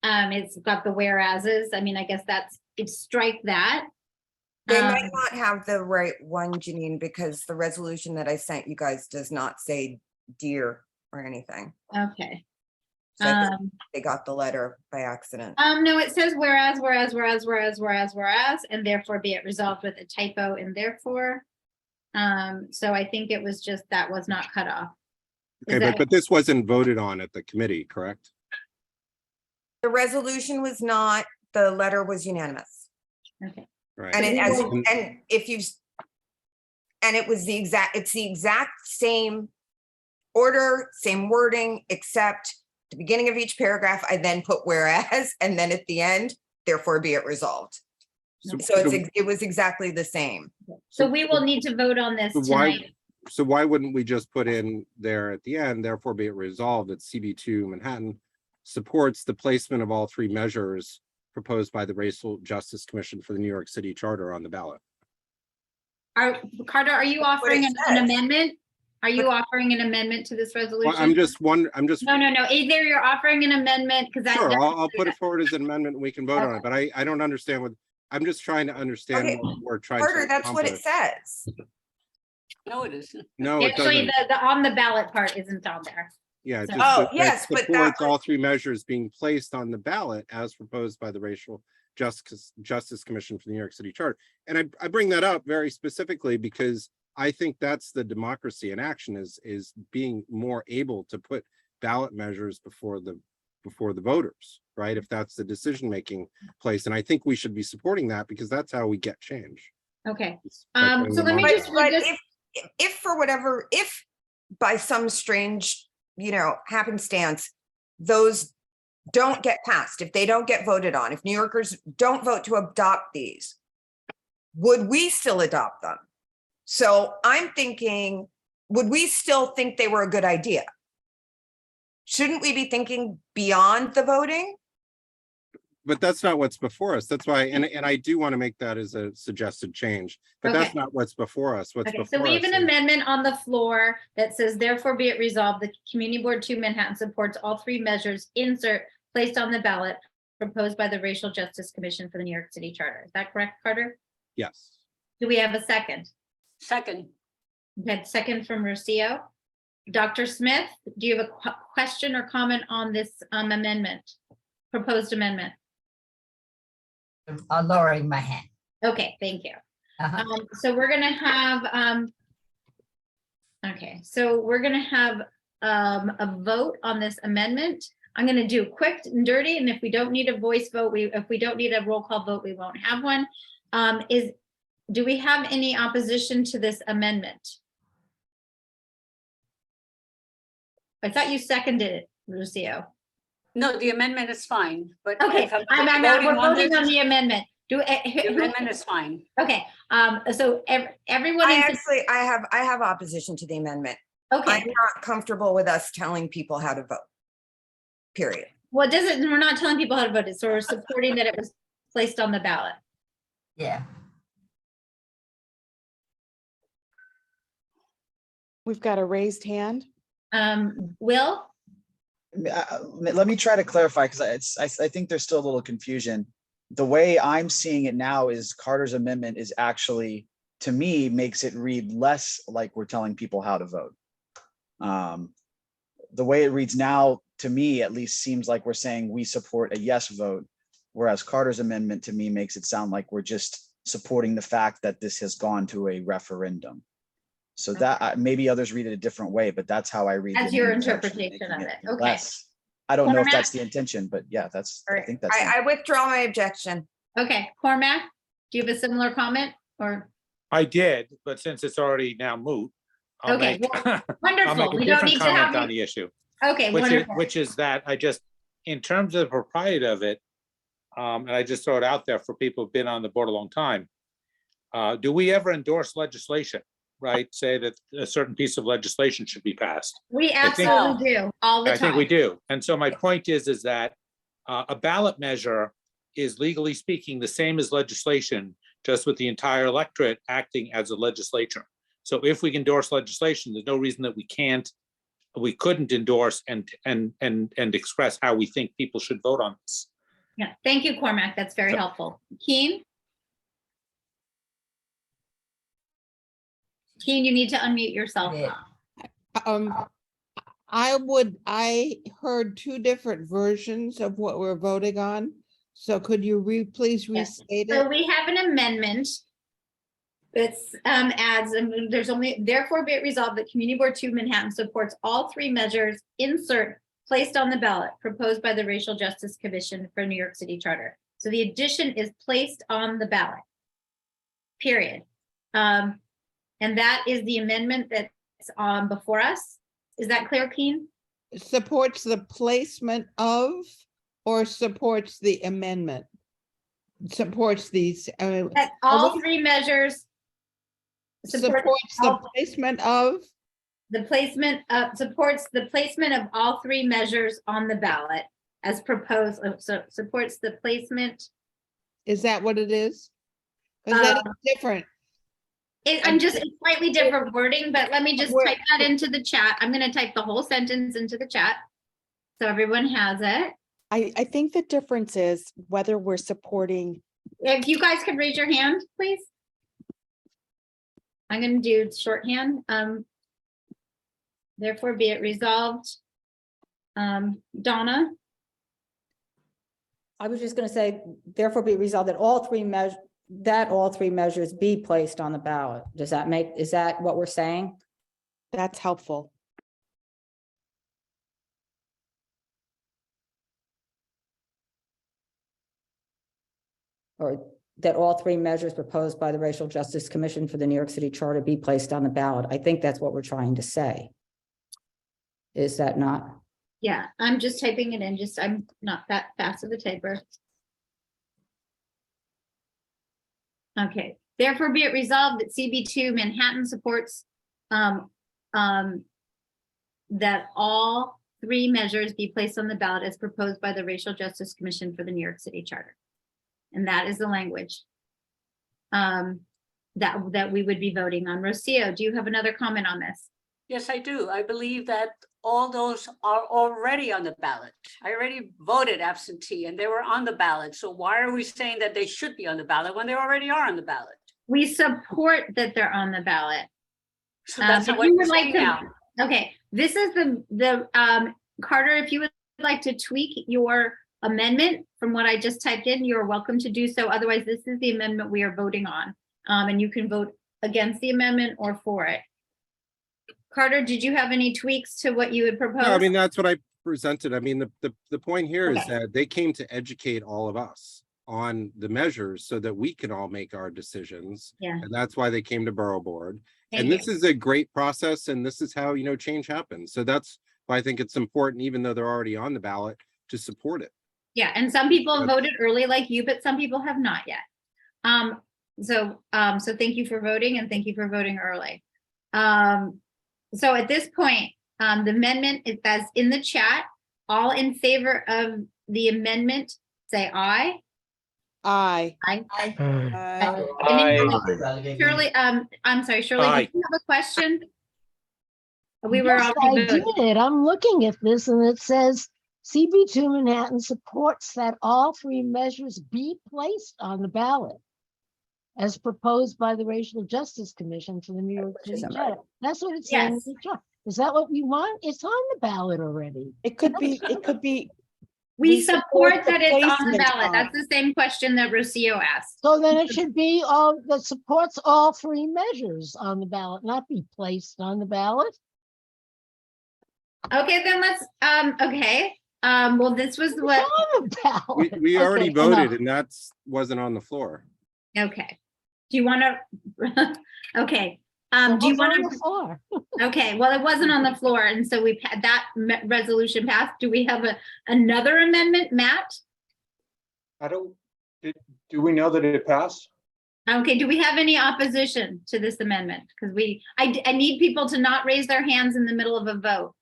It's got the whereases. I mean, I guess it's strike that. They might not have the right one, Janine, because the resolution that I sent you guys does not say dear or anything. Okay. So I think they got the letter by accident. No, it says whereas, and therefore be it resolved with a typo and therefore. So I think it was just that was not cut off. Is Okay, that- but this wasn't voted on at the committee, correct? The resolution was not, the letter was unanimous. Okay. Right. And it, as, And- and if you, and it was it's the exact same order, same wording, except the beginning of each paragraph, I then put whereas, and then at the end, therefore be it resolved. So it was exactly the same. So we will need to vote on this So why- tonight. So why wouldn't we just put in there at the end, therefore be it resolved that CB2 Manhattan supports the placement of all three measures proposed by the Racial Justice Commission for the New York City Charter on the ballot? Carter, are you offering an says. amendment? Are you offering an amendment to this resolution? Well, I'm just No. Either you're offering an amendment because sure, I'll put it forward as an amendment and we can vote on it, but I don't understand what, I'm just trying to understand Okay, what we're trying Carter, to that's what it accomplish. says. No, it isn't. No, it Actually, doesn't. the on the ballot part isn't on there. Yeah, So- just Oh, that yes, but that supports all three measures being placed on the ballot as proposed by the Racial Justice Commission for the New York City Charter. And I bring that up very specifically because I think that's the democracy in action, is being more able to put ballot measures before the voters, right? If that's the decision-making place. And I think we should be supporting that because that's how we get change. Okay. by putting So them let me on the just ballot. read But this. if for whatever, if by some strange, happenstance, those don't get passed, if they don't get voted on, if New Yorkers don't vote to adopt these, would we still adopt them? So I'm thinking, would we still think they were a good idea? Shouldn't we be thinking beyond the voting? But that's not what's before us. That's why, and I do want to make that as a suggested change, but that's Okay. not what's before us. What's Okay, so before we have us an is- amendment on the floor that says, therefore be it resolved, the Community Board 2 Manhattan supports all three measures insert placed on the ballot proposed by the Racial Justice Commission for the New York City Charter. Is that correct, Carter? Yes. Do we have a second? Second. We had second from Rocio. Dr. Smith, do you have a question or comment on this amendment, proposed amendment? Lowering my hand. Okay, thank you. Uh-huh. So we're gonna have, so we're gonna have a vote on this amendment. I'm gonna do quick and dirty, and if we don't need a voice vote, if we don't need a roll call vote, we won't have one. Do we have any opposition to this amendment? I thought you seconded it, Lucio. No, the amendment is fine, but. Okay, if I'm we're voting this, on the amendment. The amendment is fine. Okay, so everyone. I have opposition to the amendment. Okay. I'm not comfortable with us telling people how to vote. Period. Well, we're not telling people how to vote, so we're supporting that it was placed on the ballot. Yeah. We've got a raised hand. Will? Let me try to clarify because I think there's still a little confusion. the way I'm seeing it now is Carter's amendment is actually, to me, makes it read less like we're telling people how to vote. The way it reads now, to me, at least seems like we're saying we support a yes vote, whereas Carter's amendment to me makes it sound like we're just supporting the fact that this has gone to a referendum. So that maybe others read it a different way, but that's how I read. That's the your amendment, actually interpretation of making it. Okay. less. I don't know if Cormac? that's the intention, but yeah, that's, I think that's. the- I withdraw my objection. Okay, Cormac, do you have a similar comment or? I did, but since it's already now moot, I'll Okay, make, well, I'll wonderful. make a We don't different need to have comment on you. the issue. Okay, wonderful. Which is that I just, in terms of the propriety of it, and I just throw it out there for people who've been on the board a long time. Do we ever endorse legislation, right? Say that a certain piece of legislation should be passed. We I think- absolutely do, all the I time. think we do. And so my point is that a ballot measure is legally speaking the same as legislation, just with the entire electorate acting as a legislature. So if we endorse legislation, there's no reason that we couldn't endorse and express how we think people should vote on this. Yeah, thank you, Cormac. That's very helpful. Keen? Keen, you need to unmute yourself. I heard two different versions of what we're voting on. So could you please Yes. restate So it? we have an amendment. It's adds, and there's only, therefore be it resolved that Community Board 2 Manhattan supports all three measures, insert, placed on the ballot, proposed by the Racial Justice Commission for New York City Charter. So the addition is placed on the ballot, period. And that is the amendment that's before us. Is that clear, Keen? Supports the placement of or supports the amendment? Supports these. That all three measures Supports the placement of? The placement supports the placement of all three measures on the ballot as proposed, so supports the placement. Is that what it is? Because that is different. I'm just, it's slightly different wording, but let me just type that into the chat. I'm gonna type the whole sentence into the chat. So everyone has it. I think the difference is whether we're supporting. If you guys could raise your hand, please. I'm gonna do shorthand. Therefore be it resolved. Donna? I was just gonna say, therefore be resolved that all three measures be placed on the ballot. Does that make, is that what we're saying? That's helpful. Or that all three measures proposed by the Racial Justice Commission for the New York City Charter be placed on the ballot. I think that's what we're trying to say. Is that not? Yeah, I'm just typing it in, I'm not that fast of a typer. Okay, therefore be it resolved that CB2 Manhattan supports that all three measures be placed on the ballot as proposed by the Racial Justice Commission for the New York City Charter. And that is the language that we would be voting on. Rocio, do you have another comment on this? Yes, I do. I believe that all those are already on the ballot. I already voted absentee and they were on the ballot. So why are we saying that they should be on the ballot when they already are on the ballot? We support that they're on the ballot. So that's If what you you're would like saying to, now. okay, this is the Carter, if you would like to tweak your amendment from what I just typed in, you're welcome to do so. Otherwise, this is the amendment we are voting on. And you can vote against the amendment or for it. Carter, did you have any tweaks to what you would propose? No, I mean, that's what I presented. I mean, the point here is Okay. that they came to educate all of us on the measures so that we can all make our decisions. Yeah. And that's why they came to Borough Board. Thank And this you. is a great process, and this is how, change happens. So that's why I think it's important, even though they're already on the ballot, to support it. Yeah, and some people voted early like you, but some people have not yet. So thank you for voting and thank you for voting early. So at this point, the amendment is as in the chat. All in favor of the amendment, say aye. Aye. Aye. Aye. Shirley, I'm sorry, Shirley, Aye. did you have a question? We were Yes, already I voting. did. I'm looking at this and it says CB2 Manhattan supports that all three measures be placed on the ballot as proposed by the Racial Justice Commission for the New York City Isn't right. Charter. That's what it's saying. in the chart. Is that what we want? It's on the ballot already. It could be. We support the that it's on the placement ballot. on That's the same question that Rocio asked. So then it should be all that supports all three measures on the ballot, not be placed on the ballot. Okay, then let's, okay. Well, this was It's what, on the ballot. We already Okay, voted enough. and that's wasn't on the floor. okay. Do you want to, okay. Do you What's on want the to, floor? okay, well, it wasn't on the floor, and so we've had that resolution passed. Do we have another amendment, Matt? Do we know that it passed? Okay, do we have any opposition to this amendment? Because I need people to not raise their hands in the middle of a vote.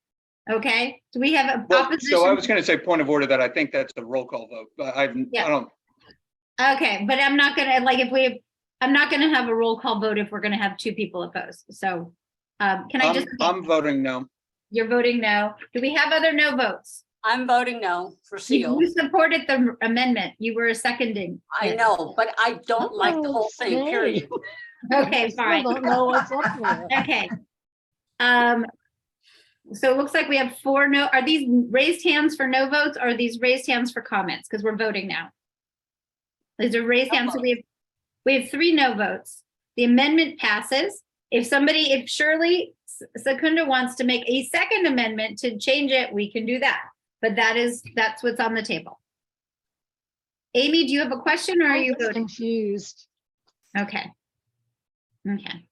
Okay, do we have a opposition? So I was going to say point of order that I think that's a roll call vote, but I don't. Okay, but I'm not gonna, like, I'm not gonna have a roll call vote if we're gonna have two people opposed. So, can I just? I'm voting no. You're voting no. Do we have other no votes? I'm voting no for seal. You supported the amendment. You were seconding. I know, but I don't like the whole thing, period. Okay, Still fine. don't know what's up there. Okay. So it looks like we have 4 no. Are these raised hands for no votes, or are these raised hands for comments? Because we're voting now. These are raised hands. So we have 3 no votes. The amendment passes. If Shirley Secunda wants to make a second amendment to change it, we can do that. But that's what's on the table. Amy, do you have a question, or are you voting? Confused. Okay. Okay.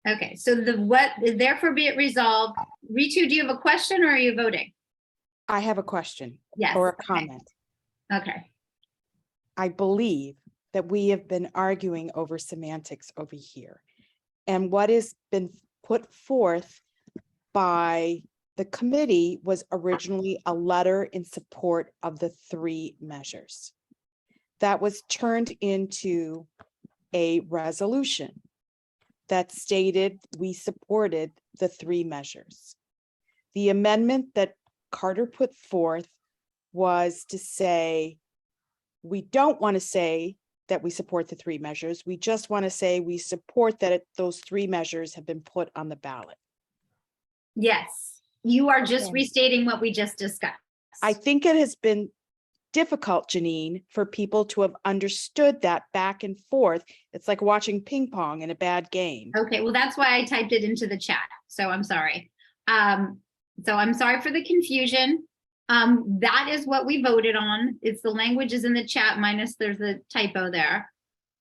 Okay, so therefore be it resolved. Ritu, do you have a question, or are you voting? I have a question. Yes, Or a okay. comment. Okay. I believe that we have been arguing over semantics over here. And what has been put forth by the committee was originally a letter in support of the 3 measures. That was turned into a resolution that stated we supported the 3 measures. The amendment that Carter put forth was to say, we don't want to say that we support the 3 measures. We just want to say we support that those 3 measures have been put on the ballot. Yes, you are just Okay. restating what we just discussed. I think it has been difficult, Janine, for people to have understood that back and forth. It's like watching ping pong in a bad game. Okay, well, that's why I typed it into the chat. So I'm sorry. So I'm sorry for the confusion. That is what we voted on. It's the language is in the chat minus there's a typo there.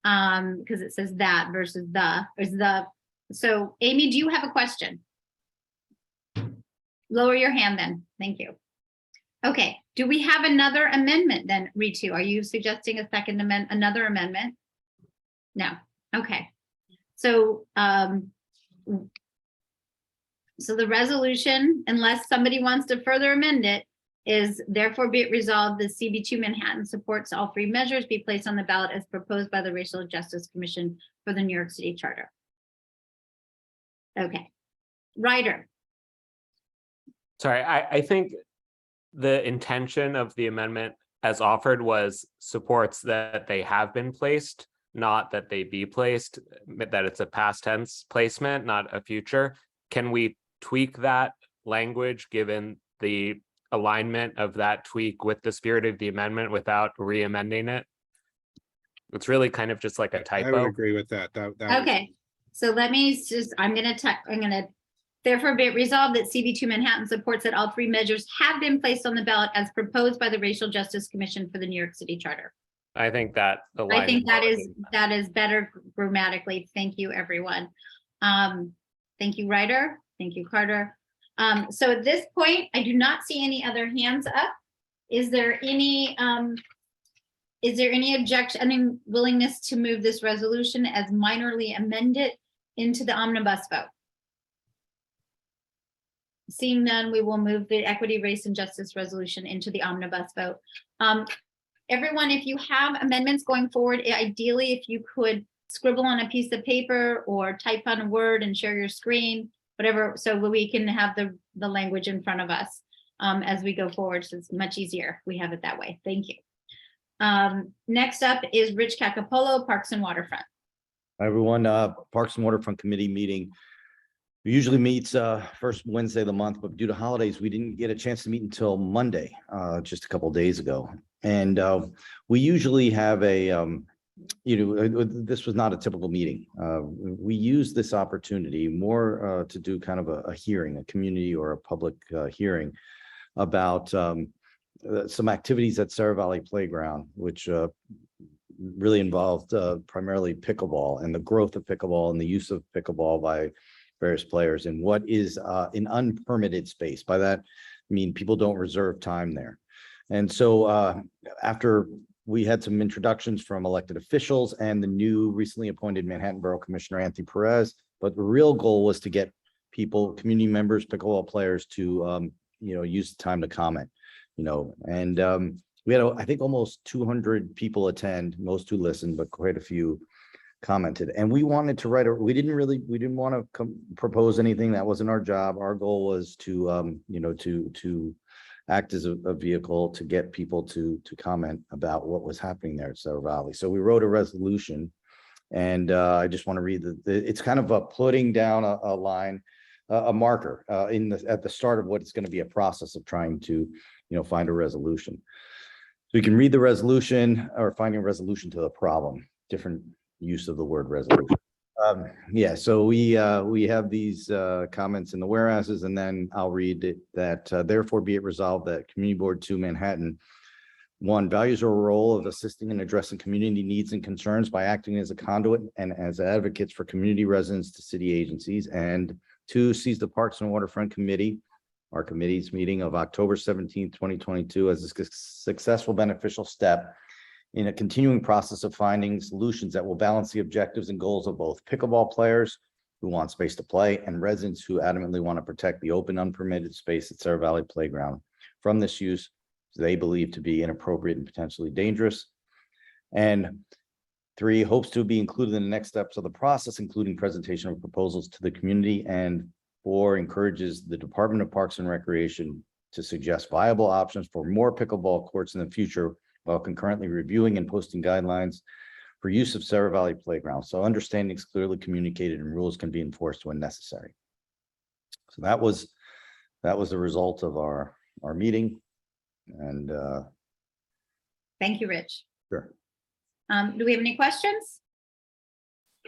Because it says that versus the. So Amy, do you have a question? Lower your hand then. Thank you. Okay, do we have another amendment then, Ritu? Are you suggesting a second amendment, another amendment? No, okay. So, so the resolution, unless somebody wants to further amend it, is therefore be it resolved that CB2 Manhattan supports all 3 measures be placed on the ballot as proposed by the Racial Justice Commission for the New York City Charter. Okay, Ryder. Sorry, I think the intention of the amendment as offered was supports that they have been placed, not that they be placed, that it's a past tense placement, not a future. Can we tweak that language given the alignment of that tweak with the spirit of the amendment without re-amending it? It's really kind of just like a typo. I would agree with that. Okay, so let me just, I'm gonna therefore be it resolved that CB2 Manhattan supports that all 3 measures have been placed on the ballot as proposed by the Racial Justice Commission for the New York City Charter. I think that I think that is better grammatically. Thank you, everyone. Thank you, Ryder. Thank you, Carter. So at this point, I do not see any other hands up. Is there any objection, any willingness to move this resolution as minorly amended into the omnibus vote? Seeing none, we will move the equity, race, and justice resolution into the omnibus vote. Everyone, if you have amendments going forward, ideally, if you could scribble on a piece of paper or type on a word and share your screen, whatever, so we can have the language in front of us. as we go forward. So it's much easier. We have it that way. Thank you. Next up is Rich Cacapolo, Parks and Waterfront. Hi, everyone. Parks and Waterfront Committee meeting. We usually meets first Wednesday of the month, but due to holidays, we didn't get a chance to meet until Monday, just a couple of days ago. And we usually have a, this was not a typical meeting. We used this opportunity more to do kind of a hearing, a community or a public hearing about some activities at Sarah Valley Playground, which really involved primarily pickleball and the growth of pickleball and the use of pickleball by various players and what is an unpermitted space. By that, I mean people don't reserve time there. And so after we had some introductions from elected officials and the new recently appointed Manhattan Borough Commissioner, Anthony Perez, but the real goal was to get people, community members, pickleball players to, use the time to comment, and we had, I think, almost 200 people attend, most who listened, but quite a few commented. And we wanted to write we didn't want to propose anything. That wasn't our job. Our goal was to, to act as a vehicle to get people to comment about what was happening there at Sarah Valley. So we wrote a resolution, and I just want to read it's kind of a putting down a line, a marker at the start of what it's going to be a process of trying to, find a resolution. So you can read the resolution or finding a resolution to the problem, different use of the word resolution. So we have these comments in the whereases, and then I'll read it that therefore be it resolved that Community Board 2 Manhattan 1 values our role of assisting and addressing community needs and concerns by acting as a conduit and as advocates for community residents to city agencies, and 2 sees the Parks and Waterfront Committee, our committee's meeting of October 17th, 2022 as a successful beneficial step in a continuing process of finding solutions that will balance the objectives and goals of both pickleball players who want space to play and residents who adamantly want to protect the open, unpermitted space at Sarah Valley Playground from this use they believe to be inappropriate and potentially dangerous. And 3, hopes to be included in the next steps of the process, including presentation of proposals to the community, and 4, encourages the Department of Parks and Recreation to suggest viable options for more pickleball courts in the future, while concurrently reviewing and posting guidelines for use of Sarah Valley Playground. So understanding is clearly communicated and rules can be enforced when necessary. So that was the result of our meeting. And Thank you, Rich. Sure. Do we have any questions?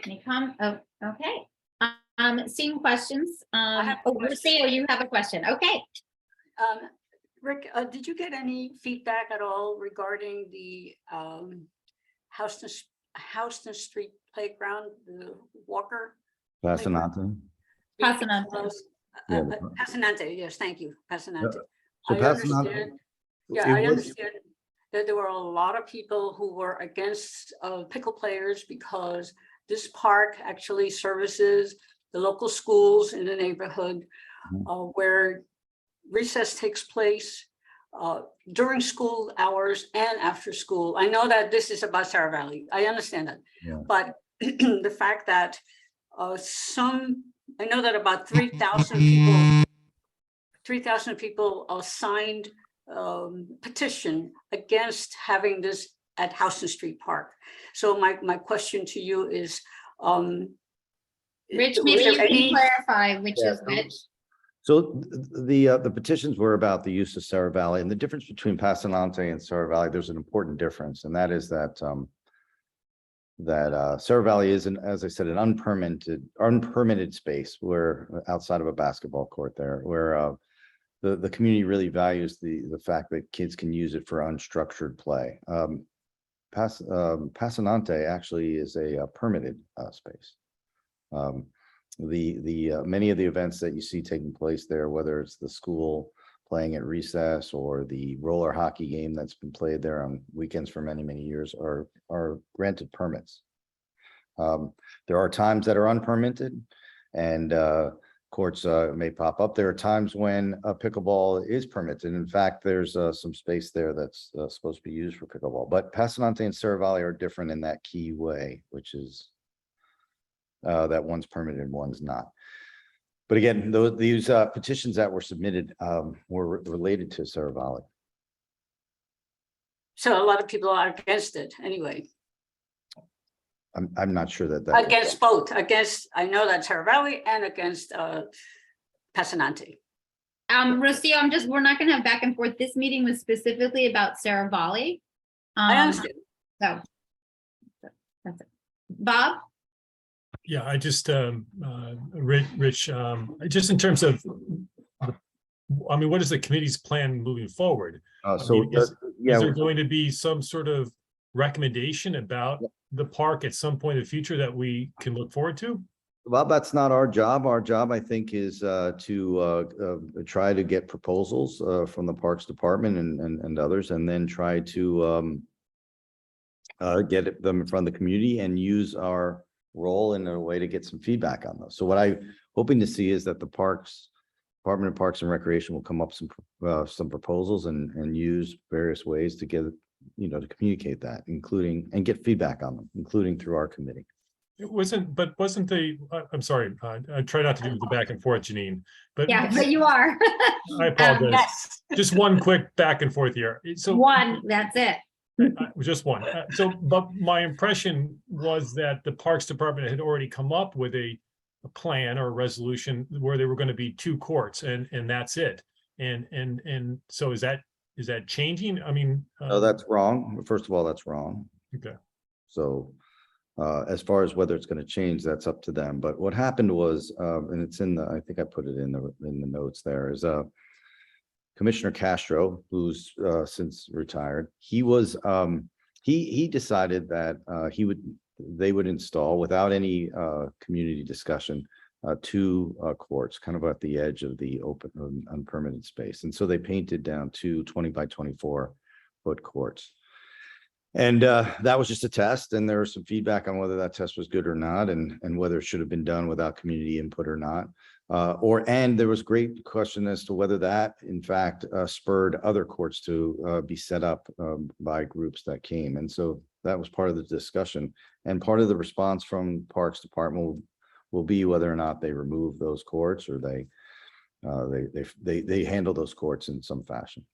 Any oh, okay. Seeing questions. Lucy, you have a question. Okay. Rick, did you get any feedback at all regarding the Houston Street Playground, the Walker? Passanante. Passanante. Passanante, yes, thank you, Passanante. So I understand. Yeah, I understand that there were a lot of people who were against pickle players because this park actually services the local schools in the neighborhood where recess takes place during school hours and after school. I know that this is about Sarah Valley. I understand that. Yeah. But the fact that I know that about 3,000 people signed petition against having this at Houston Street Park. So my question to you is, Rich, maybe you can clarify which is which. So the petitions were about the use of Sarah Valley, and the difference between Passanante and Sarah Valley, there's an important difference, and that is that Sarah Valley is, as I said, an unpermitted space where outside of a basketball court there, where the community really values the fact that kids can use it for unstructured play. Passanante actually is a permitted space. Many of the events that you see taking place there, whether it's the school playing at recess or the roller hockey game that's been played there on weekends for many, many years, are granted permits. There are times that are unpermitted, and courts may pop up. There are times when pickleball is permitted. In fact, there's some space there that's supposed to be used for pickleball. But Passanante and Sarah Valley are different in that key way, which is that one's permitted, one's not. But again, these petitions that were submitted were related to Sarah Valley. So a lot of people are against it anyway, I'm not sure that. against both, against, I know that's Terra Valley and against Passanante. Rocio, we're not gonna have back and forth. This meeting was specifically about Sarah Valley. I understand. So that's it. Bob? Yeah, I just, Rich, just in terms of, I mean, what is the committee's plan moving forward? Is there going to be some sort of recommendation about the park at some point in the future that we can look forward to? Well, that's not our job. Our job, I think, is to try to get proposals from the Parks Department and others, and then try to get them in front of the community and use our role in a way to get some feedback on those. So what I'm hoping to see is that the Department of Parks and Recreation will come up some proposals and use various ways to get, to communicate that, including, and get feedback on them, including through our committee. It wasn't I'm sorry, I try not to do the back and forth, Janine, but Yeah, but you are. I apologize. Yes. Just one quick back and forth here. So One, that's it. just one. But my impression was that the Parks Department had already come up with a plan or a resolution where there were going to be 2 courts and that's it. And so is that changing? I mean, No, that's wrong. First of all, that's wrong. okay. So as far as whether it's going to change, that's up to them. But what happened was, and it's in I think I put it in the notes there, is Commissioner Castro, who's since retired, he was he decided that they would install, without any community discussion, 2 courts kind of at the edge of the open unpermitted space. And so they painted down 2 20 by 24 foot courts. And that was just a test, and there was some feedback on whether that test was good or not, and whether it should have been done without community input or not. And there was great question as to whether that, in fact, spurred other courts to be set up by groups that came. And so that was part of the discussion, and part of the response from Parks Department will be whether or not they remove those courts or they handle those courts in some fashion.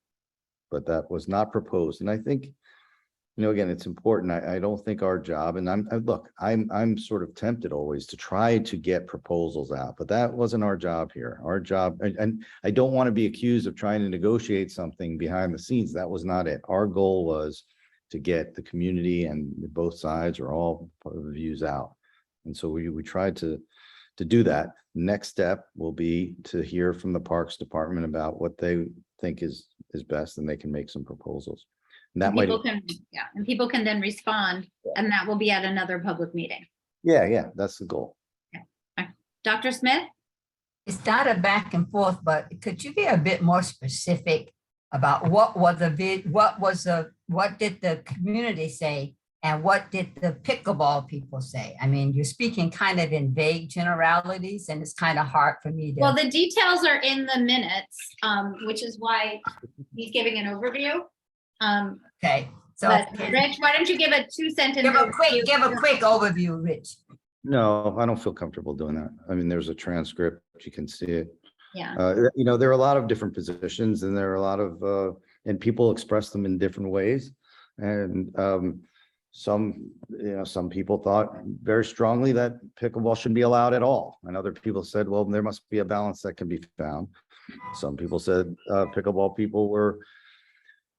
But that was not proposed, and I think, again, it's important. I don't think our job, and I'm sort of tempted always to try to get proposals out, but that wasn't our job here. Our job, and I don't want to be accused of trying to negotiate something behind the scenes. That was not it. Our goal was to get the community and both sides or all views out. And so we tried to do that. Next step will be to hear from the Parks Department about what they think is best, and they can make some proposals. And that might, and people can then respond, and that will be at another public meeting. yeah, that's the goal. Dr. Smith? It's not a back and forth, but could you be a bit more specific about what did the community say and what did the pickleball people say? I mean, you're speaking kind of in vague generalities, and it's kind of hard for me to. Well, the details are in the minutes, which is why he's giving an overview. Okay, so Rich, why don't you give a 2-sentence give a quick overview, Rich. No, I don't feel comfortable doing that. I mean, there's a transcript, you can see it. Yeah. There are a lot of different positions, and there are a lot of and people express them in different ways. And some people thought very strongly that pickleball shouldn't be allowed at all, and other people said, well, there must be a balance that can be found. Some people said pickleball people were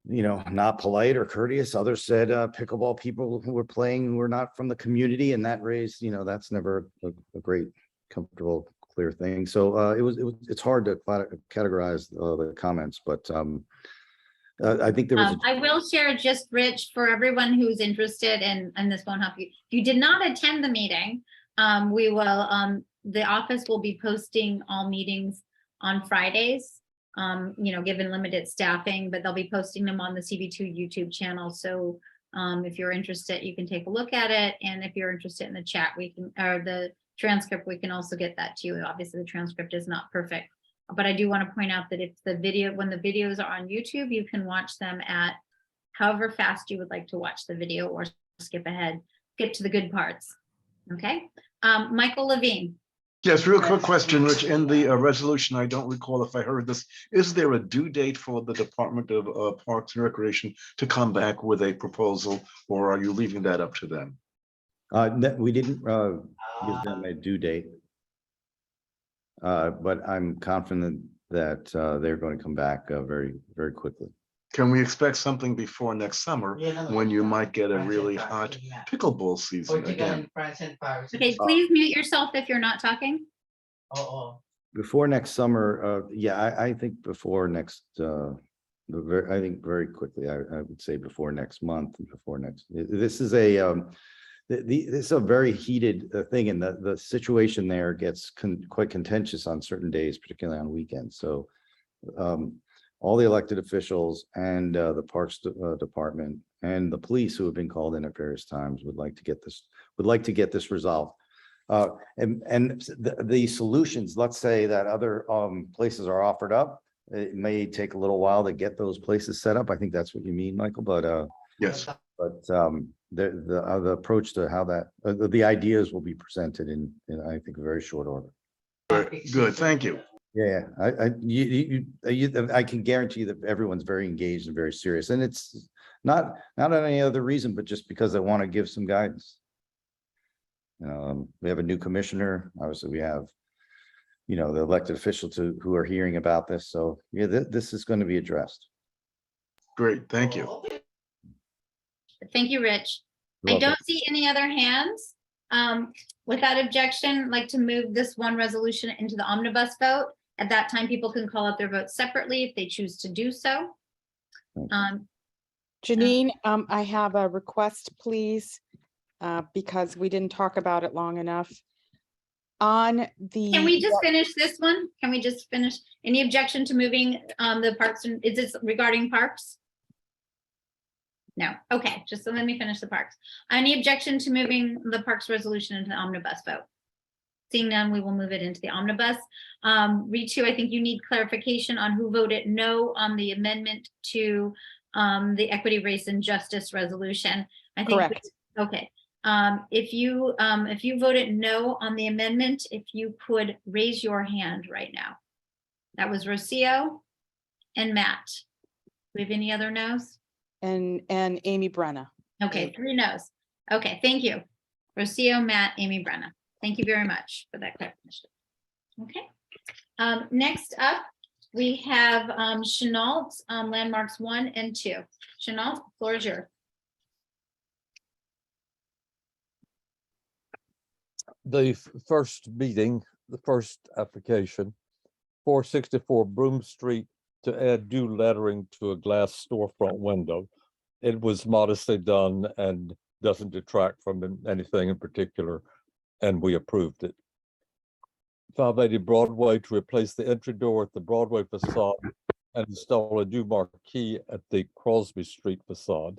not polite or courteous. Others said pickleball people who were playing were not from the community, and that raised, that's never a great, comfortable, clear thing. So it's hard to categorize the comments, but I think there was. I will share just, Rich, for everyone who's interested, and this won't help you. If you did not attend the meeting, we will. The office will be posting all meetings on Fridays. Given limited staffing, but they'll be posting them on the CB2 YouTube channel. So if you're interested, you can take a look at it. And if you're interested in the chat, or the transcript, we can also get that to you. Obviously, the transcript is not perfect, but I do want to point out that when the videos are on YouTube, you can watch them at however fast you would like to watch the video, or skip to the good parts. Okay. Michael Levine. Yes, real quick question, Rich. In the resolution, I don't recall if I heard this. Is there a due date for the Department of Parks and Recreation to come back with a proposal, or are you leaving that up to them? We didn't give them a due date. But I'm confident that they're going to come back very, very quickly. Can we expect something before next summer when you might get a really hot pickleball season again? Okay, please mute yourself if you're not talking. Before next summer, yeah, I think before next, I think very quickly, I would say before next month, and before next, this is a, this is a very heated thing, and the situation there gets quite contentious on certain days, particularly on weekends. So all the elected officials and the Parks Department and the police who have been called in at various times would like to get this resolved. And the solutions, let's say that other places are offered up, it may take a little while to get those places set up. I think that's what you mean, Michael, but yes. But the approach to how that the ideas will be presented in I think a very short order. Good, thank you. Yeah, I can guarantee you that everyone's very engaged and very serious, and it's not on any other reason, but just because I want to give some guidance. We have a new commissioner. Obviously, we have, the elected officials who are hearing about this. So yeah, this is going to be addressed. Great, thank you. Thank you, Rich. You're I don't welcome. see any other hands. Without objection, I'd like to move this one resolution into the omnibus vote. At that time, people can call up their votes separately if they choose to do so. Janine, I have a request, please, because we didn't talk about it long enough. On the. Can we just finish this one? Can we just finish? Any objection to moving the parks? Is this regarding parks? No. Okay, just so let me finish the parks. Any objection to moving the parks resolution into the omnibus vote? Seeing none, we will move it into the omnibus. Ritu, I think you need clarification on who voted no on the amendment to the equity, race, and justice resolution. I think. Correct. Okay. If you voted no on the amendment, if you could raise your hand right now. That was Rocio and Matt. Do we have any other no's? And Amy Brenna. Okay, 3 no's. Okay, thank you. Rocio, Matt, Amy Brenna. Thank you very much for that clarification. Okay. Next up, we have Chenault, landmarks 1 and 2. Chenault, floor is yours. The first meeting, the first application, 464 Broome Street, to add new lettering to a glass storefront window. It was modestly done and doesn't detract from anything in particular, and we approved it. 580 Broadway, to replace the entry door at the Broadway facade and install a new marquee at the Crosby Street facade.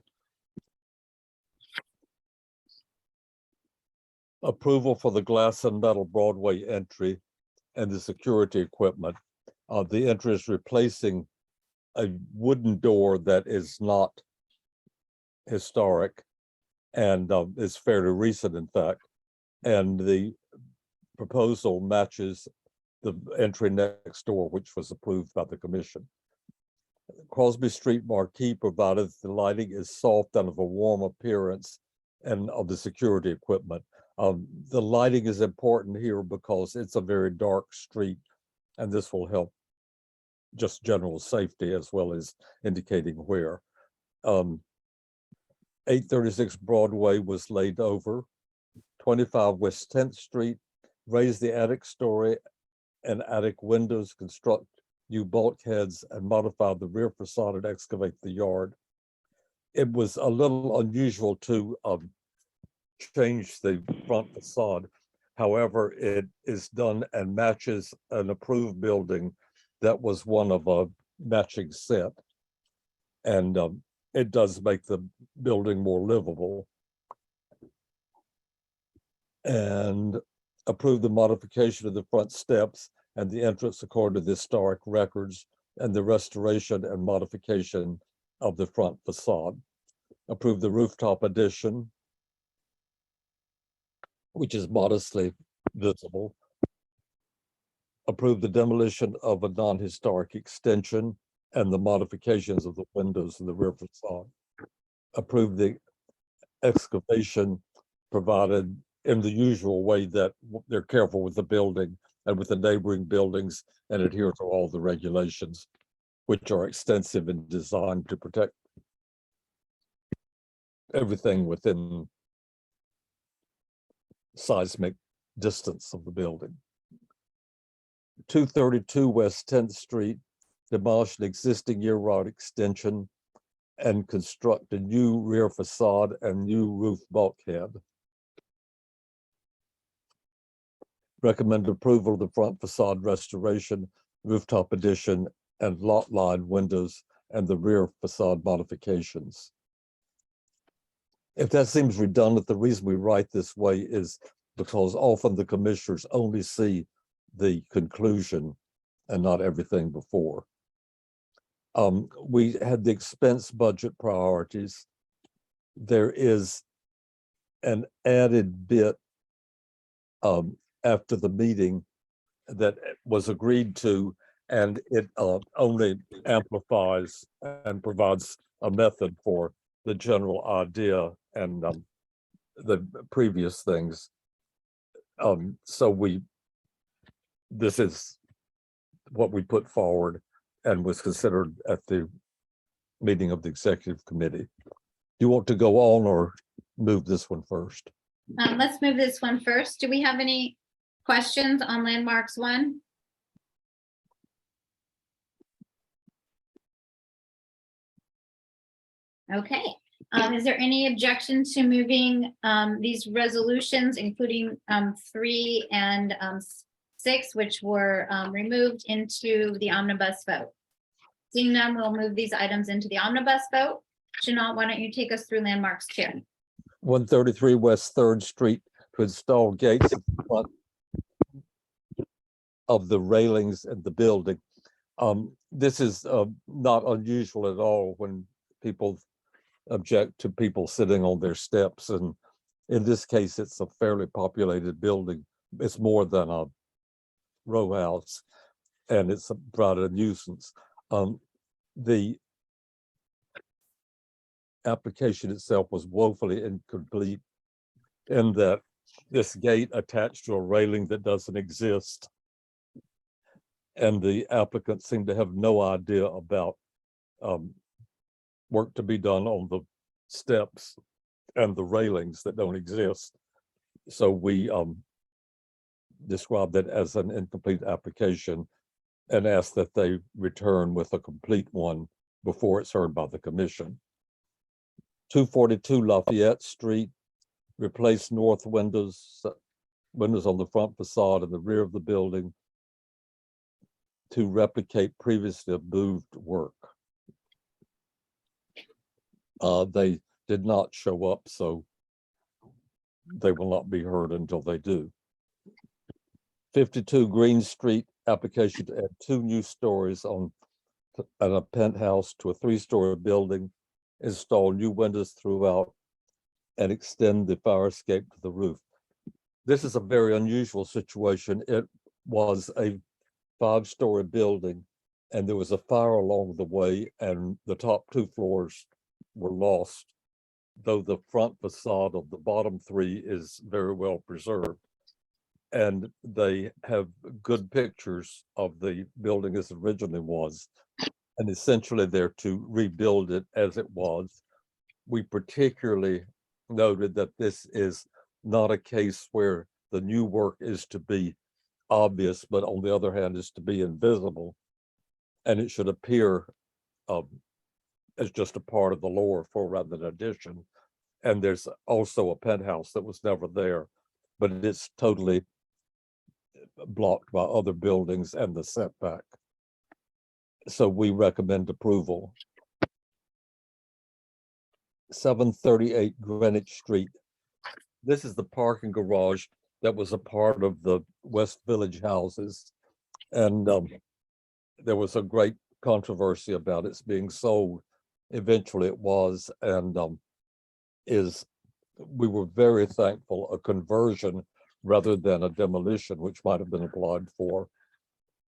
Approval for the glass and metal Broadway entry and the security equipment. The entry is replacing a wooden door that is not historic and is fairly recent, in fact. And the proposal matches the entry next door, which was approved by the commission. Crosby Street marquee provided the lighting is soft and of a warm appearance and of the security equipment. The lighting is important here because it's a very dark street, and this will help just general safety as well as indicating where. 836 Broadway was laid over. 25 West 10th Street, raise the attic story and attic windows, construct new bulkheads, and modify the rear facade and excavate the yard. It was a little unusual to change the front facade. However, it is done and matches an approved building that was one of a matching set. And it does make the building more livable. And approve the modification of the front steps and the entrance according to the historic records and the restoration and modification of the front facade. Approve the rooftop addition, which is modestly visible. approve the demolition of a non-historic extension and the modifications of the windows in the rear facade. Approve the excavation provided in the usual way that they're careful with the building and with the neighboring buildings and adhere to all the regulations, which are extensive and designed to protect everything within seismic distance of the building. 232 West 10th Street, demolish an existing year round extension and construct a new rear facade and new roof bulkhead. Recommend approval of the front facade restoration, rooftop addition, and lot line windows and the rear facade modifications. If that seems redundant, the reason we write this way is because often the commissioners only see the conclusion and not everything before. We had the expense budget priorities. There is an added bit after the meeting that was agreed to, and it only amplifies and provides a method for the general idea and the previous things. So this is what we put forward and was considered at the meeting of the executive committee. Do you want to go on or move this one first? Let's move this one first. Do we have any questions on landmarks 1? Okay. Is there any objection to moving these resolutions, including 3 and 6, which were removed, into the omnibus vote? Seeing none, we'll move these items into the omnibus vote. Janelle, why don't you take us through landmarks 2? 133 West 3rd Street to install gates at the front of the railings in the building. This is not unusual at all when people object to people sitting on their steps. And in this case, it's a fairly populated building. It's more than a row house, and it's about a nuisance. The application itself was woefully incomplete in that this gate attached to a railing that doesn't exist. And the applicant seemed to have no idea about work to be done on the steps and the railings that don't exist. So we described it as an incomplete application and asked that they return with a complete one before it's heard by the commission. 242 Lafayette Street, replace north windows on the front facade and the rear of the building to replicate previously moved work. They did not show up, so they will not be heard until they do. 52 Green Street, application to add 2 new stories on a penthouse to a 3-story building, install new windows throughout, and extend the fire escape to the roof. This is a very unusual situation. It was a 5-story building, and there was a fire along the way, and the top 2 floors were lost, though the front facade of the bottom 3 is very well preserved. And they have good pictures of the building as it originally was, and essentially they're to rebuild it as it was. We particularly noted that this is not a case where the new work is to be obvious, but on the other hand is to be invisible, and it should appear as just a part of the lower floor rather than addition. And there's also a penthouse that was never there, but it's totally blocked by other buildings and the setback. So we recommend approval. 738 Greenwich Street. This is the parking garage that was a part of the West Village houses. And there was a great controversy about its being sold. Eventually it was, and we were very thankful a conversion rather than a demolition, which might have been applied for,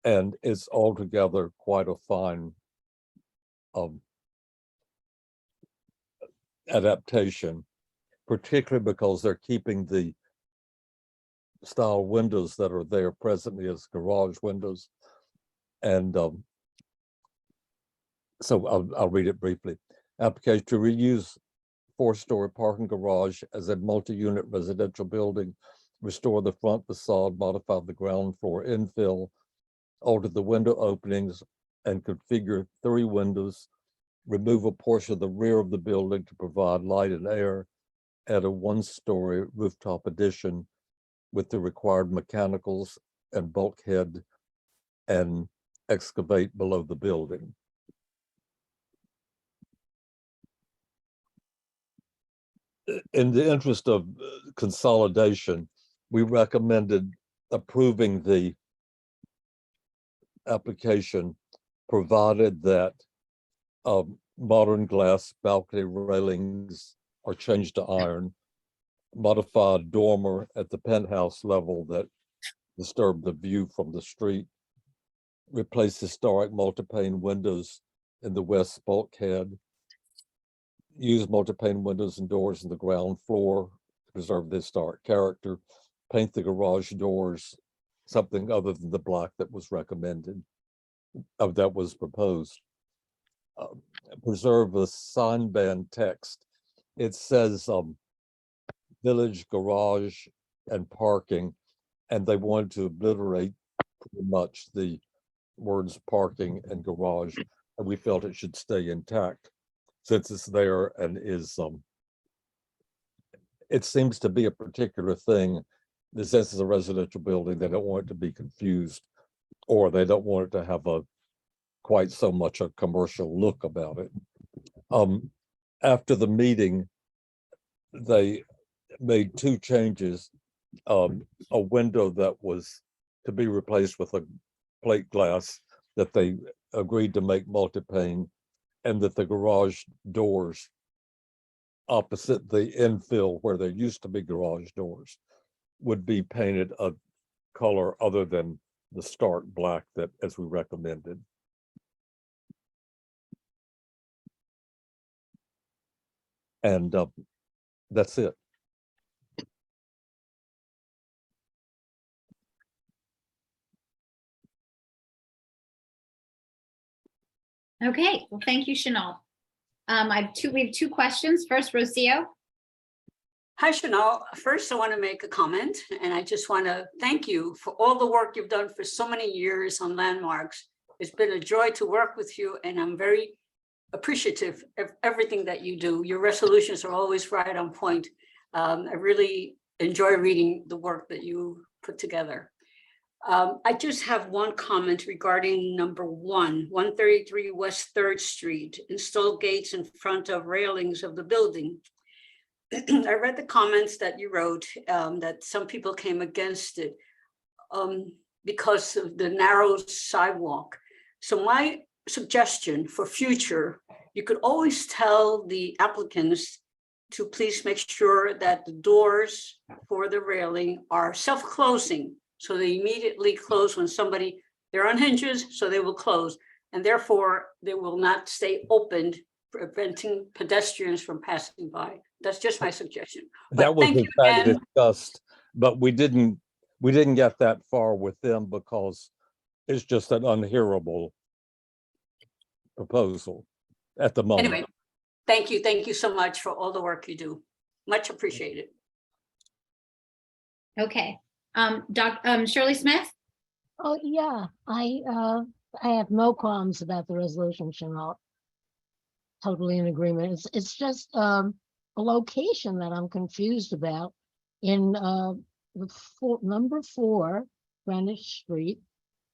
And it's altogether quite a fine adaptation, particularly because they're keeping the style windows that are there presently as garage windows. And so I'll read it briefly. Application to reuse 4-story parking garage as a multi-unit residential building, restore the front facade, modify the ground floor infill, alter the window openings, and configure 3 windows, remove a portion of the rear of the building to provide light and air, add a 1-story rooftop addition with the required mechanicals and bulkhead, and excavate below the building. In the interest of consolidation, we recommended approving the application, provided that modern glass balcony railings are changed to iron, modified dormer at the penthouse level that disturb the view from the street, replace historic multi-pane windows in the west bulkhead, use multi-pane windows and doors in the ground floor to preserve the historic character, paint the garage doors something other than the black that was recommended, that was proposed. Preserve the sign band text. It says village garage and parking, and they wanted to obliterate pretty much the words parking and garage, and we felt it should stay intact since it's there and is it seems to be a particular thing. This is a residential building. They don't want it to be confused, or they don't want it to have a quite so much a commercial look about it. After the meeting, they made 2 changes. A window that was to be replaced with a plate glass that they agreed to make multi-pane, and that the garage doors opposite the infill where there used to be garage doors would be painted a color other than the stark black that as we recommended. And that's it. Okay, well, thank you, Chanel. We have 2 questions. First, Rocio. Hi, Chanel. First, I want to make a comment, and I just want to thank you for all the work you've done for so many years on landmarks. It's been a joy to work with you, and I'm very appreciative of everything that you do. Your resolutions are always right on point. I really enjoy reading the work that you put together. I just have one comment regarding number 133 West 3rd Street, install gates in front of railings of the building. I read the comments that you wrote, that some people came against it because of the narrow sidewalk. So my suggestion for future, you could always tell the applicants to please make sure that the doors for the railing are self-closing. So they immediately close when they're on hinges, so they will close. And therefore, they will not stay opened, preventing pedestrians from passing by. That's just my suggestion. That was in fact discussed, but we didn't get that far with them because it's just an unhearable proposal at the moment. Anyway, thank you. Thank you so much for all the work you do. Much appreciated. Okay. Shirley Smith. Oh, yeah, I have no qualms about the resolution, Chanel. Totally in agreement. It's just a location that I'm confused about in number 4 Greenwich Street,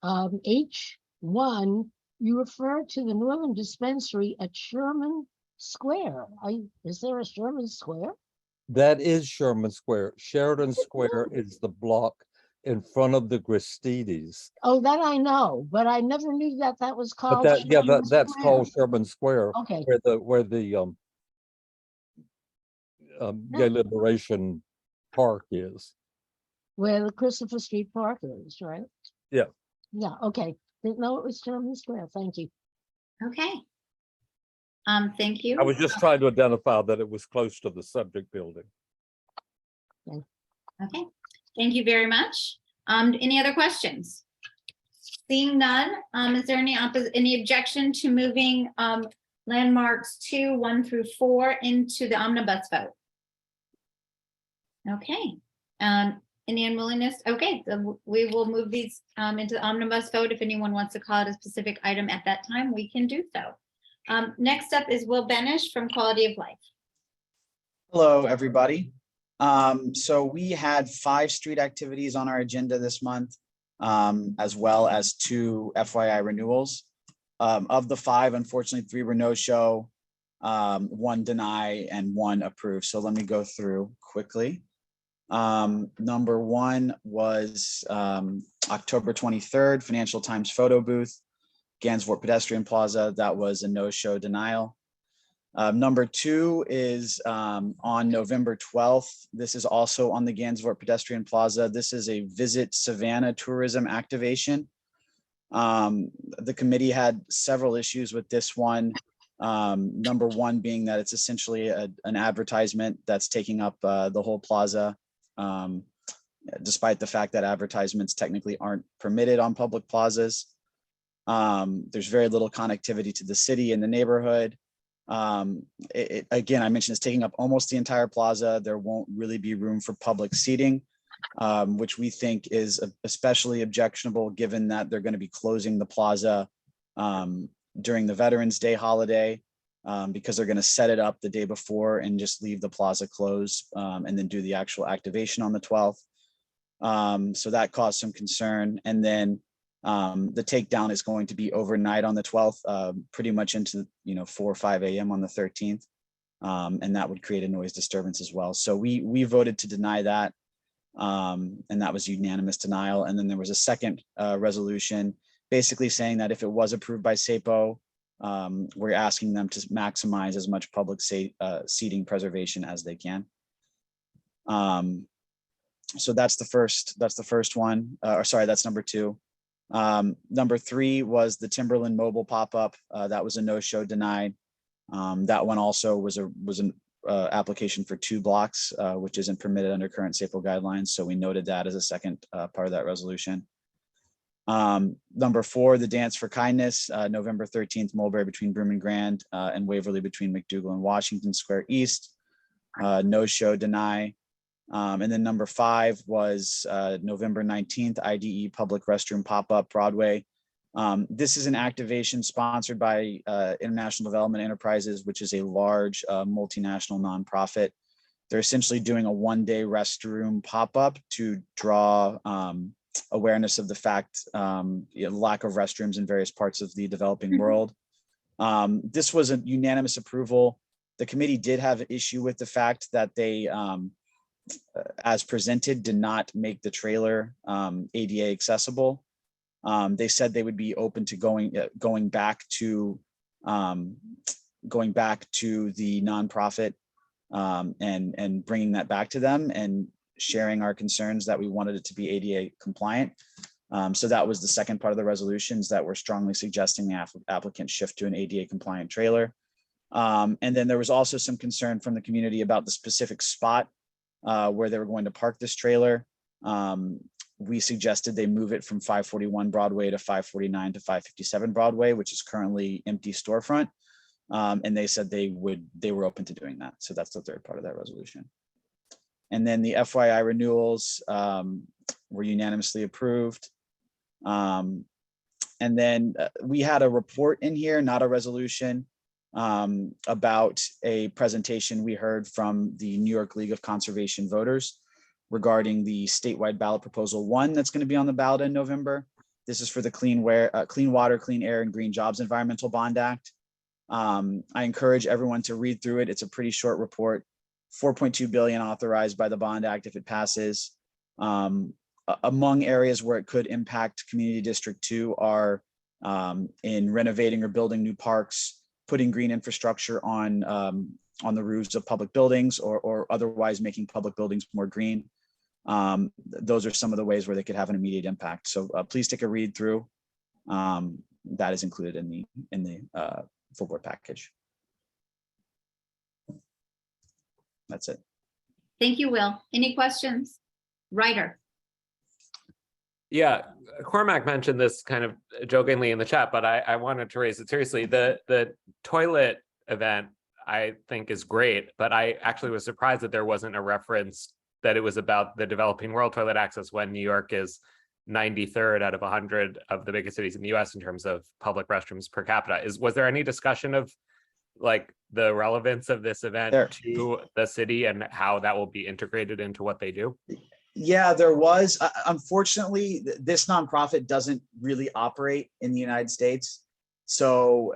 H1. You refer to the Northern Dispensary at Sherman Square. Is there a Sherman Square? That is Sherman Square. Sheridan Square is the block in front of the Gristides. Oh, that I know, but I never knew that was called. But that's Sherman called Square. Sherman Square. Okay. Where the Gay Liberation Park is. Where the Christopher Street Park is, right? Yeah. Yeah, okay. Didn't know it was German Square. Thank you. Okay. Thank you. I was just trying to identify that it was close to the subject building. Okay, thank you very much. Any other questions? Seeing none, is there any objection to moving landmarks 2, 1 through 4 into the omnibus vote? Okay, any unwillingness? Okay, so we will move these into the omnibus vote. If anyone wants to call it a specific item at that time, we can do so. Next up is Will Benish from Quality of Life. Hello, everybody. So we had 5 street activities on our agenda this month, as well as 2 FYI renewals. Of the 5, unfortunately, 3 were no-show, 1 deny, and 1 approved. So let me go through quickly. Number 1 was October 23rd, Financial Times photo booth, Gansevoort Pedestrian Plaza. That was a no-show denial. Number 2 is on November 12th. This is also on the Gansevoort Pedestrian Plaza. This is a Visit Savannah tourism activation. The committee had several issues with this one. Number 1 being that it's essentially an advertisement that's taking up the whole plaza, despite the fact that advertisements technically aren't permitted on public plazas. There's very little connectivity to the city and the neighborhood. Again, I mentioned it's taking up almost the entire plaza. There won't really be room for public seating, which we think is especially objectionable given that they're going to be closing the plaza during the Veterans Day holiday, because they're going to set it up the day before and just leave the plaza closed and then do the actual activation on the 12th. So that caused some concern. And then the takedown is going to be overnight on the 12th, pretty much into 4 or 5 a.m. on the 13th. And that would create a noise disturbance as well. So we voted to deny that. And that was unanimous denial. And then there was a second resolution basically saying that if it was approved by SAPO, we're asking them to maximize as much public seating preservation as they can. So that's the first one, or sorry, that's number 2. Number 3 was the Timberland Mobile pop-up. That was a no-show denied. That one also was an application for 2 blocks, which isn't permitted under current SAPO guidelines. So we noted that as a second part of that resolution. Number 4, the Dance for Kindness, November 13th, Mulberry between Broome and Grand, and Waverly between McDougal and Washington Square East. No-show deny. And then number 5 was November 19th, IDE Public Restroom Pop-Up Broadway. This is an activation sponsored by International Development Enterprises, which is a large multinational nonprofit. They're essentially doing a 1-day restroom pop-up to draw awareness of the fact, lack of restrooms in various parts of the developing world. This was a unanimous approval. The committee did have an issue with the fact that they, as presented, did not make the trailer ADA accessible. They said they would be open to going back to the nonprofit and bringing that back to them and sharing our concerns that we wanted it to be ADA compliant. So that was the second part of the resolutions, that we're strongly suggesting the applicant shift to an ADA compliant trailer. And then there was also some concern from the community about the specific spot where they were going to park this trailer. We suggested they move it from 541 Broadway to 549 to 557 Broadway, which is currently empty storefront. And they said they were open to doing that. So that's the third part of that resolution. And then the FYI renewals were unanimously approved. And then we had a report in here, not a resolution, about a presentation we heard from the New York League of Conservation Voters regarding the statewide ballot proposal 1 that's going to be on the ballot in November. This is for the Clean Water, Clean Air, and Green Jobs Environmental Bond Act. I encourage everyone to read through it. It's a pretty short report. $4.2 billion authorized by the Bond Act if it passes. Among areas where it could impact Community District 2 are in renovating or building new parks, putting green infrastructure on the roofs of public buildings, or otherwise making public buildings more green. those are some of the ways where they could have an immediate impact. So please take a read through. That is included in the full board package. That's it. Thank you, Will. Any questions? Ryder? Yeah, Cormac mentioned this kind of jokingly in the chat, but I wanted to raise it seriously. The toilet event I think is great, but I actually was surprised that there wasn't a reference that it was about the developing world toilet access when New York is 93rd out of 100 of the biggest cities in the US in terms of public restrooms per capita. Was there any discussion of like the relevance of this event to the city and how that will be integrated into what they do? Yeah, there was. Unfortunately, this nonprofit doesn't really operate in the United States. So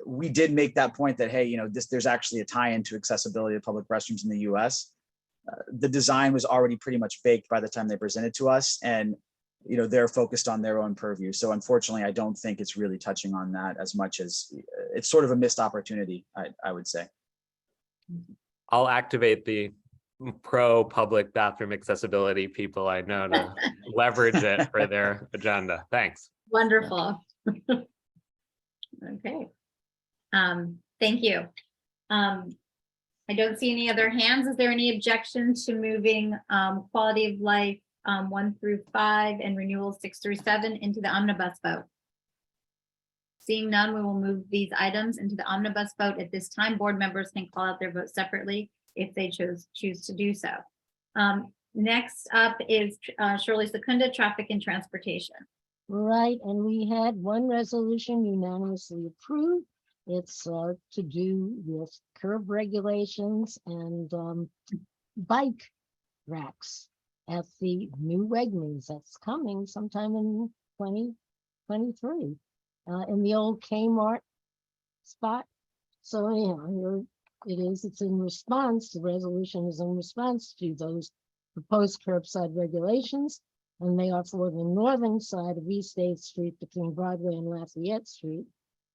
we did make that point that, hey, you know, there's actually a tie-in to accessibility of public restrooms in the US. The design was already pretty much baked by the time they presented to us, and you know, they're focused on their own purview. So unfortunately, I don't think it's really touching on that as much as it's sort of a missed opportunity, I would say. I'll activate the pro public bathroom accessibility people I know to leverage it for their agenda. Thanks. Wonderful. Okay. Thank you. I don't see any other hands. Is there any objection to moving quality of life 1 through 5 and renewal 6 through 7 into the omnibus vote? Seeing none, we will move these items into the omnibus vote. At this time, board members can call out their vote separately if they choose to do so. Next up is Shirley Secunda, Traffic and Transportation. Right, and we had one resolution unanimously approved. It's to do with curb regulations and bike racks at the new Wegmans that's coming sometime in 2023 in the old Kmart spot. So anyhow, it's in response, the resolution is in response to those proposed curbside regulations, and they are for the northern side of East 8th Street between Broadway and Lafayette Street.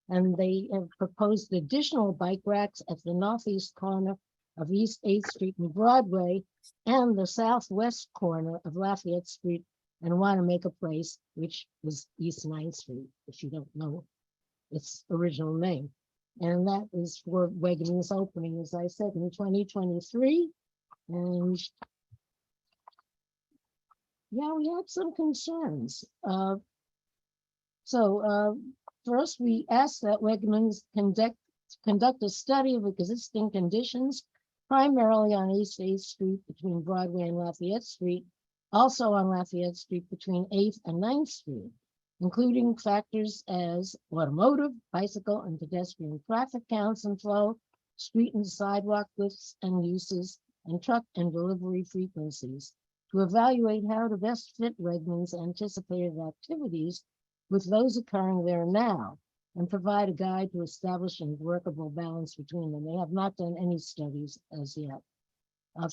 And they have proposed additional bike racks at the northeast corner of East 8th Street and Broadway and the southwest corner of Lafayette Street and want to make a place which is East 9th Street, if you don't know its original name. And that is for Wegmans opening, as I said, in 2023. And yeah, we had some concerns. First, we asked that Wegmans conduct a study of existing conditions, primarily on East 8th Street between Broadway and Lafayette Street, also on Lafayette Street between 8th and 9th Street, including factors as automotive, bicycle, and pedestrian traffic counts and flow, street and sidewalk widths and uses, and truck and delivery frequencies, to evaluate how to best fit Wegmans' anticipated activities with those occurring there now, and provide a guide to establishing workable balance between them. They have not done any studies as yet.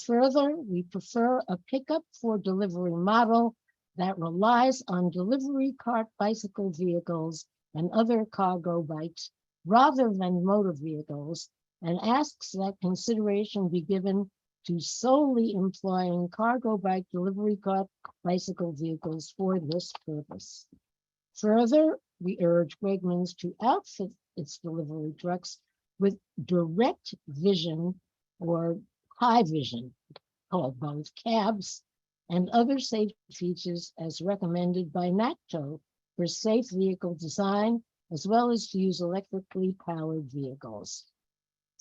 Further, we prefer a pickup for delivery model that relies on delivery cart bicycle vehicles and other cargo bikes rather than motor vehicles, and asks that consideration be given to solely employing cargo bike delivery cart bicycle vehicles for this purpose. Further, we urge Wegmans to outfit its delivery trucks with direct vision or high vision, called both cabs, and other safety features as recommended by NACTO for safe vehicle design, as well as to use electrically powered vehicles.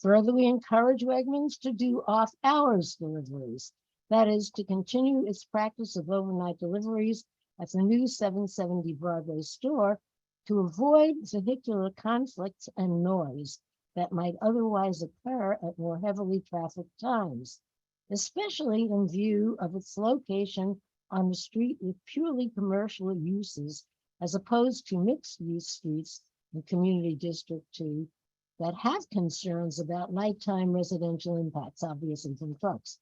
Further, we encourage Wegmans to do off-hours deliveries, that is, to continue its practice of overnight deliveries at the new 770 Broadway store to avoid vehicular conflicts and noise that might otherwise occur at more heavily trafficked times, especially in view of its location on a street with purely commercial uses, as opposed to mixed-use streets in Community District 2 that have concerns about nighttime residential impacts, obviously from trucks.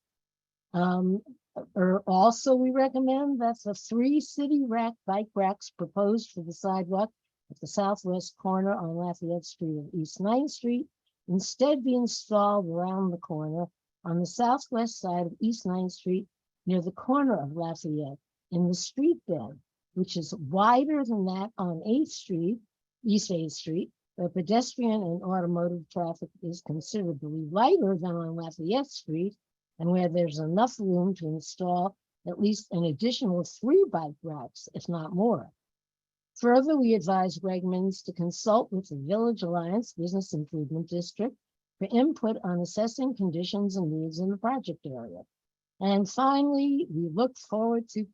Also, we recommend that the 3 city rack bike racks proposed for the sidewalk at the southwest corner on Lafayette Street of East 9th Street instead be installed around the corner on the southwest side of East 9th Street near the corner of Lafayette in the street bed, which is wider than that on 8th Street, East 8th Street, where pedestrian and automotive traffic is considerably lighter than on Lafayette Street, and where there's enough room to install at least an additional 3 bike racks, if not more. Further, we advise Wegmans to consult with the Village Alliance Business Improvement District for input on assessing conditions and needs in the project area. And finally, we look forward to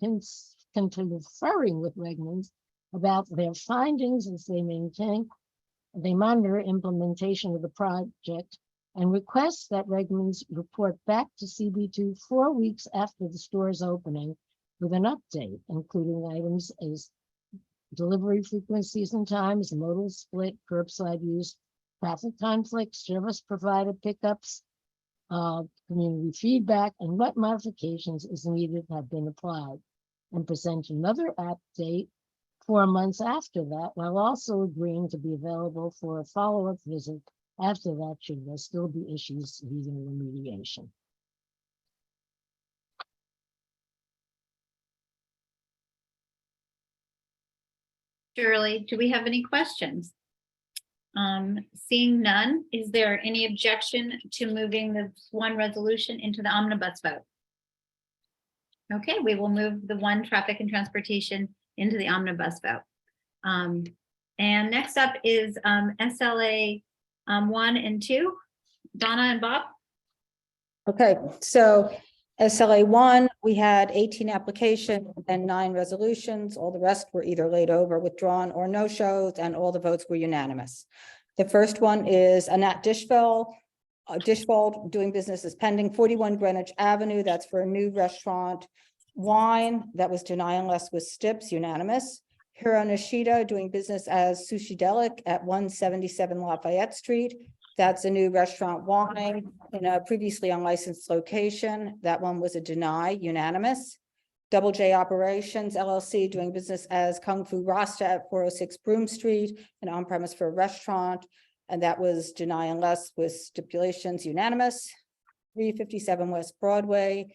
conferring with Wegmans about their findings as they monitor implementation of the project, and request that Wegmans report back to CB2 4 weeks after the store's opening with an update, including items as delivery frequencies and times, modal split, curbside use, traffic conflicts, service provider pickups, community feedback, and what modifications as needed have been applied, and present another update 4 months after that, while also agreeing to be available for a follow-up visit after that should there still be issues needing remediation. Shirley, do we have any questions? Seeing none, is there any objection to moving the one resolution into the omnibus vote? Okay, we will move the one traffic and transportation into the omnibus vote. And next up is SLA 1 and 2. Donna and Bob? Okay, so SLA 1, we had 18 applications and 9 resolutions. All the rest were either laid over, withdrawn, or no shows, and all the votes were unanimous. The first one is Annette Dishveld, doing business as pending, 41 Greenwich Avenue. That's for a new restaurant. Wine, that was deny unless with Stips, unanimous. Hiro Nishida, doing business as Sushi Delic at 177 Lafayette Street. That's a new restaurant wine in a previously unlicensed location. That one was a deny, unanimous. Double J Operations LLC, doing business as Kung Fu Rasta at 406 Broome Street, an on-premise for a restaurant. And that was deny unless with stipulations, unanimous. 357 West Broadway,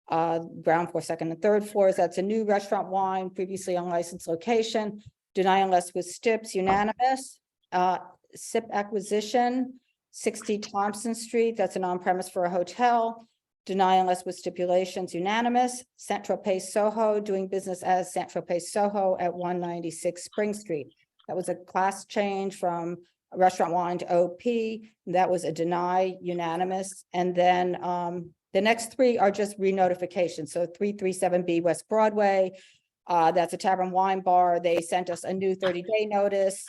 ground floor, second and third floors. That's a new restaurant wine, previously unlicensed location. Deny unless with Stips, unanimous. SIP Acquisition, 60 Thompson Street. That's an on-premise for a hotel. Deny unless with stipulations, unanimous. Central Pace Soho, doing business as Central Pace Soho at 196 Spring Street. That was a class change from a restaurant wine to OP. That was a deny, unanimous. And then the next 3 are just re-notifications. So 337B West Broadway, that's a tavern wine bar. They sent us a new 30-day notice.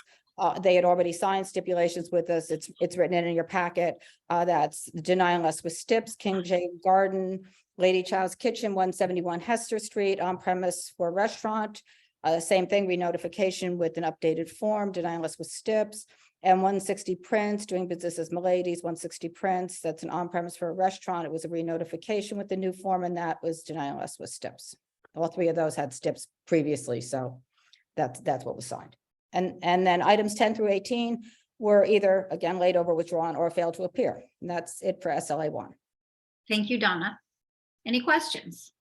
They had already signed stipulations with us. It's written in your packet. That's deny unless with Stips, King J Garden, Lady Child's Kitchen, 171 Hester Street, on premise for a restaurant. Same thing, re-notification with an updated form, deny unless with Stips. And 160 Prince, doing business as Milady's, 160 Prince. That's an on-premise for a restaurant. It was a re-notification with the new form, and that was deny unless with Stips. All 3 of those had Stips previously, so that's what was signed. And then items 10 through 18 were either, again, laid over, withdrawn, or failed to appear. And that's it for SLA 1. Thank you, Donna. Any questions?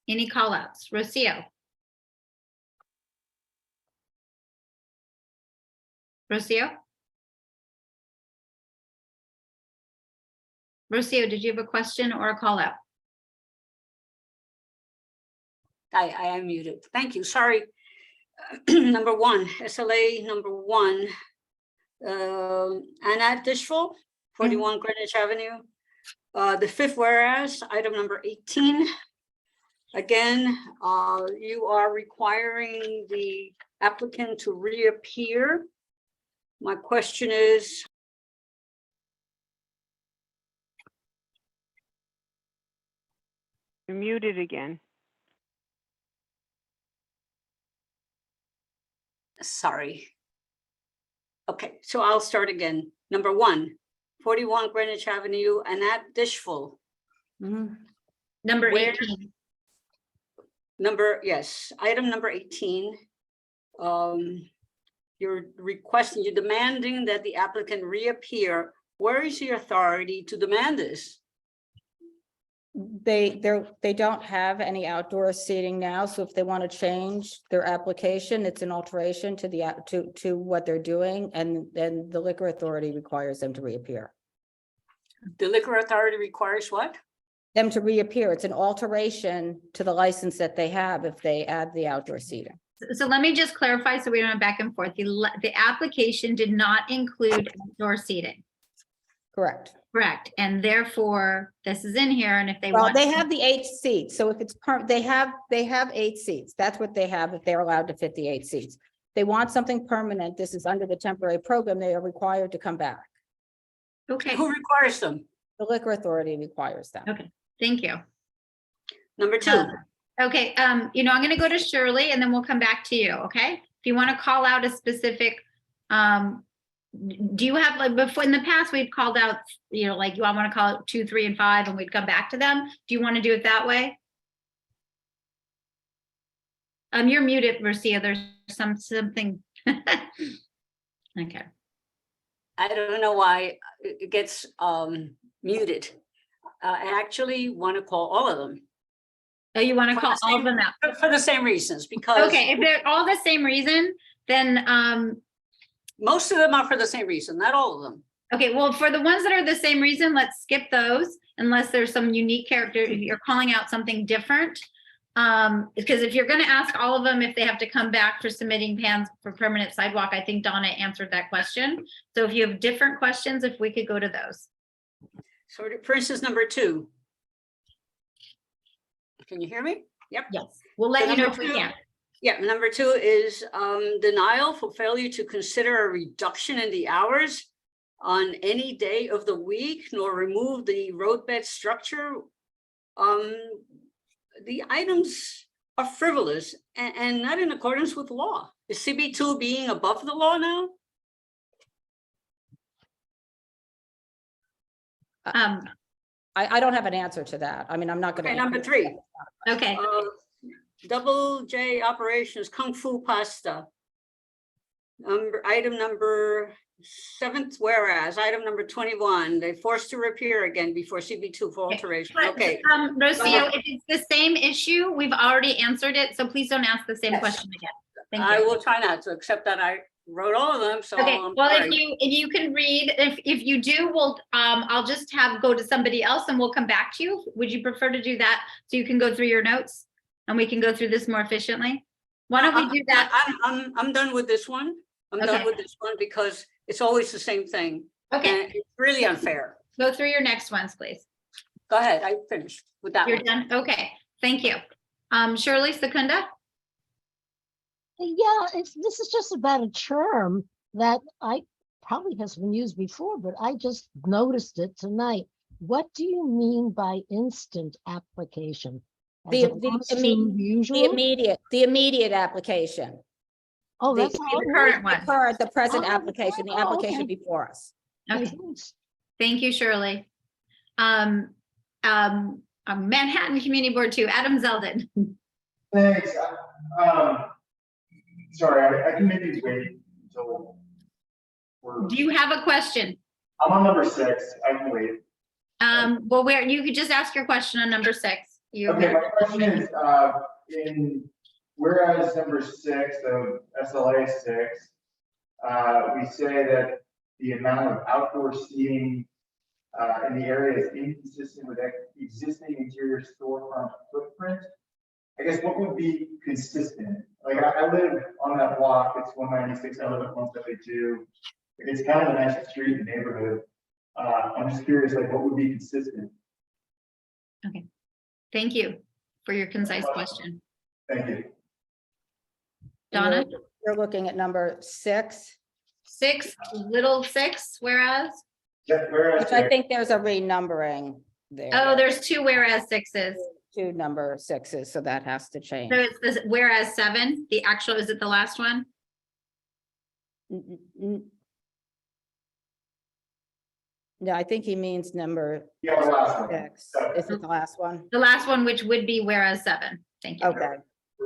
Any call-outs? Rocio? Rocio? Rocio, did you have a question or a call-out? I am muted. Thank you. Sorry. Number 1, SLA number 1. Annette Dishveld, 41 Greenwich Avenue. The 5th whereas, item number 18. Again, you are requiring the applicant to reappear. My question is, you're muted again. sorry. Okay, so I'll start again. Number 1, 41 Greenwich Avenue, Annette Dishveld. Number 18. Yes, item number 18. You're requesting, you're demanding that the applicant reappear. Where is your authority to demand this? They don't have any outdoor seating now, so if they want to change their application, it's an alteration to the, to what they're doing, and then the liquor authority requires them to reappear. The liquor authority requires what? Them to reappear, it's an alteration to the license that they have if they add the outdoor seating. So let me just clarify so we don't have back and forth. The application did not include outdoor seating. Correct. Correct. And therefore, this is in here, and if they Well, want. they have the 8 seats, so if it's they have 8 seats. That's what they have if they're allowed to fit the 8 seats. They want something permanent. This is under the temporary program. They are required to come back. Okay. Who requires them? The liquor authority requires them. Okay, thank you. Number 2. Okay, I'm gonna go to Shirley and then we'll come back to you, okay? If you want to call out a specific, do you have, like, before in the past, we've called out, like, you all want to call it 2, 3, and 5, and we'd come back to them. Do you want to do it that way? You're muted, Marcia. There's something. Okay. I don't know why it gets muted. I actually want to call all of them. Oh, you want to call all of them out? For the same reasons, because. Okay, if they're all the same reason, then most of them are for the same reason, not all of them. okay, well, for the ones that are the same reason, let's skip those unless there's some unique character, if you're calling out something different. Because if you're gonna ask all of them if they have to come back for submitting plans for permanent sidewalk, I think Donna answered that question. So if you have different questions, if we could go to those. So for instance, number 2. Can you hear me? Yep. Yes, we'll let So you know if number we 2 can. Yeah, number 2 is denial for failure to consider a reduction in the hours on any day of the week, nor remove the roadbed structure. The items are frivolous and not in accordance with law. Is CB2 being above the law now? I don't have an answer to that. I mean, I'm not gonna. Okay, number 3. Okay, Double J operations, Kung Fu Pasta. Item number 7th, whereas, item number 21, they forced to reappear again before CB2 for alteration. Okay. Rocio, if it's the same issue, we've already answered it, so please don't ask the same question again. Thank I you. will try not to, except that I wrote all of them, so. Okay, I'm well, sorry. if you can read, if you do, we'll, I'll just go to somebody else and we'll come back to you. Would you prefer to do that so you can go through your notes and we can go through this more efficiently? Why don't we do that? I'm done with this one. I'm done Okay. with this one because it's always the same thing. Okay, And it's really unfair. go through your next ones, please. Go ahead, I finished with that You're one. done? Okay, thank you. Shirley Secunda? Yeah, this is just about a term that I probably has been used before, but I just noticed it tonight. What do you mean by instant application? As opposed to usual? The immediate application. Oh, The- that's all. The current one. The present Oh, application, the oh, application okay. before us. Okay, thank you, Shirley. Manhattan Community Board 2, Adam Zeldin. Thanks. Sorry, I can maybe wait until Do you have a question? I'm on number 6. I can wait. Well, where you could just ask your question on number 6. Okay, my question is, in whereas number 6 of SLA 6, we say that the amount of outdoor seating in the area is inconsistent with existing interior storefront footprint. I guess what would be consistent? Like I live on that block, it's 196, I live at 172. It's kind of a nice street and neighborhood. I'm just curious, like what would be consistent? Okay, thank you for your concise question. Thank you. Donna? You're looking at number 6. 6, little 6, whereas? Yeah, whereas. Which I think there's a renumbering there. Oh, there's 2 whereas 6s. 2 number 6s, so that has to change. So it's this whereas 7, the actual, is it the last one? No, I think he means number Yeah, the last one. 6. Is it the last one? The last one, which would be whereas 7. Thank you. Okay.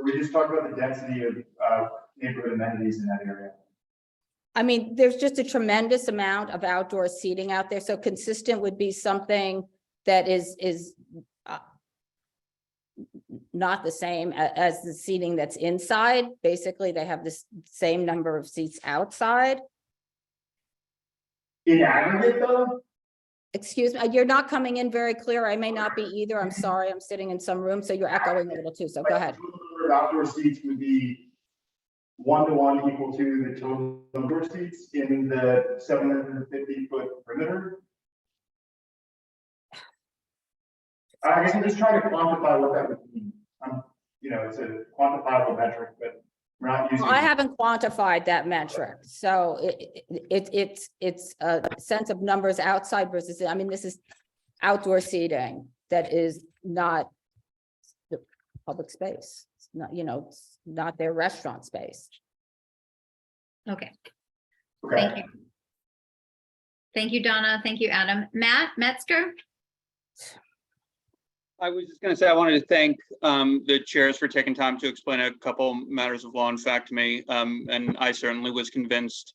We just talked about the density of neighborhood amenities in that area. I mean, there's just a tremendous amount of outdoor seating out there. So consistent would be something that is not the same as the seating that's inside. Basically, they have the same number of seats outside. In aggregate though? Excuse me, you're not coming in very clear. I may not be either. I'm sorry. I'm sitting in some room, so you're echoing a little too. So go ahead. The total number of outdoor seats would be 1-to-1 equal to the total number of seats in the 750-foot perimeter. I guess I'm just trying to quantify what that would mean. It's a quantifiable metric, but we're not using. Well, I haven't quantified that metric, so it's a sense of numbers outside versus, I mean, this is outdoor seating that is not the public space. It's not, it's not their restaurant space. Okay. Thank you. Thank you, Donna. Thank you, Adam. Matt Metzger. I was just going to say, I wanted to thank the chairs for taking time to explain a couple matters of law and fact to me. And I certainly was convinced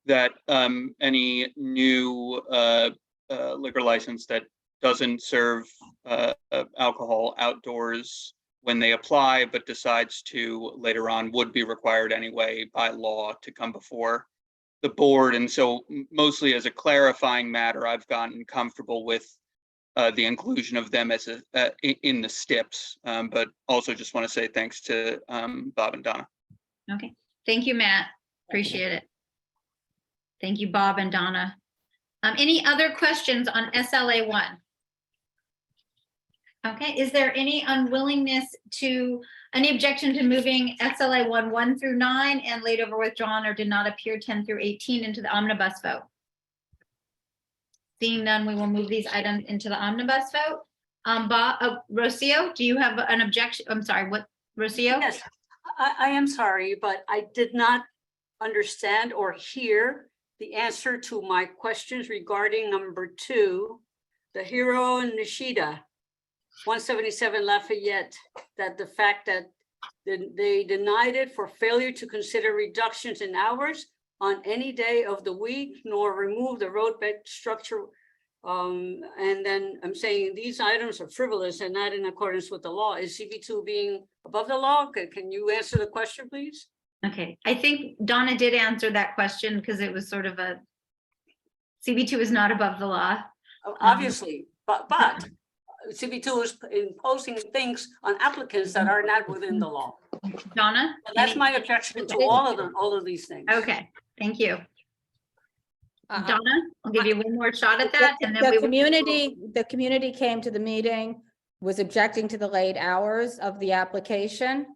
that any new liquor license that doesn't serve alcohol outdoors when they apply, but decides to later on, would be required anyway by law to come before the board. And so mostly as a clarifying matter, I've gotten comfortable with the inclusion of them as in the STIPs, but also just want to say thanks to Bob and Donna. Okay, thank you, Matt. Appreciate it. Thank you, Bob and Donna. Any other questions on SLA 1? Okay, is there any unwillingness any objection to moving SLA 1 through 9 and laid over withdrawn or did not appear 10 through 18 into the omnibus vote? Seeing none, we will move these items into the omnibus vote. Bob, Rocio, do you have an objection? I'm sorry, what, Rocio? Yes, I am sorry, but I did not understand or hear the answer to my questions regarding number 2, the Hero and Nishida, 177 Lafayette, that the fact that they denied it for failure to consider reductions in hours on any day of the week, nor remove the roadbed structure. And then I'm saying these items are frivolous and not in accordance with the law. Is CB2 being above the law? Can you answer the question, please? Okay, I think Donna did answer that question because it was sort of a, CB2 is not above the law. Obviously, but CB2 is imposing things on applicants that are not within the law. Donna? And that's my objection to all of these things. Okay, thank you. Donna, I'll give you one more shot at that. And then The community came to the meeting, was objecting to the late hours of the application.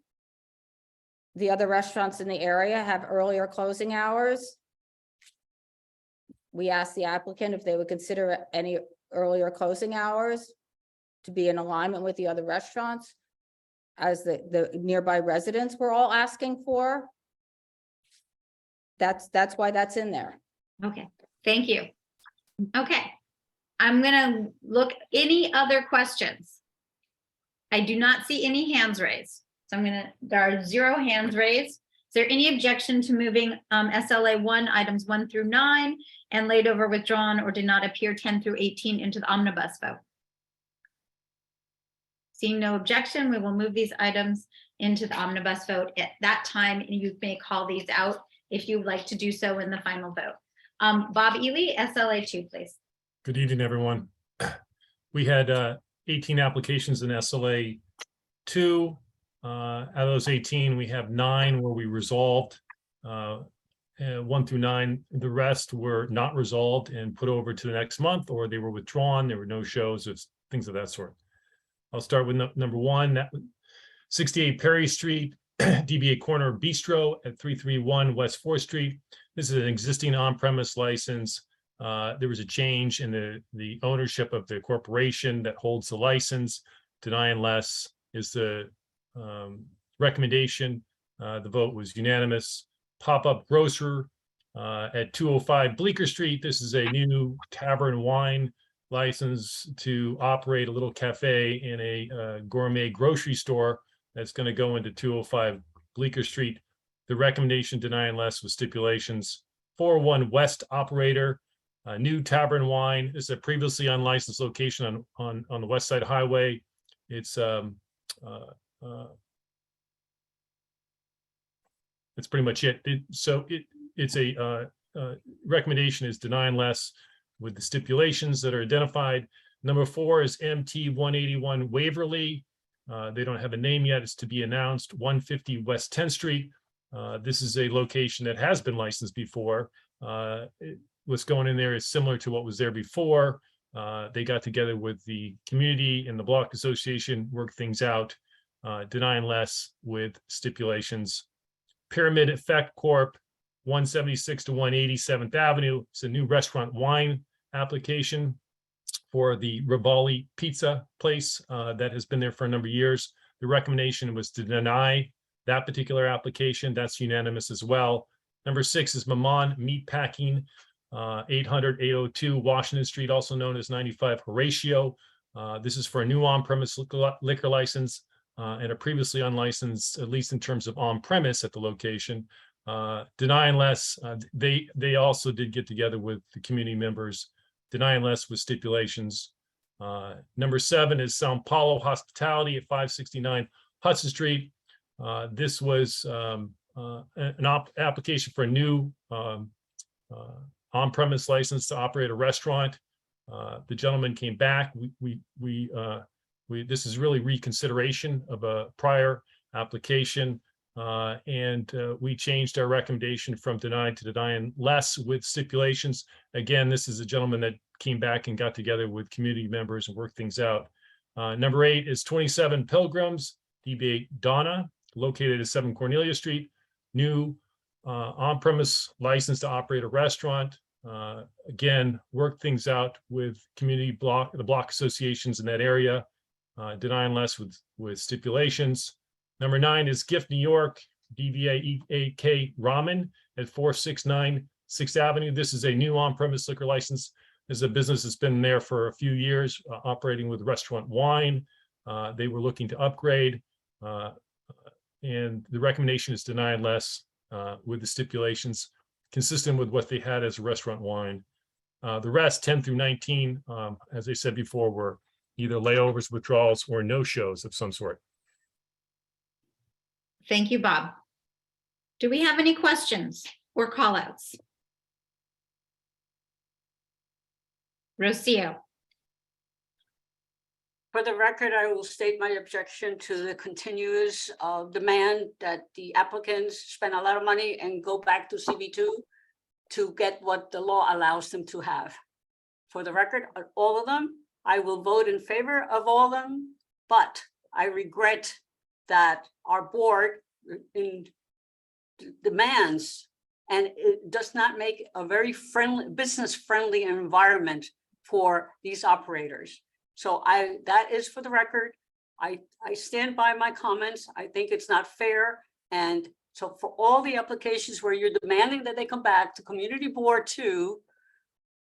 The other restaurants in the area have earlier closing hours. We asked the applicant if they would consider any earlier closing hours to be in alignment with the other restaurants, as the nearby residents were all asking for. That's why that's in there. Okay, thank you. Okay, I'm gonna look, any other questions? I do not see any hands raised. So there are 0 hands raised. Is there any objection to moving SLA 1 items 1 through 9 and laid over withdrawn or did not appear 10 through 18 into the omnibus vote? Seeing no objection, we will move these items into the omnibus vote at that time, and you may call these out if you'd like to do so in the final vote. Bob Ely, SLA 2, please. Good evening, everyone. We had 18 applications in SLA 2. Out of those 18, we have 9 where we resolved 1 through 9. The rest were not resolved and put over to the next month, or they were withdrawn. There were no shows, or things of that sort. I'll start with number 1, that 68 Perry Street, DBA Corner Bistro at 331 West 4th Street. This is an existing on-premise license. There was a change in the ownership of the corporation that holds the license. Deny unless is the recommendation. The vote was unanimous. Pop-up grocer at 205 Bleecker Street. This is a new tavern wine license to operate a little cafe in a gourmet grocery store that's going to go into 205 Bleecker Street. The recommendation deny unless with stipulations. 401 West operator, new tavern wine. This is a previously unlicensed location on the West Side Highway. It's That's pretty much it. It's a recommendation is deny unless with the stipulations that are identified. Number 4 is MT 181 Waverly. They don't have a name yet. It's to be announced. 150 West 10th Street. This is a location that has been licensed before. What's going in there is similar to what was there before. They got together with the community and the block association, worked things out, deny unless with stipulations. Pyramid Effect Corp, 176 to 187th Avenue. It's a new restaurant wine application for the Rivoli Pizza place that has been there for a number of years. The recommendation was to deny that particular application. That's unanimous as well. Number 6 is Maman Meat Packing, 800-802 Washington Street, also known as 95 Horatio. This is for a new on-premise liquor license and a previously unlicensed, at least in terms of on-premise at the location. Deny unless they also did get together with the community members. Deny unless with stipulations. Number 7 is Sao Paulo Hospitality at 569 Hudson Street. This was an application for a new on-premise license to operate a restaurant. The gentleman came back. This is really reconsideration of a prior application, and we changed our recommendation from denied to deny unless with stipulations. Again, this is a gentleman that came back and got together with community members and worked things out. Number 8 is 27 Pilgrims, DBA Donna, located at 7 Cornelia Street. New on-premise license to operate a restaurant. Again, work things out with the block associations in that area. Deny unless with stipulations. Number 9 is Gift New York, DBA EAK Ramen at 469 6th Avenue. This is a new on-premise liquor license. This is a business that's been there for a few years, operating with restaurant wine. They were looking to upgrade, and the recommendation is deny unless with the stipulations consistent with what they had as a restaurant wine. The rest, 10 through 19, as I said before, were either layovers, withdrawals, or no-shows of some sort. Thank you, Bob. Do we have any questions or callouts? Rocio. For the record, I will state my objection to the continuous demand that the applicants spend a lot of money and go back to CB2 to get what the law allows them to have. For the record, all of them, I will vote in favor of all of them, but I regret that our board demands, and it does not make a very friendly, business-friendly environment for these operators. So that is for the record. I stand by my comments. I think it's not fair. And so for all the applications where you're demanding that they come back to community board 2,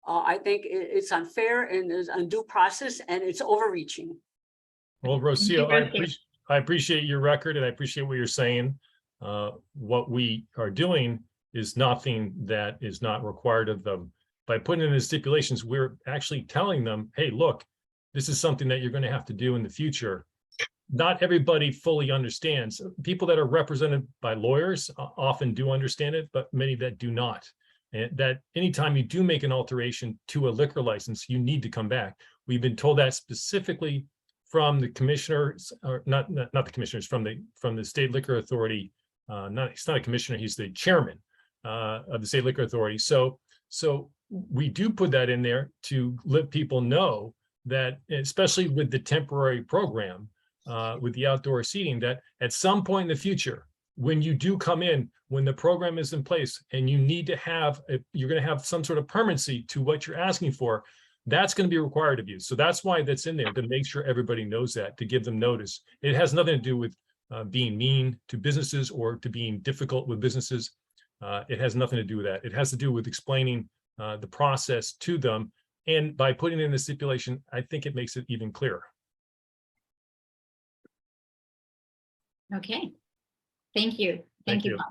I think it's unfair and there's undue process and it's overreaching. Well, Rocio, I appreciate your record and I appreciate what you're saying. What we are doing is nothing that is not required of them. By putting in the stipulations, we're actually telling them, hey, look, this is something that you're going to have to do in the future. Not everybody fully understands. People that are represented by lawyers often do understand it, but many that do not. And that anytime you do make an alteration to a liquor license, you need to come back. We've been told that specifically from the commissioners, or not the commissioners, from the State Liquor Authority. He's not a commissioner, he's the chairman of the State Liquor Authority. So we do put that in there to let people know that, especially with the temporary program, with the outdoor seating, that at some point in the future, when you do come in, when the program is in place and you need to have, you're going to have some sort of permanency to what you're asking for, that's going to be required of you. So that's why that's in there, to make sure everybody knows that, to give them notice. It has nothing to do with being mean to businesses or to being difficult with businesses. It has nothing to do with that. It has to do with explaining the process to them. And by putting in the stipulation, I think it makes it even clearer. Okay. Thank you. Thank you, Bob.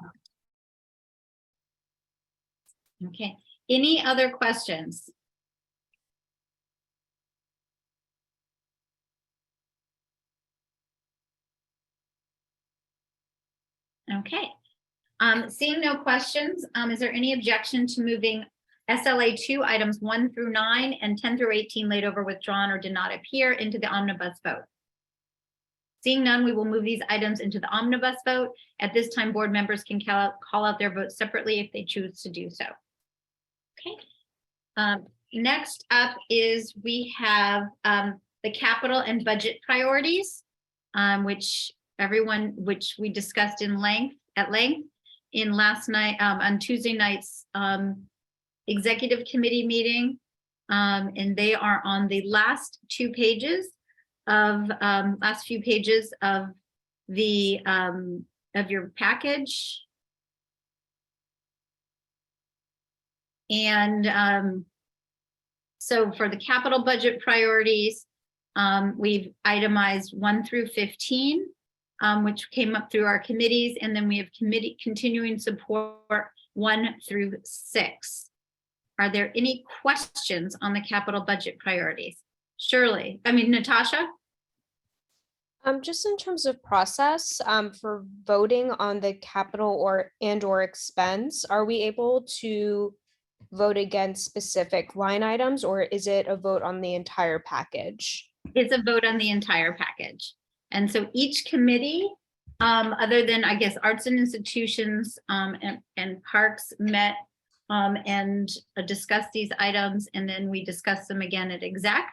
Okay. Any other questions? Okay. Seeing no questions, is there any objection to moving SLA 2 items 1 through 9 and 10 through 18 laid over, withdrawn, or did not appear into the omnibus vote? Seeing none, we will move these items into the omnibus vote. At this time, board members can call out their votes separately if they choose to do so. Okay. Next up is we have the capital and budget priorities, which we discussed at length in last night on Tuesday night's executive committee meeting, and they are on the last few pages of the of your package. And so for the capital budget priorities, we've itemized 1 through 15, which came up through our committees, and then we have continuing support 1 through 6. Are there any questions on the capital budget priorities? Natasha? Just in terms of process, for voting on the capital or expense, are we able to vote against specific line items, or is it a vote on the entire package? It's a vote on the entire package. And so each committee, other than, I guess, arts and institutions and parks met and discussed these items, and then we discussed them again at exec.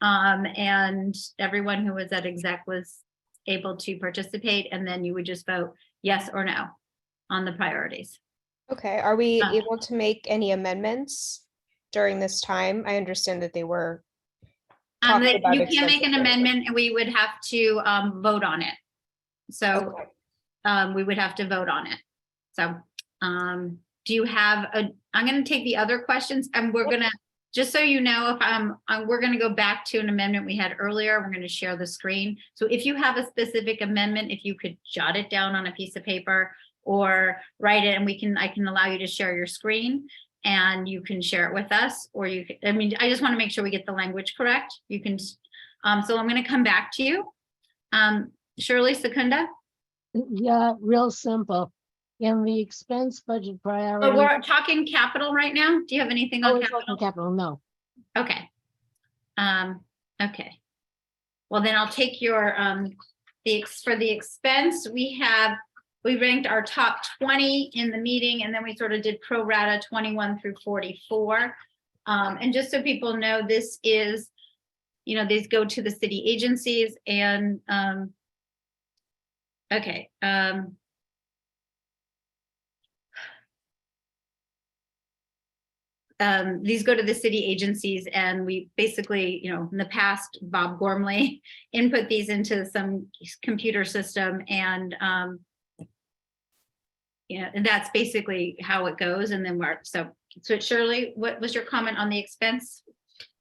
And everyone who was at exec was able to participate, and then you would just vote yes or no on the priorities. Okay, are we able to make any amendments during this time? I understand that they were you can make an amendment, and we would have to vote on it. So we would have to vote on it. So do you have I'm going to take the other questions, and we're going to, just so you know, if we're going to go back to an amendment we had earlier. We're going to share the screen. So if you have a specific amendment, if you could jot it down on a piece of paper or write it, and I can allow you to share your screen, and you can share it with us, or you can, I just want to make sure we get the language correct. You can, so I'm going to come back to you. Shirley Secunda? Yeah, real simple. In the expense budget priority. Oh, we're talking capital right now. Do you have anything on capital? Capital, no. Okay. Okay. Well, then I'll take your, for the expense, we ranked our top 20 in the meeting, and then we sort of did pro rata 21 through 44. And just so people know, this is, these go to the city agencies, and okay. These go to the city agencies, and we basically, in the past, Bob Gormley input these into some computer system, and and that's basically how it goes. And then so Shirley, what was your comment on the expense?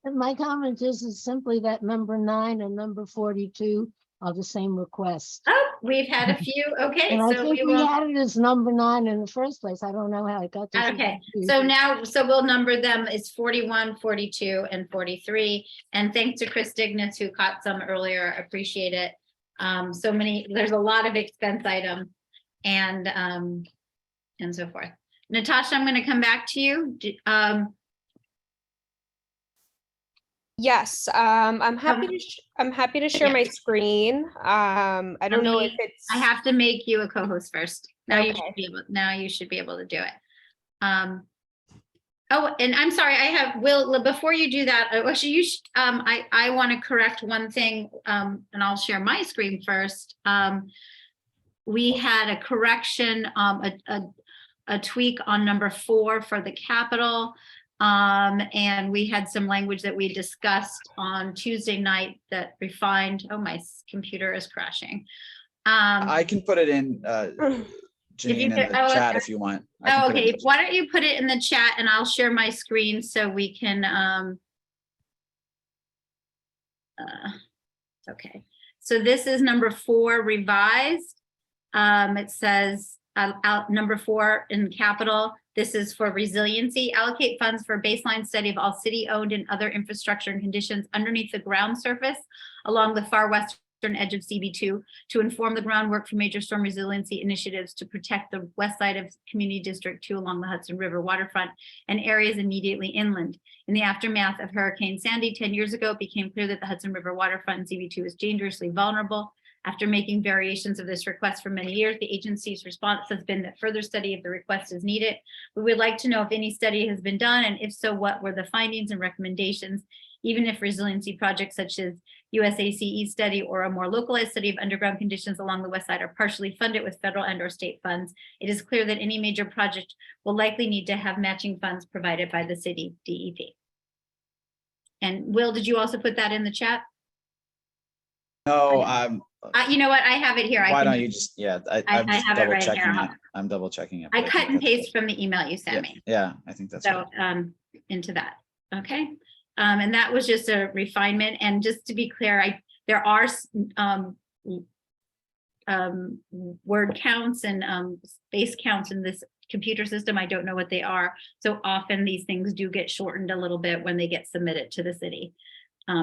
And my comment is simply that number 9 and number 42 are the same request. Oh, we've had a few. Okay, and so I think we had it as number 9 in the first place. I don't know how it got to. Okay, so we'll number them as 41, 42, and 43. And thanks to Chris Digness, who caught some earlier. Appreciate it. There's a lot of expense items, and so forth. Natasha, I'm going to come back to you. Yes, I'm happy to share my screen. I don't know if it's. I have to make you a co-host first. Now Okay. you should be able to do it. Oh, and I'm sorry, Will, before you do that, actually, I want to correct one thing, and I'll share my screen first. We had a correction, a tweak on number 4 for the capital. And we had some language that we discussed on Tuesday night that refined. Oh, my computer is crashing. I can put it in, Janine, in the chat if you want. Okay, why don't you put it in the chat, and I'll share my screen so we can, okay. So this is number 4 revised. It says number 4 in capital. This is for resiliency. Allocate funds for baseline study of all city-owned and other infrastructure and conditions underneath the ground surface along the far western edge of CB2 to inform the groundwork for major storm resiliency initiatives to protect the west side of Community District 2 along the Hudson River waterfront and areas immediately inland. In the aftermath of Hurricane Sandy 10 years ago, it became clear that the Hudson River waterfront and CB2 is dangerously vulnerable. After making variations of this request for many years, the agency's response has been that further study of the request is needed. We would like to know if any study has been done, and if so, what were the findings and recommendations, even if resiliency projects such as USACE study or a more localized study of underground conditions along the west side are partially funded with federal and/or state funds. It is clear that any major project will likely need to have matching funds provided by the city DEP. And Will, did you also put that in the chat? No, You know what? I have it here. why don't you just, yeah, I'm I just have it double right checking here. it. I'm double checking it. I but cut think and that's paste from the email you sent good. me. Yeah, I think that's So good. into that, okay. And that was just a refinement. And just to be clear, there are word counts and space counts in this computer system. I don't know what they are. So often these things do get shortened a little bit when they get submitted to the city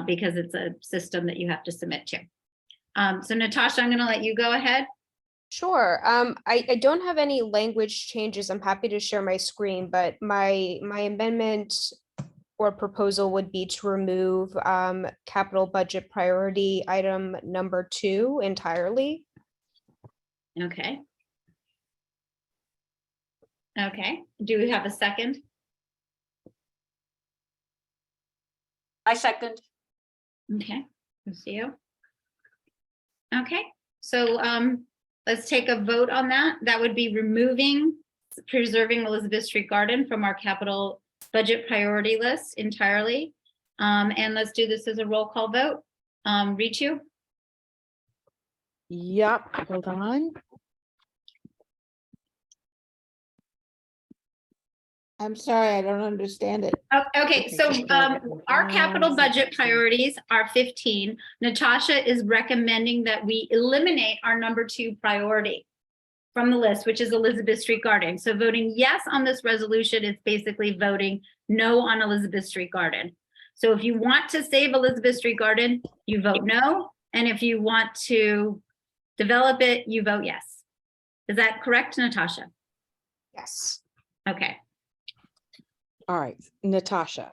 because it's a system that you have to submit to. So Natasha, I'm going to let you go ahead. Sure. I don't have any language changes. I'm happy to share my screen, but my amendment or proposal would be to remove capital budget priority item number 2 entirely. Okay. Okay. Do we have a second? I second. Okay. Lucio. Okay. So let's take a vote on that. That would be removing preserving Elizabeth Street Garden from our capital budget priority list entirely. And let's do this as a roll call vote. Ritu? Yep, hold on. I'm sorry, I don't understand it. Okay, so our capital budget priorities are 15. Natasha is recommending that we eliminate our number 2 priority from the list, which is Elizabeth Street Garden. So voting yes on this resolution is basically voting no on Elizabeth Street Garden. So if you want to save Elizabeth Street Garden, you vote no. And if you want to develop it, you vote yes. Is that correct, Natasha? Yes. Okay. All right, Natasha.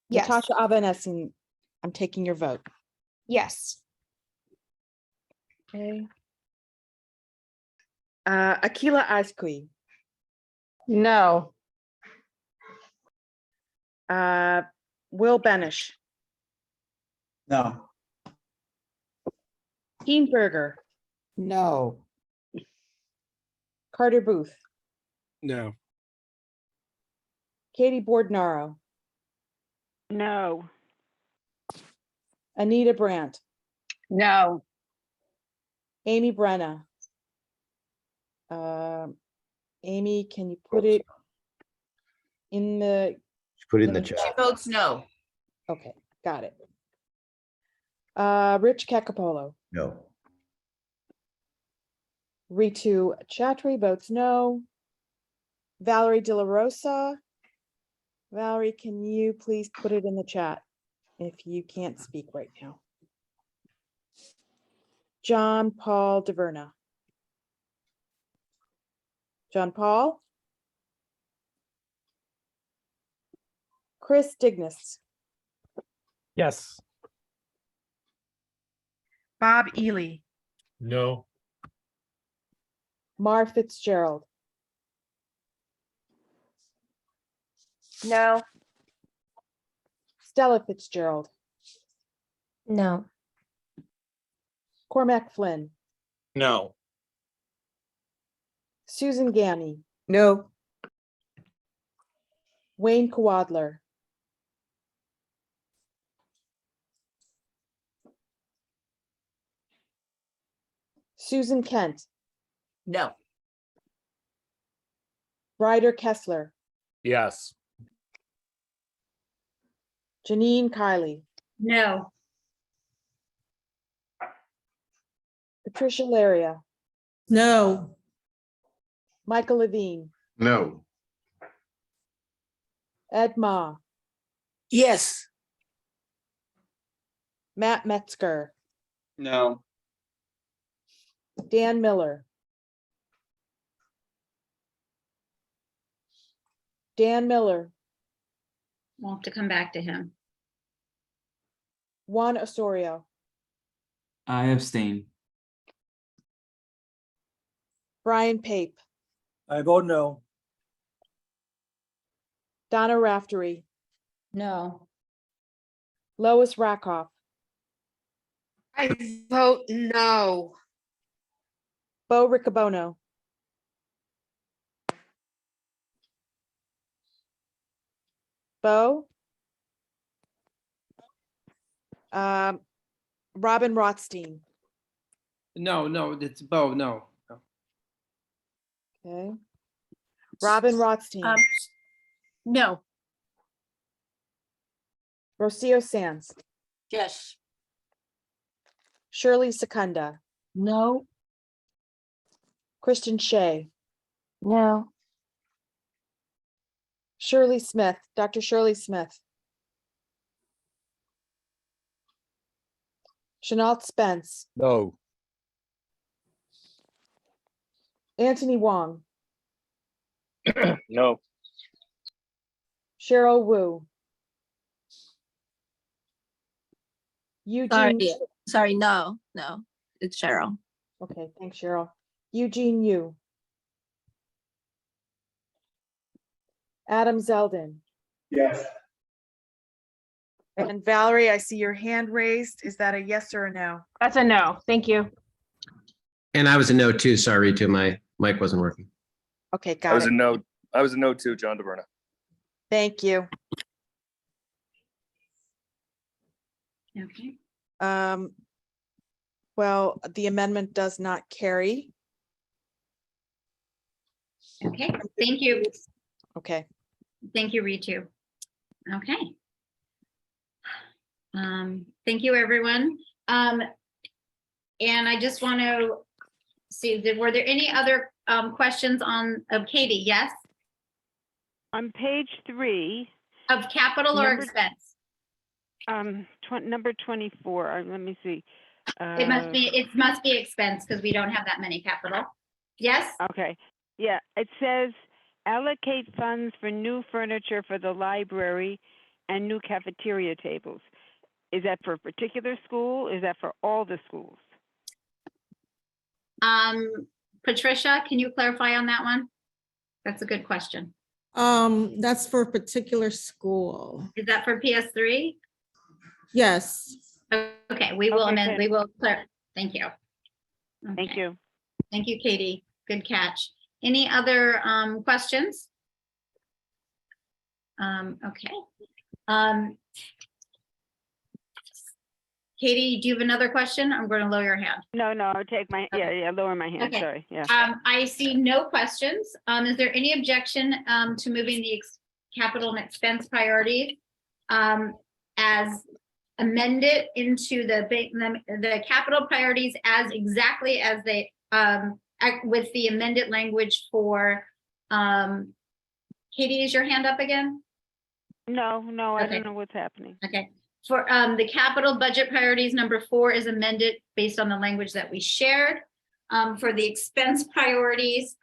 Yes. Natasha Avanesyan, I'm taking your vote. Yes. Okay. Akila Asqui. No. Will Benish. No. Keen Berger. No. Carter Booth. No. Katie Bordnaro. No. Anita Brandt. No. Amy Brenna. Amy, can you put it in the? Put it in the chat. She votes no. Okay, got it. Rich Cacapolo. No. Ritu Chatri votes no. Valerie De La Rosa. Valerie, can you please put it in the chat if you can't speak right now? John Paul DeVerna. John Paul. Chris Dignas. Yes. Bob Ely. No. Mar Fitzgerald. No. Stella Fitzgerald. No. Cormac Flynn. No. Susan Gammy. No. Wayne Kwadler. Susan Kent. No. Ryder Kessler. Yes. Janine Kiley. No. Patricia Laria. No. Michael Levine. No. Ed Ma. Yes. Matt Metzger. No. Dan Miller. Dan Miller, We'll have to come back to him. Juan Osorio, I abstain. Brian Pape, I vote no. Donna Raftery, No. Lois Rakoff, I vote no. Bo Riccobono, Bo, Robin Rothstein. No, it's Bo, no. Okay. Robin Rothstein, No. Rocio Sands, Yes. Shirley Secunda, No. Christian Shea, No. Shirley Smith, Dr. Shirley Smith, Chenault Spence, No. Anthony Wong, No. Cheryl Wu, Eugene. Sorry, no, it's Cheryl. Okay, thanks, Cheryl. Eugene Yu, Adam Zeldin, Yes. and Valerie, I see your hand raised. Is that a yes or a no? That's a no. Thank you. And I was a no too. Sorry, too. My mic wasn't working. Okay, got it. no. I was a no too, John DeBerna. Thank you. Okay. Well, the amendment does not carry. Okay, thank you. Okay. Thank you, Ritu. Okay. Thank you, everyone. And I just want to see, were there any other questions of Katie? Yes? On page 3. Of capital or Number- expense? Number 24, let me see. It must be expense because we don't have that many capital. Yes? Okay, yeah, it says allocate funds for new furniture for the library and new cafeteria tables. Is that for a particular school? Is that for all the schools? Patricia, can you clarify on that one? That's a good question. That's for a particular school. Is that for PS3? Yes. Okay, we will Okay, amend, good. we will clear. Thank you. Thank Okay. you. Thank you, Katie. Good catch. Any other questions? Okay. Katie, do you have another question? I'm going to lower your hand. No, I'll take my, yeah, lower my hand, Okay. sorry, yeah. I see no questions. Is there any objection to moving the capital and expense priorities as amended into the capital priorities as exactly as they with the amended language for Katie, is your hand up again? No, I Okay. don't know what's happening. Okay. For the capital budget priorities, number 4 is amended based on the language that we shared. For the expense priorities,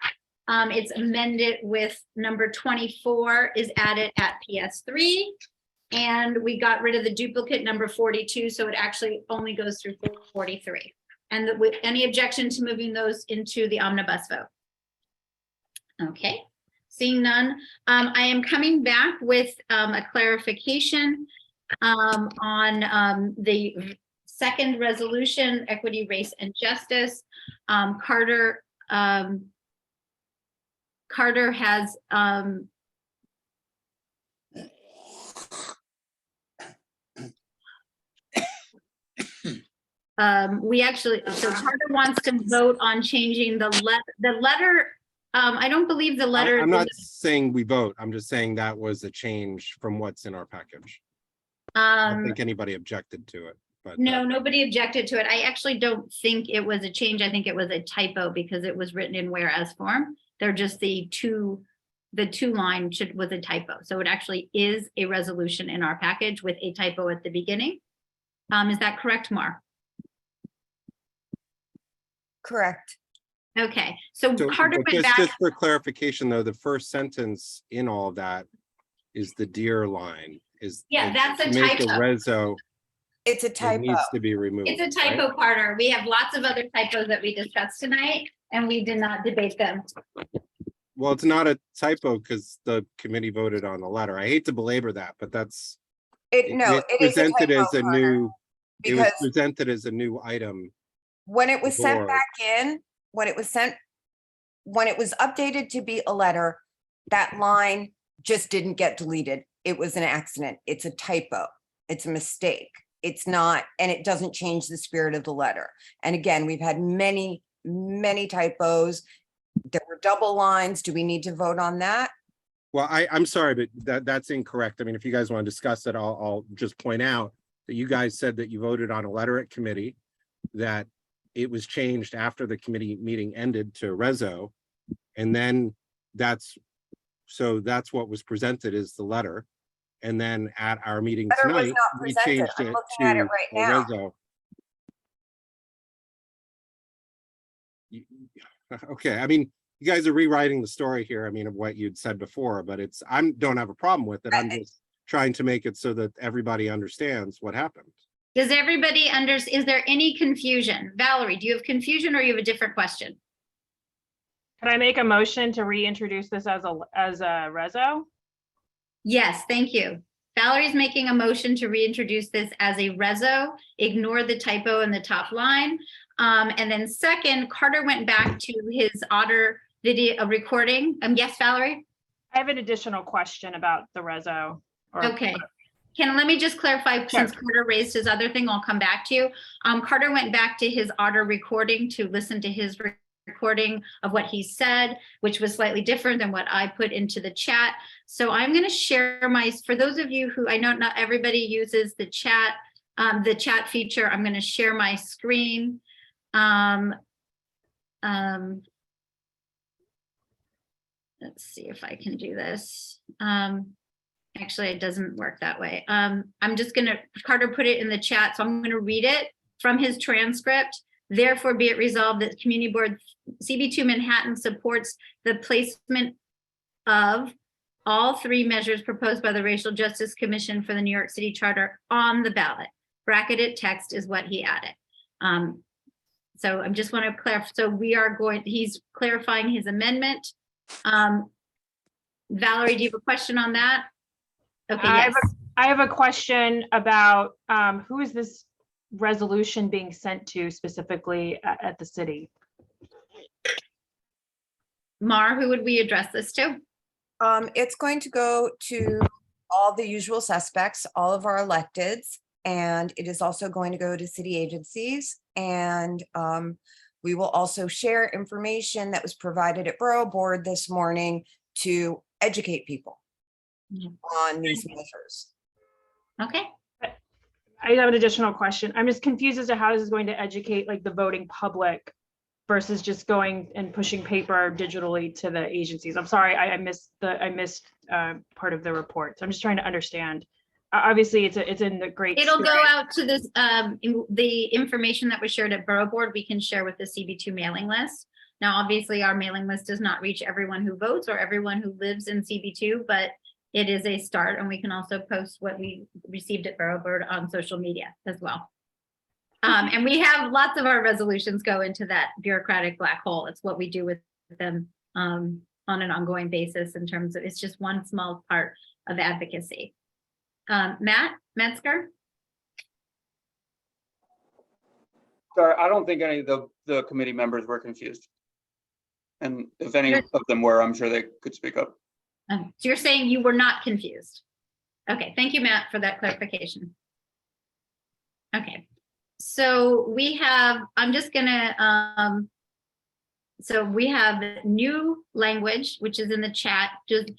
it's amended with number 24 is added at PS3. And we got rid of the duplicate number 42, so it actually only goes through 43. And with any objection to moving those into the omnibus vote? Okay, seeing none, I am coming back with a clarification on the second resolution, equity, race, and justice. Carter has we actually, so Carter wants to vote on changing the letter. I don't believe the letter. I'm not saying we vote. I'm just saying that was a change from what's in our package. I don't think anybody objected to it, but. No, nobody objected to it. I actually don't think it was a change. I think it was a typo because it was written in whereas form. They're just the two line was a typo. So it actually is a resolution in our package with a typo at the beginning. Is that correct, Mar? Correct. Okay, so So, Carter but went just back. for clarification, though, the first sentence in all of that is the deer line is. Yeah, and that's a to make the typo. reso, It's a it typo. needs to be removed. It's a right? typo, Carter. We have lots of other typos that we discussed tonight, and we did not debate them. Well, it's not a typo because the committee voted on the letter. I hate to belabor that, but that's. No, it's it is a presented typo, as a Carter, new. It was because presented as a new item. when it was sent board. back in, when it was updated to be a letter, that line just didn't get deleted. It was an accident. It's a typo. It's a mistake. It's not, and it doesn't change the spirit of the letter. And again, we've had many, many typos. There were double lines. Do we need to vote on that? Well, I'm sorry, but that's incorrect. I mean, if you guys want to discuss it, I'll just point out that you guys said that you voted on a letter at committee, that it was changed after the committee meeting ended to reso. And then that's what was presented is the letter. And then at our meeting Letter was tonight, not we presented. changed I'm it looking at it to right a now. reso. Okay, I mean, you guys are rewriting the story here, I mean, of what you'd said before, but don't have a problem with it. I'm just trying to make it so that everybody understands what happened. Does everybody is there any confusion? Valerie, do you have confusion or you have a different question? Could I make a motion to reintroduce this as a reso? Yes, thank you. Valerie's making a motion to reintroduce this as a reso, ignore the typo in the top line. And then second, Carter went back to his Otter video recording. Yes, Valerie? I have an additional question about the reso. Okay. Let me just clarify, since Carter raised his other thing, I'll come back to you. Carter went back to his Otter recording to listen to his recording of what he said, which was slightly different than what I put into the chat. So I'm going to share for those of you who, I know not everybody uses the chat feature, I'm going to share my screen. Let's see if I can do this. Actually, it doesn't work that way. Carter put it in the chat, so I'm gonna read it from his transcript. Therefore, be it resolved that Community Board CB2 Manhattan supports the placement of all three measures proposed by the Racial Justice Commission for the New York City Charter on the ballot. Bracketed text is what he added. So I just want to clarify. So he's clarifying his amendment. Valerie, do you have a question on that? Okay, yes. I have a question about who is this resolution being sent to specifically at the city? Mar, who would we address this to? It's going to go to all the usual suspects, all of our electeds, and it is also going to go to city agencies. And we will also share information that was provided at Borough Board this morning to educate people on these measures. Okay. I have an additional question. I'm just confused as to how this is going to educate like the voting public versus just going and pushing paper digitally to the agencies. I'm sorry, I missed part of the report. So I'm just trying to understand. Obviously, it's in the great. It'll go out to this, the information that was shared at Borough Board, we can share with the CB2 mailing list. Now, obviously, our mailing list does not reach everyone who votes or everyone who lives in CB2, but it is a start, and we can also post what we received at Borough Board on social media as well. And we have lots of our resolutions go into that bureaucratic black hole. It's what we do with them on an ongoing basis in terms of, it's just one small part of advocacy. Matt Metzger? Sorry, I don't think any of the committee members were confused. And if any of them were, I'm sure they could speak up. So you're saying you were not confused? Okay, thank you, Matt, for that clarification. Okay, so we have, so we have new language, which is in the chat, just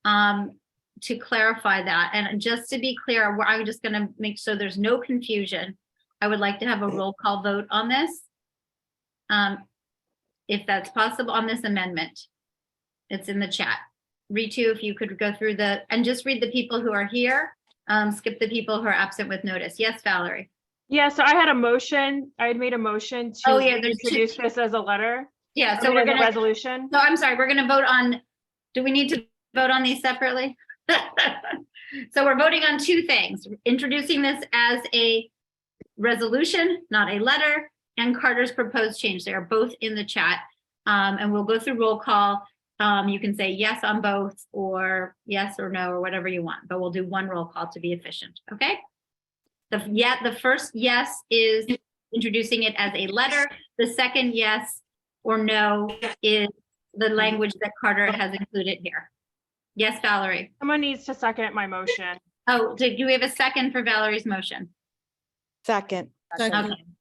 to clarify that. And just to be clear, I'm just gonna make sure there's no confusion. I would like to have a roll call vote on this. If that's possible on this amendment. It's in the chat. Ritu, if you could go through and just read the people who are here, skip the people who are absent with notice. Yes, Valerie. Yeah, so I had a motion. I had made a motion Oh, to yeah, there's two- introduce this as a letter. Yeah, I so mean, we're as a gonna, resolution. no, I'm sorry, we're gonna vote on, do we need to vote on these separately? So we're voting on two things, introducing this as a resolution, not a letter, and Carter's proposed change. They are both in the chat. And we'll go through roll call. You can say yes on both, or yes or no, or whatever you want, but we'll do one roll call to be efficient, okay? The first yes is introducing it as a letter. The second yes or no is the language that Carter has included here. Yes, Valerie. Someone needs to second my motion. Oh, do we have a second for Valerie's motion? Second. Okay,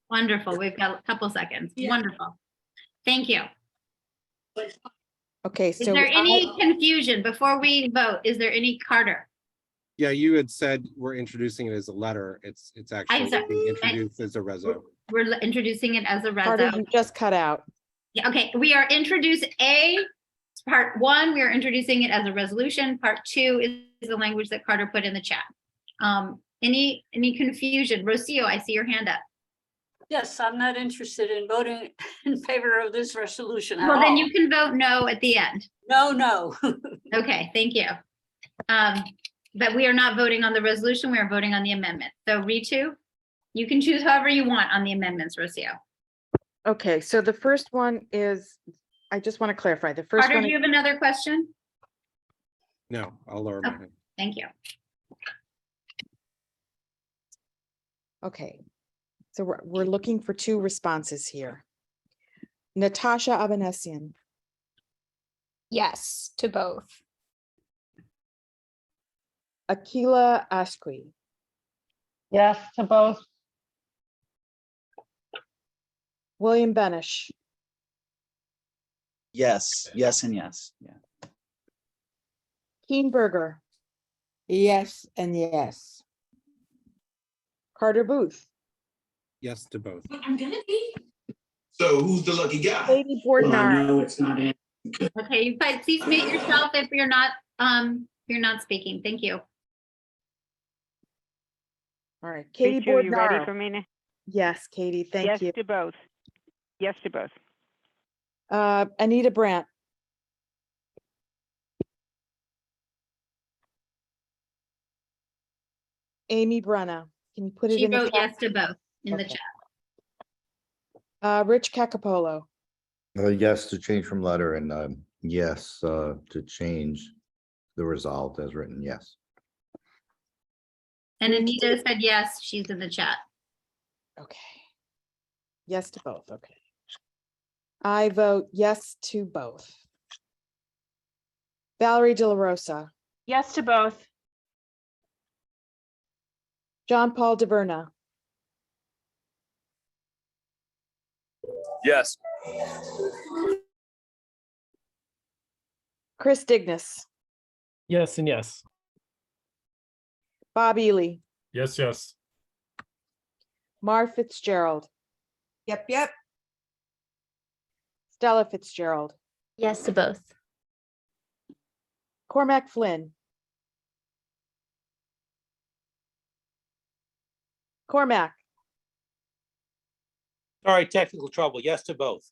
wonderful. We've got a couple seconds. Wonderful. Thank you. Okay, Is so there any confusion before we vote? Is there any Carter? Yeah, you had said we're introducing it as a letter. It's actually sorry. being introduced as a reso. We're introducing it as a Carter, reso. you just cut out. Yeah, okay, we are introducing part one, we are introducing it as a resolution. Part two is the language that Carter put in the chat. Any confusion? Rocio, I see your hand up. Yes, I'm not interested in voting in favor of this resolution at Well, then all. you can vote no at the end. No. Okay, thank you. But we are not voting on the resolution, we are voting on the amendment. So Ritu, you can choose however you want on the amendments, Rocio. Okay, so the first one is, I just want to clarify, the first Carter, one. do you have another question? No, I'll lower my hand. Thank you. Okay, so we're looking for two responses here. Natasha Avanesian, Yes to both. Akila Ashqui, Yes to both. William Benish, Yes, yes, and yes. Yeah. Keen Berger, Yes, and yes. Carter Booth, Yes to both. So who's the lucky guy? Katie Bordnar, it's not in. Okay, you guys, please mute yourself if you're not speaking. Thank you. all right, Katie Ritu, you ready Bordnar. for me now? Yes, Katie, thank Yes you. to both. Yes to both. Anita Brandt, Amy Brenna, can you put it She in the wrote chat? yes to both in the Okay. chat. Rich Cacapolo, Yes to change from letter, and yes to change the result as written, yes. And Anita said yes, she's in the chat. okay. Yes to both, okay. I vote yes to both. Valerie De La Rosa, Yes to both. John Paul DeVerna, Yes. Chris Dignas, Yes and yes. Bob Ely, Yes, yes. Mar Fitzgerald, Yep. Stella Fitzgerald, Yes to both. Cormac Flynn, Cormac, Sorry, technical trouble. Yes to both.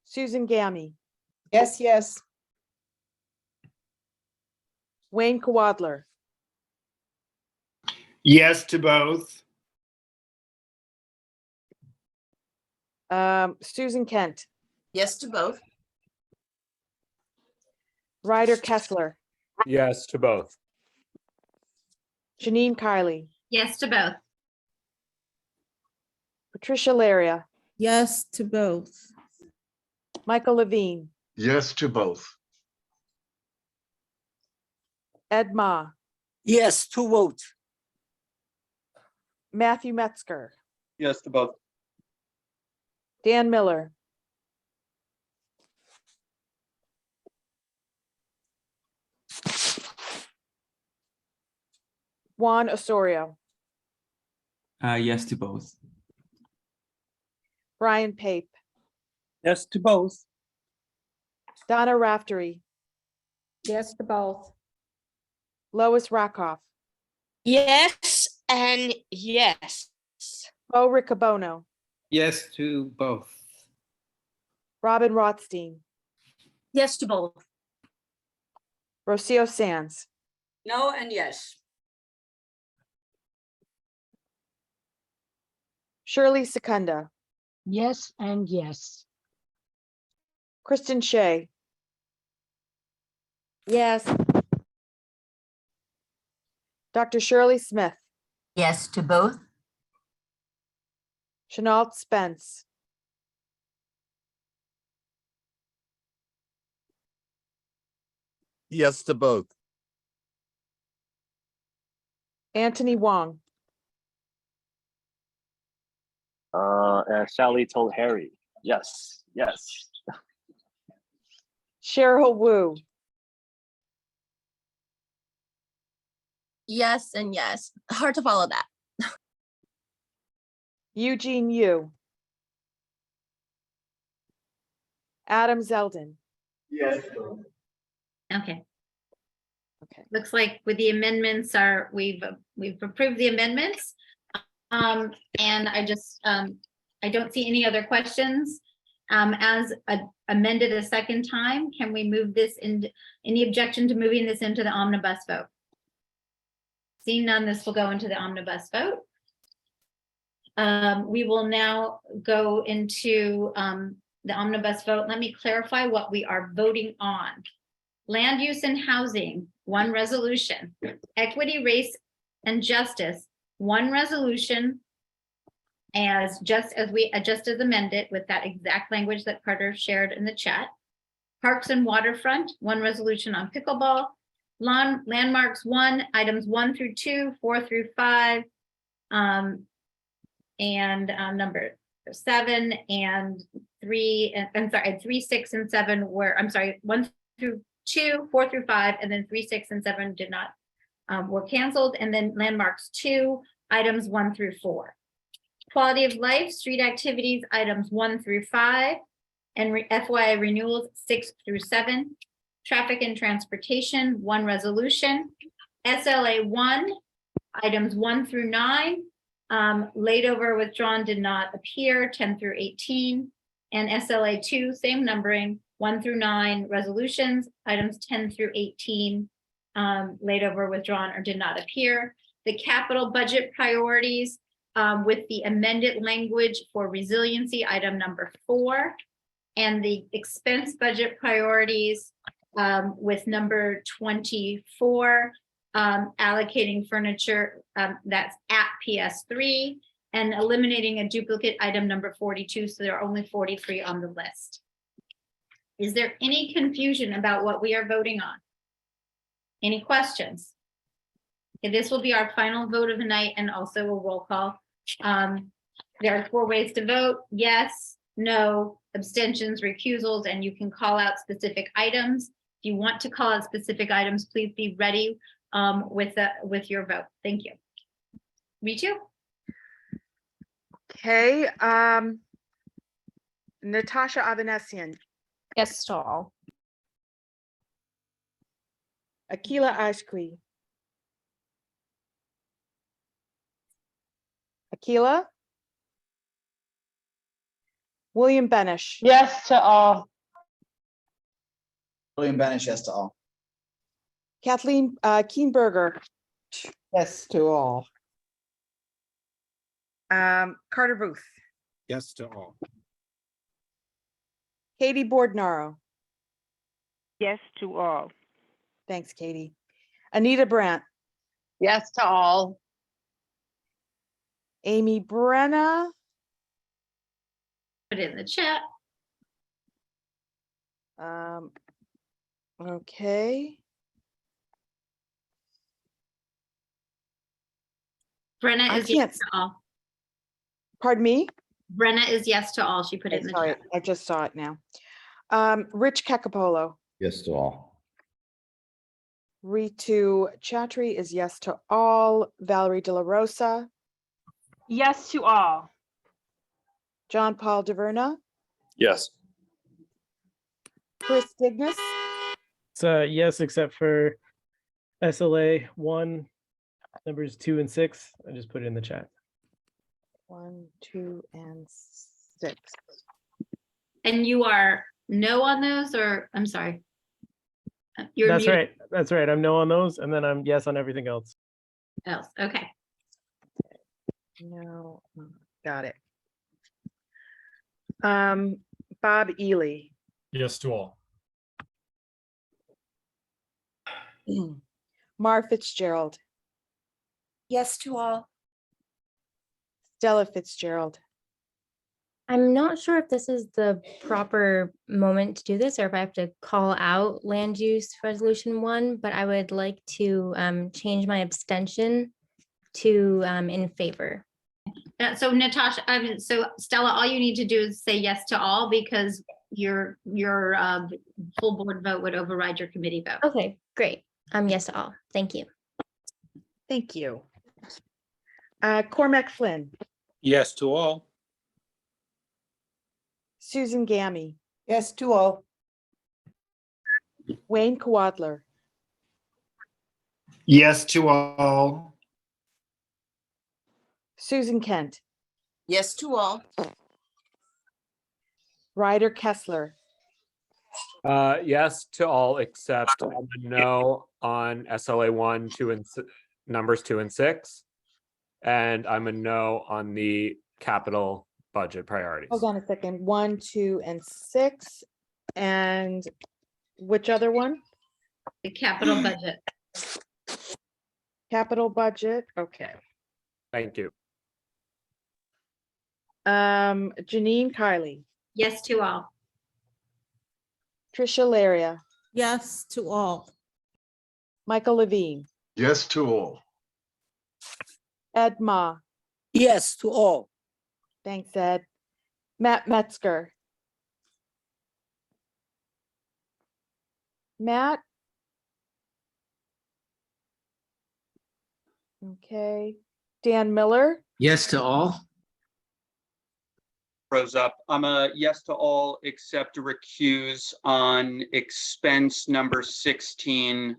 Susan Gammy, Yes. Wayne Kwadler, Yes to both. Susan Kent, Yes to both. Ryder Kessler, Yes to both. Janine Kiley, Yes to both. Patricia Laria, Yes to both. Michael Levine, Yes to both. Ed Ma, Yes to vote. Matthew Metzger, Yes to both. Dan Miller, Juan Osorio, Yes to both. Brian Pape, Yes to both. Donna Raftery, Yes to both. Lois Rakoff, Yes and yes. Bo Riccobono, Yes to both. Robin Rothstein, Yes to both. Rocio Sands, No and yes. Shirley Secunda, Yes and yes. Kristen Shea, Yes. Dr. Shirley Smith, Yes to both. Chenault Spence, Yes to both. Anthony Wong, As Sally told Harry, yes, yes. Cheryl Wu, Yes and yes. Hard to follow that. Eugene Yu, Adam Zeldin. Yes. Okay. Okay. Looks like with the amendments we've approved the amendments. And I don't see any other questions. As amended a second time, can we move this into, any objection to moving this into the omnibus vote? Seeing none, this will go into the omnibus vote. We will now go into the omnibus vote. Let me clarify what we are voting on. Land use and housing, one resolution. Equity, race, and justice, one resolution. Just as amended with that exact language that Carter shared in the chat. Parks and waterfront, one resolution on pickleball. Landmarks, one, items 1 through 2, 4 through 5, and number 7 and 3. I'm sorry, 3, 6, and 7 were, I'm sorry, 1 through 2, 4 through 5, and then 3, 6, and 7 did not were canceled, and then landmarks 2, items 1 through 4. Quality of life, street activities, items 1 through 5, and FYI renewals 6 through 7. Traffic and transportation, one resolution. SLA 1, items 1 through 9. Laid over, withdrawn, did not appear, 10 through 18. And SLA 2, same numbering, 1 through 9 resolutions, items 10 through 18. Laid over, withdrawn, or did not appear. The capital budget priorities, with the amended language for resiliency, item number 4, and the expense budget priorities with number 24, allocating furniture that's at PS3 and eliminating a duplicate item number 42. So there are only 43 on the list. Is there any confusion about what we are voting on? Any questions? Okay, this will be our final vote of the night and also a roll call. There are 4 ways to vote: yes, no, abstentions, recusals, and you can call out specific items. If you want to call out specific items, please be ready with your vote. Thank you. Ritu? Okay, Natasha Avanesian, Yes to all. Akila Ashkri. Akila? William Benish. Yes to all. William Benish, yes to all. Kathleen Keenberger. Yes to all. Carter Booth. Yes to all. Katie Bordnaro. Yes to all. Thanks, Katie. Anita Brandt. Yes to all. Amy Brenna. Put it in the chat. Okay. Brenna I is yes can't- to all. Pardon me? Brenna is yes to all. She put it in the Sorry, chat. I just saw it now. Rich Kekapolo. Yes to all. Ritu Chatri is yes to all. Valerie De La Rosa. Yes to all. John Paul DeVerna. Yes. Chris Dignas. It's yes, except for SLA 1, Numbers 2 and 6, I just put it in the chat. 1, 2, and 6. And you are no on those, or, I'm sorry. You're That's muted. right. That's right. I'm no on those, and then I'm yes on everything else. Else. Okay. No, got it. Bob Ely. Yes to all. Mar Fitzgerald. Yes to all. Stella Fitzgerald. I'm not sure if this is the proper moment to do this or if I have to call out land use resolution 1, but I would like to change my abstention to in favor. So Natasha, so Stella, all you need to do is say yes to all because your full board vote would override your committee vote. Okay, great. Yes to all. Thank you. Thank you. Cormac Flynn. Yes to all. Susan Gammy. Yes to all. Wayne Kwadler. Yes to all. Susan Kent. Yes to all. Ryder Kessler. Yes to all except I'm a no on SLA 1, 2, and numbers 2 and 6. And I'm a no on the capital budget priorities. Hold on a second. 1, 2, and 6. And which other one? The capital budget. Capital budget. Okay. Thank you. Janine Kiley. Yes to all. Tricia Laria. Yes to all. Michael Levine. Yes to all. Ed Ma. Yes to all. Thanks, Ed. Matt Metzger. Matt. Okay. Dan Miller. Yes to all. Rose up. I'm a yes to all except to recuse on expense number 16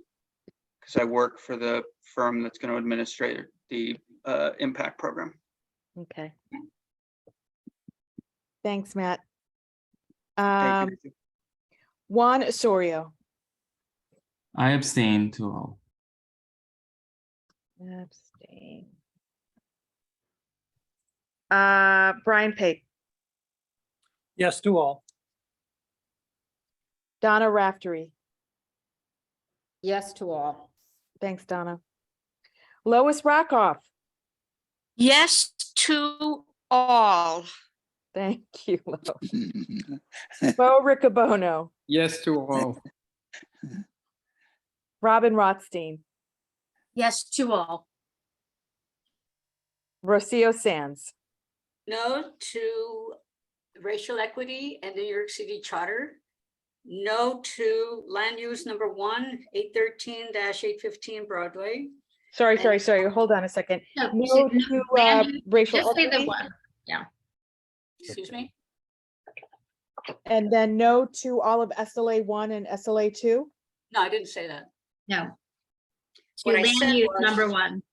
because I work for the firm that's going to administrate the impact program. Okay. Thanks, Matt. Thank you. Juan Osorio. I abstain to all. Abstain. Brian Pape. Yes to all. Donna Raftery. Yes to all. Thanks, Donna. Lois Rockoff. Yes to all. Thank you, Lo. Bo Riccobono. Yes to all. Robin Rothstein. Yes to all. Rocio Sands. No to racial equity and the New York City Charter. No to land use number 1, 813-815 Broadway. Sorry. Hold on a second. No, No to racial Just say the equity. one. Yeah. Excuse me? And then no to all of SLA 1 and SLA 2. No, I didn't say that. No. What I Land said use was- number 1.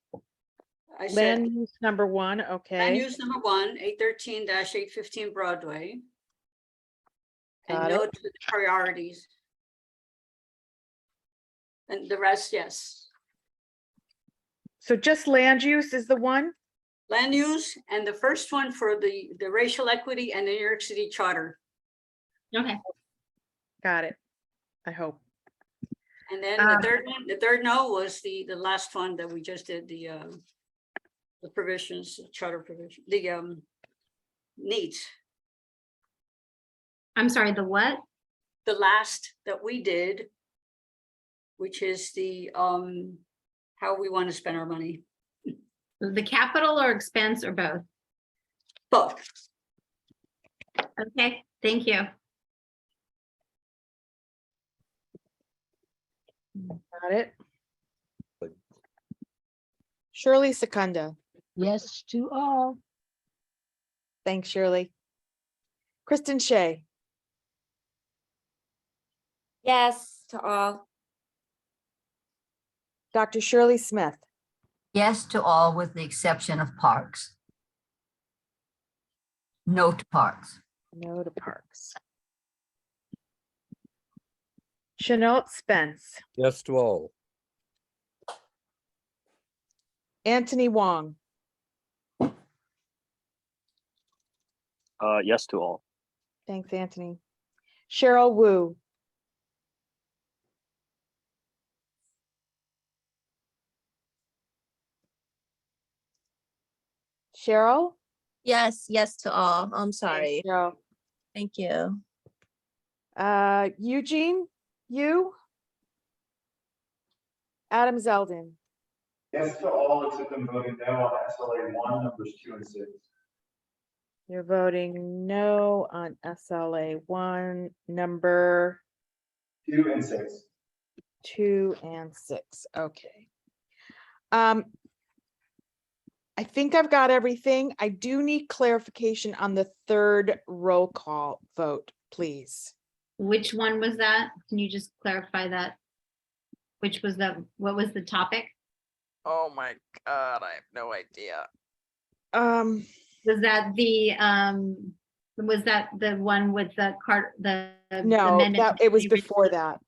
I said Land use number 1, okay. land use number 1, 813-815 Broadway. And Got no it. to the priorities. And the rest, yes. So just land use is the one? Land use and the first one for the racial equity and the New York City Charter. Okay. Got it. I hope. And then the third one, the third no was the last one that we just did, the provisions, charter provision, the needs. I'm sorry, the what? The last that we did, which is the how we want to spend our money. The capital or expense or both? Both. Okay, thank you. Got it. Shirley Secunda. Yes to all. Thanks, Shirley. Kristen Shea. Yes to all. Dr. Shirley Smith. Yes to all with the exception of parks. No to parks. No to parks. Chenault Spence, Yes to all. Anthony Wong, Yes to all. thanks, Anthony. Cheryl Wu, Cheryl? Yes, yes to all. I'm Thanks, sorry. Cheryl. Thank you. Eugene, you? Adam Zeldin, Yes to all, except I'm voting no on SLA 1, numbers 2 and 6. you're voting no on SLA 1, number 2 and 6. 2 and 6. Okay. I think I've got everything. I do need clarification on the third roll call vote, please. Which one was that? Can you just clarify that? Which was what was the topic? Oh my God, I have no idea. Was that the one with the cart, the No, amended- that it was before that.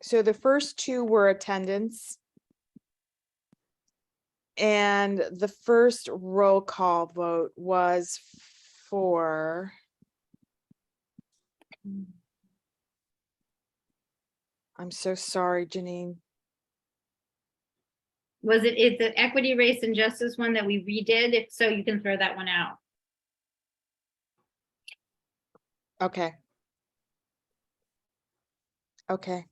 So the first two were attendance. And the first roll call vote was for. I'm so sorry, Janine. Was it the equity, race, and justice one that we redid? If so, you can throw that one out. Okay. Okay.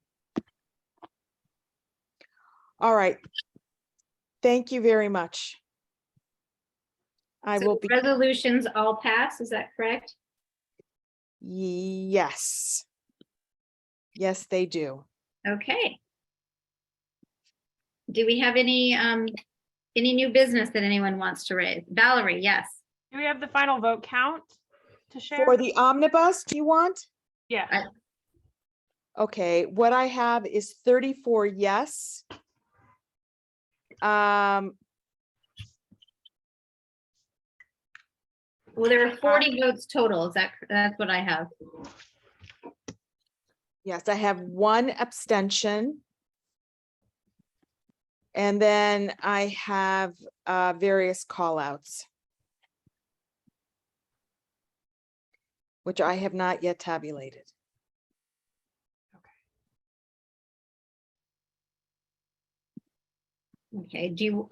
All right. Thank you very much. I So will the be, resolutions all pass, is that correct? yes. Yes, they do. Okay. Do we have any new business that anyone wants to raise? Valerie, yes. Do we have the final vote count to share? For the omnibus, do you want? Yeah. Okay, what I have is 34 yes. Well, there are 40 votes total. That's what I have. Yes, I have one abstention. And then I have various call outs, which I have not yet tabulated. Okay, do you,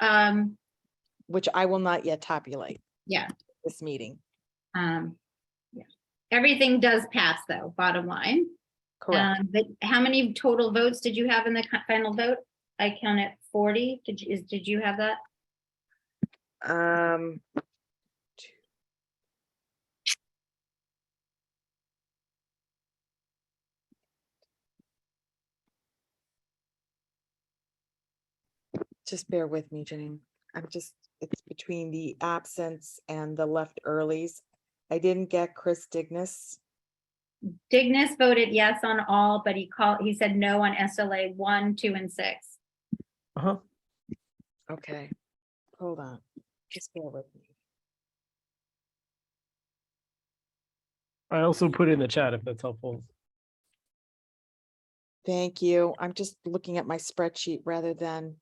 which I will not yet tabulate yeah, this meeting. yeah. Everything does pass though, bottom line. Correct. But how many total votes did you have in the final vote? I counted 40. Did you have that? Just bear with me, Janine. It's between the absence and the left earlies. I didn't get Chris Dignas. Dignas voted yes on all, but he said no on SLA 1, 2, and 6. Okay, hold on. Just bear with me. I also put it in the chat if that's helpful. Thank you. I'm just looking at my spreadsheet rather than.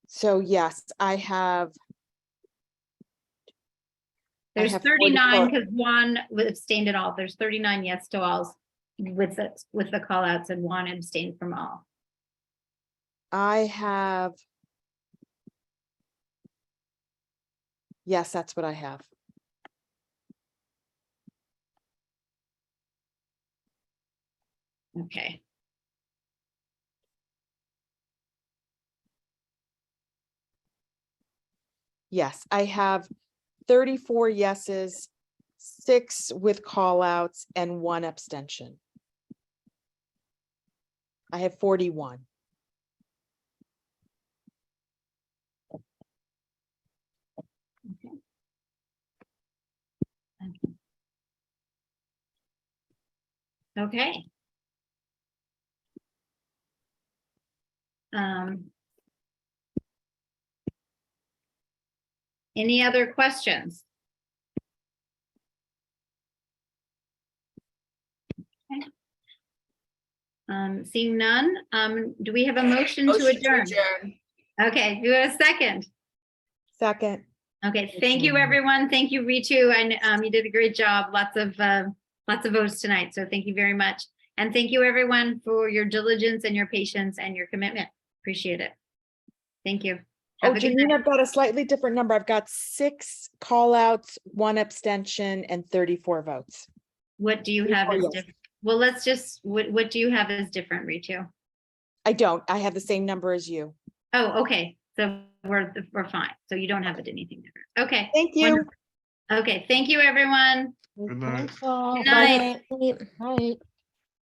So yes, I have. There's have 39 44. because one abstained at all. There's 39 yes to alls with the call outs and one abstained from all. I have. Yes, that's what I have. Okay. Yes, I have 34 yeses, 6 with call outs and 1 abstention. I have 41. Okay. Any other questions? Okay. Seeing none, do we have a motion to adjourn? Okay, do we have a second? Second. Okay, thank you, everyone. Thank you, Ritu, and you did a great job. Lots of votes tonight, so thank you very much. And thank you, everyone, for your diligence and your patience and your commitment. Appreciate it. Thank you. Oh, Have a good Janine, night. I've got a slightly different number. I've got 6 call outs, 1 abstention, and 34 votes. What do you have 34 as yes. different? Well, let's just, what do you have as different, Ritu? I don't. I have the same number as you. Oh, okay, so we're fine. So you don't have it anything different. Okay. Thank you. Wonderful. Okay, thank you, everyone. Good night. Thanks all. Good night. Right. Night.